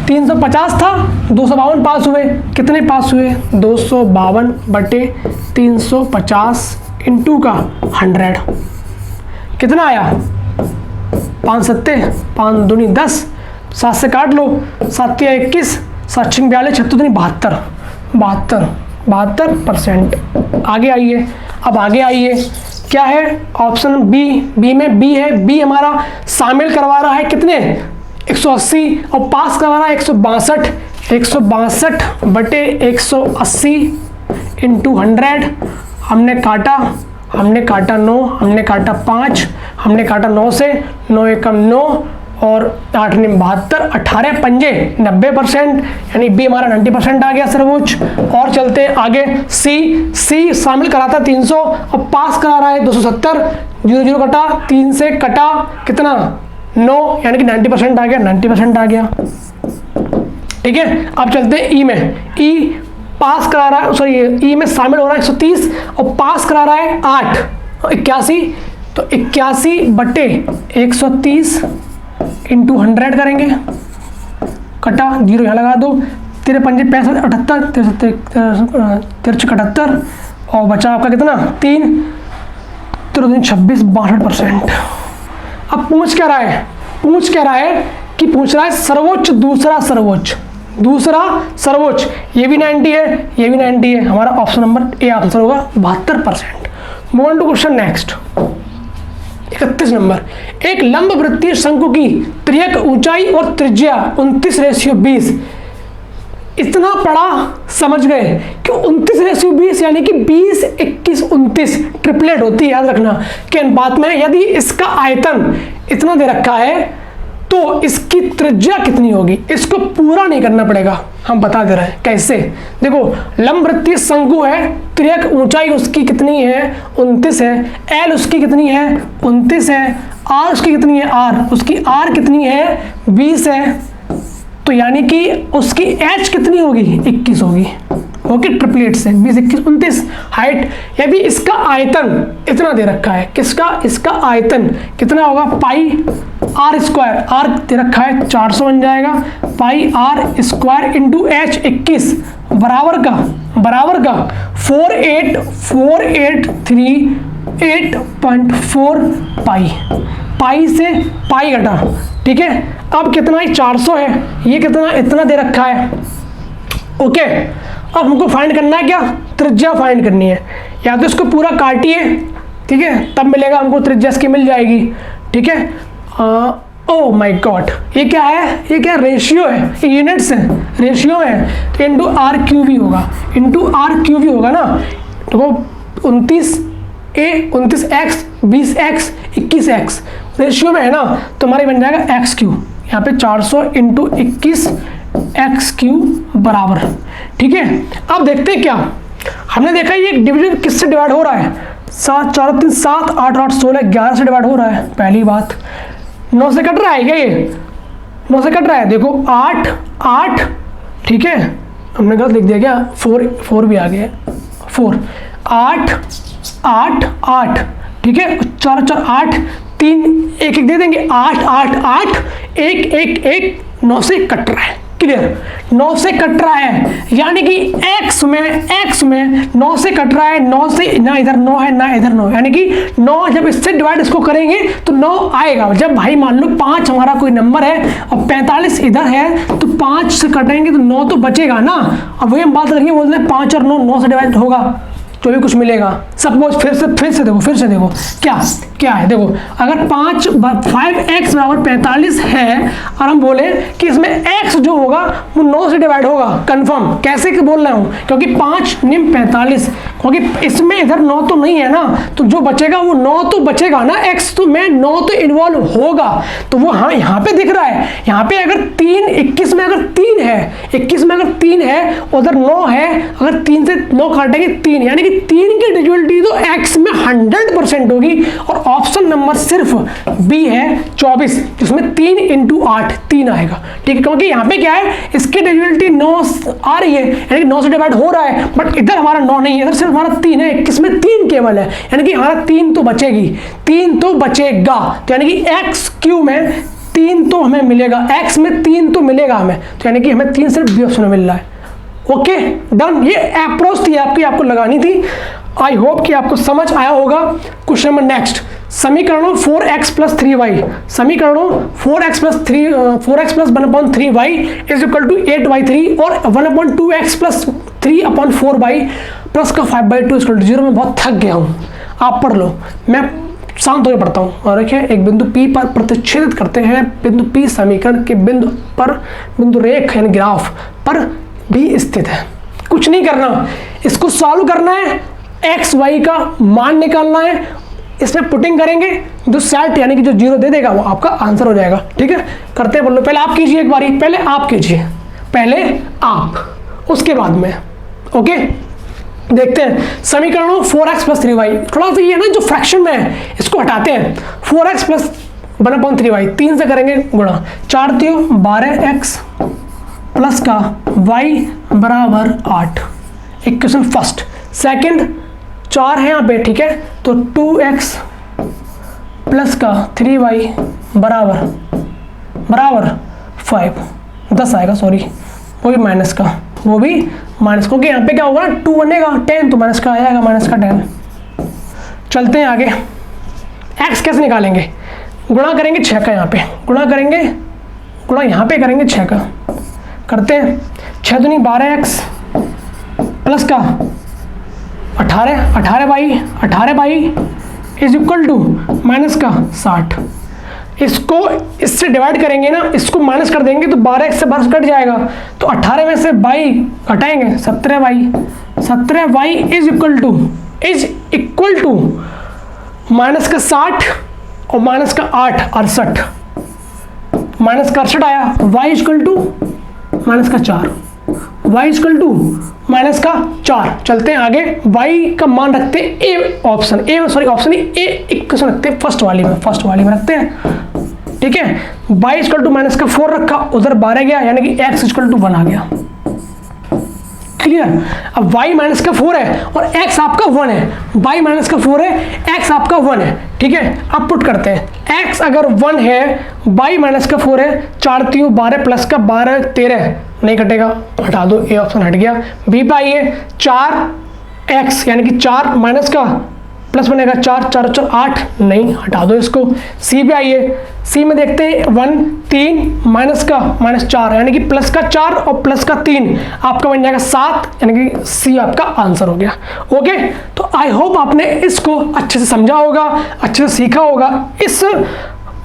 Speaker 1: 350 था, 252 पास हुए। कितने पास हुए, 252/350 इंटू का 100 कितना आया, 5 7 5 दूनी 10, 7 से काट लो, 7 या 21, 7 6 42, 76 दूनी 72%। आगे आइए, अब आगे आइए क्या है, ऑप्शन बी में बी है। बी हमारा शामिल करवा रहा है कितने, 180 और पास करवा रहा है 162/180 इंटू 100। हमने काटा 9, हमने काटा 5, हमने काटा 9 से 9 एकम 9 और 8 ने 72, 18 पंजे 90%, यानी बी हमारा 90% आ गया सर्वोच्च। और चलते हैं आगे, सी शामिल कराता 300 और पास करा रहा है 270, 0 कटा, 3 से कटा कितना 9, यानी कि 90% आ गया, 90% आ गया। ठीक है, अब चलते हैं ई में। ई पास करा रहा है, सॉरी ई में शामिल हो रहा है 130 और पास करा रहा है 8, 81, तो 81 बटे 130 इंटू 100 करेंगे, कटा 0 यहाँ लगा दो, 3 पंजे 65, 78, 73, और बचा आपका कितना 3, 26, 62%। अब पूछ क्या रहा है कि पूछ रहा है सर्वोच्च, दूसरा सर्वोच्च, ये भी 90 है, ये भी 90 है, हमारा ऑप्शन नंबर ए आंसर होगा 72%। Move on to question next. 31 number, एक लंब वृत्तीय शंकु की त्रियक ऊंचाई और त्रिज्या 29:20। इतना पढ़ा समझ गए कि 29:20 यानी कि 20, 21, 29 ट्रिपलेट होती है, याद रखना के अनुपात में। यदि इसका आयतन इतना दे रखा है तो इसकी त्रिज्या कितनी होगी, इसको पूरा नहीं करना पड़ेगा, हम बता दे रहे हैं कैसे। देखो लंब वृत्तीय शंकु है, त्रियक ऊंचाई उसकी कितनी है 29 है, एल उसकी कितनी है 29 है, आर उसकी कितनी है उसकी आर कितनी है 20 है, तो यानी कि उसकी एच कितनी होगी 21 होगी। ओके, ट्रिपलेट से 20, 21, 29 हाइट। यदि इसका आयतन इतना दे रखा है, इसका आयतन कितना होगा पाई आर स्क्वायर, आर दे रखा है 400 बन जाएगा, पाई आर स्क्वायर इंटू एच 21 बराबर का 4838.4 पाई से पाई घटा। ठीक है, अब कितना है 400 है, ये कितना इतना दे रखा है। ओके, अब हमको फाइंड करना है क्या, त्रिज्या फाइंड करनी है। या तो इसको पूरा काटिए, ठीक है, तब मिलेगा हमको त्रिज्या इसकी मिल जाएगी। ठीक है, ओ माय गॉड, ये क्या है, ये क्या रेशियो है, ये यूनिट्स है, रेशियो है, तो इंटू आर क्यू भी होगा, ना। तो 29x 20x 21x रेशियो में है ना, तो हमारी बन जाएगा एक्स क्यू, यहाँ पे 400 इंटू 21 एक्स क्यू बराबर। ठीक है, अब देखते हैं क्या हमने देखा, ये डिवीजन किससे डिवाइड हो रहा है, 7, 4, 3, 7, 8, 8, 16, 11 से डिवाइड हो रहा है। पहली बात 9 से कट रहा है क्या, ये 9 से कट रहा है, देखो 8, 8, ठीक है, हमने गलत लिख दिया क्या, 4 भी आ गया, 4, 8, 8, 8, ठीक है, 4, 4, 8, 3, 1, 1 दे देंगे, 8, 8, 8, 1, 1, 1, 9 से कट रहा है। क्लियर, 9 से कट रहा है, यानी कि x में 9 से कट रहा है, 9 से ना इधर 9 है ना इधर 9, यानी कि 9 जब इससे डिवाइड इसको करेंगे तो 9 आएगा। जब भाई मान लो 5 हमारा कोई नंबर है और 45 इधर है, तो 5 से कटेंगे तो 9 तो बचेगा ना। अब वही हम बात करेंगे, बोलते हैं 5 और 9 से डिवाइड होगा जो भी कुछ मिलेगा। सपोज फिर से देखो क्या है, देखो अगर 5x बराबर 45 है और हम बोले कि इसमें x जो होगा वो 9 से डिवाइड होगा, कंफर्म। कैसे कि बोल रहा हूँ, क्योंकि 5 निम 45, क्योंकि इसमें इधर 9 तो नहीं है ना, तो जो बचेगा वो 9 तो बचेगा ना, x तो में 9 तो इन्वॉल्व होगा, तो वो हाँ यहाँ पे दिख रहा है। यहाँ पे अगर 21 में अगर 3 है, उधर 9 है, अगर 3 से 9 काटेंगे 3, यानी कि 3 की डिविजिबिलिटी तो x में 100% होगी। और ऑप्शन नंबर सिर्फ बी है 24, जिसमें 3 इंटू 8 3 आएगा। ठीक है, क्योंकि यहाँ पे क्या है, इसकी डिविजिबिलिटी 9 आ रही है, यानी कि 9 से डिवाइड हो रहा है, बट इधर हमारा 9 नहीं है, इधर सिर्फ हमारा 3 है, इसमें 3 केवल है, यानी कि हमारा 3 तो बचेगा। तो यानी कि एक्स क्यू में 3 तो हमें मिलेगा, x में 3 तो मिलेगा हमें, तो यानी कि हमें 3 सिर्फ बी ऑप्शन में मिल रहा है। ओके डन, ये अप्रोच थी आपको लगानी थी। आई होप कि आपको समझ आया होगा। क्वेश्चन नंबर नेक्स्ट, समीकरणों 4x प्लस 3y, समीकरणों 4x plus 1/3y is equal to 8y3 और 1/2x प्लस 3/4y प्लस का 5/2 इज इक्वल टू 0। मैं बहुत थक गया हूँ, आप पढ़ लो, मैं शांत होकर पढ़ता हूँ। और देखिए, एक बिंदु P पर प्रतिच्छेदित करते हैं, बिंदु P समीकरण के बिंदु रेख यानी ग्राफ पर भी स्थित है। कुछ नहीं करना, इसको सॉल्व करना है, x y का मान निकालना है, इसमें पुटिंग करेंगे, जो सेट यानी कि जो जीरो दे देगा वो आपका आंसर हो जाएगा। ठीक है, करते हैं बोलो, पहले आप कीजिए एक बारी, पहले आप कीजिए, पहले आप, उसके बाद में। ओके, देखते हैं समीकरणों 4x प्लस 3y, थोड़ा सा ये ना जो फ्रैक्शन में है इसको हटाते हैं। 4x प्लस 1/3y 3 से करेंगे गुणा, 4 3 12x प्लस का y बराबर 8। Equation first. सेकंड 4 है यहाँ पे, ठीक है, तो 2x प्लस का 3y बराबर 5, 10 आएगा, सॉरी वो भी माइनस का, वो भी माइनस, क्योंकि यहाँ पे क्या होगा ना 2 बनेगा 10 तो माइनस का आ जाएगा, माइनस का 10। चलते हैं आगे, x कैसे निकालेंगे, गुणा करेंगे 6 का, यहाँ पे गुणा करेंगे, गुणा यहाँ पे करेंगे 6 का, करते हैं 6 दूनी 12x प्लस का 18y is equal to minus का 60। इसको इससे डिवाइड करेंगे ना, इसको माइनस कर देंगे तो 12x से 12 कट जाएगा, तो 18 में से y घटाएंगे 17y is equal to minus का 60 और माइनस का 8 68, माइनस का 68 आया, y इक्वल टू माइनस का 4, y इक्वल टू माइनस का 4। चलते हैं आगे, y का मान रखते हैं ए ऑप्शन, ए इक्वेशन रखते हैं फर्स्ट वाली में रखते हैं। ठीक है, y इक्वल टू माइनस का 4 रखा, उधर 12 गया, यानी कि x इक्वल टू 1 आ गया। क्लियर। अब y माइनस का 4 है और x आपका 1 है, y माइनस का 4 है, x आपका 1 है। ठीक है, अब पुट करते हैं, x अगर 1 है, y माइनस का 4 है, 4 3 12 प्लस का 12 13 नहीं कटेगा, हटा दो, ए ऑप्शन हट गया। बी पे आइए, 4x यानी कि 4 माइनस का प्लस बनेगा 4 4 4 8, नहीं, हटा दो इसको। सी पे आइए, सी में देखते हैं 1 3 माइनस का माइनस 4 यानी कि प्लस का 4 और प्लस का 3 आपका बन जाएगा 7, यानी कि सी आपका आंसर हो गया। ओके, तो आई होप आपने इसको अच्छे से समझा होगा, अच्छे से सीखा होगा। इस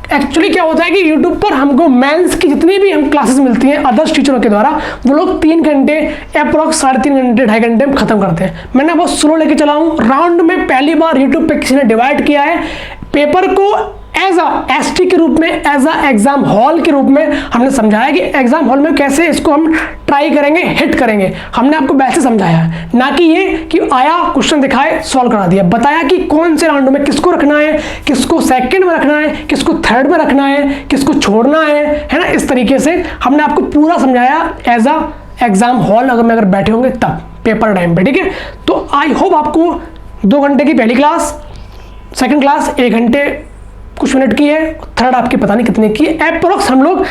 Speaker 1: एक्चुअली क्या होता है कि YouTube पर हमको मेंस की जितनी भी हम क्लासेस मिलती हैं अदर्स टीचरों के द्वारा, वो लोग 3 घंटे अप्रॉक्स 3.5 घंटे 2.5 घंटे में खत्म करते हैं। मैंने बहुत स्लो लेके चला हूँ। राउंड में पहली बार YouTube पे किसी ने डिवाइड किया है पेपर को एज अ एसटी के रूप में, एज अ एग्जाम हॉल के रूप में हमने समझाया कि एग्जाम हॉल में कैसे इसको हम ट्राई करेंगे, हिट करेंगे। हमने आपको वैसे समझाया है, ना कि ये कि आया क्वेश्चन दिखाए सॉल्व करा दिया। बताया कि कौन से राउंड में किसको रखना है, किसको सेकंड में रखना है, किसको थर्ड में रखना है, किसको छोड़ना है ना। इस तरीके से हमने आपको पूरा समझाया एज अ एग्जाम हॉल अगर बैठे होंगे तब पेपर टाइम पे। ठीक है, तो आई होप आपको 2 घंटे की पहली क्लास, सेकंड क्लास 1 घंटे कुछ मिनट की है, थर्ड आपकी पता नहीं कितने की है। अप्रोक्स हम लोग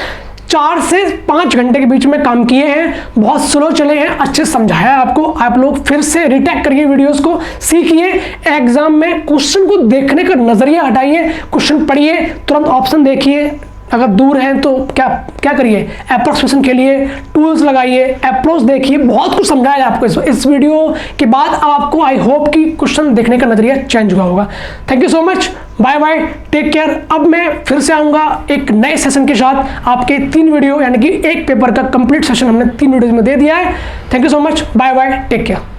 Speaker 1: 4 से 5 घंटे के बीच में काम किए हैं, बहुत स्लो चले हैं, अच्छे से समझाया आपको। आप लोग फिर से रिटेक करिए वीडियोस को, सीखिए, एग्जाम में क्वेश्चन को देखने का नजरिया हटाइए, क्वेश्चन पढ़िए, तुरंत ऑप्शन देखिए, अगर दूर हैं तो क्या करिए, अप्रोक्सीमेशन के लिए टूल्स लगाइए, अप्रोच देखिए, बहुत कुछ समझाया आपको इस वीडियो के बाद। अब आपको आई होप कि क्वेश्चन देखने का नजरिया चेंज हुआ होगा। Thank you so much, bye bye, take care. अब मैं फिर से आऊँगा एक नए सेशन के साथ। आपके 3 वीडियो यानी कि एक पेपर का कंप्लीट सेशन हमने 3 वीडियोज में दे दिया है। Thank you so much, bye bye, take care.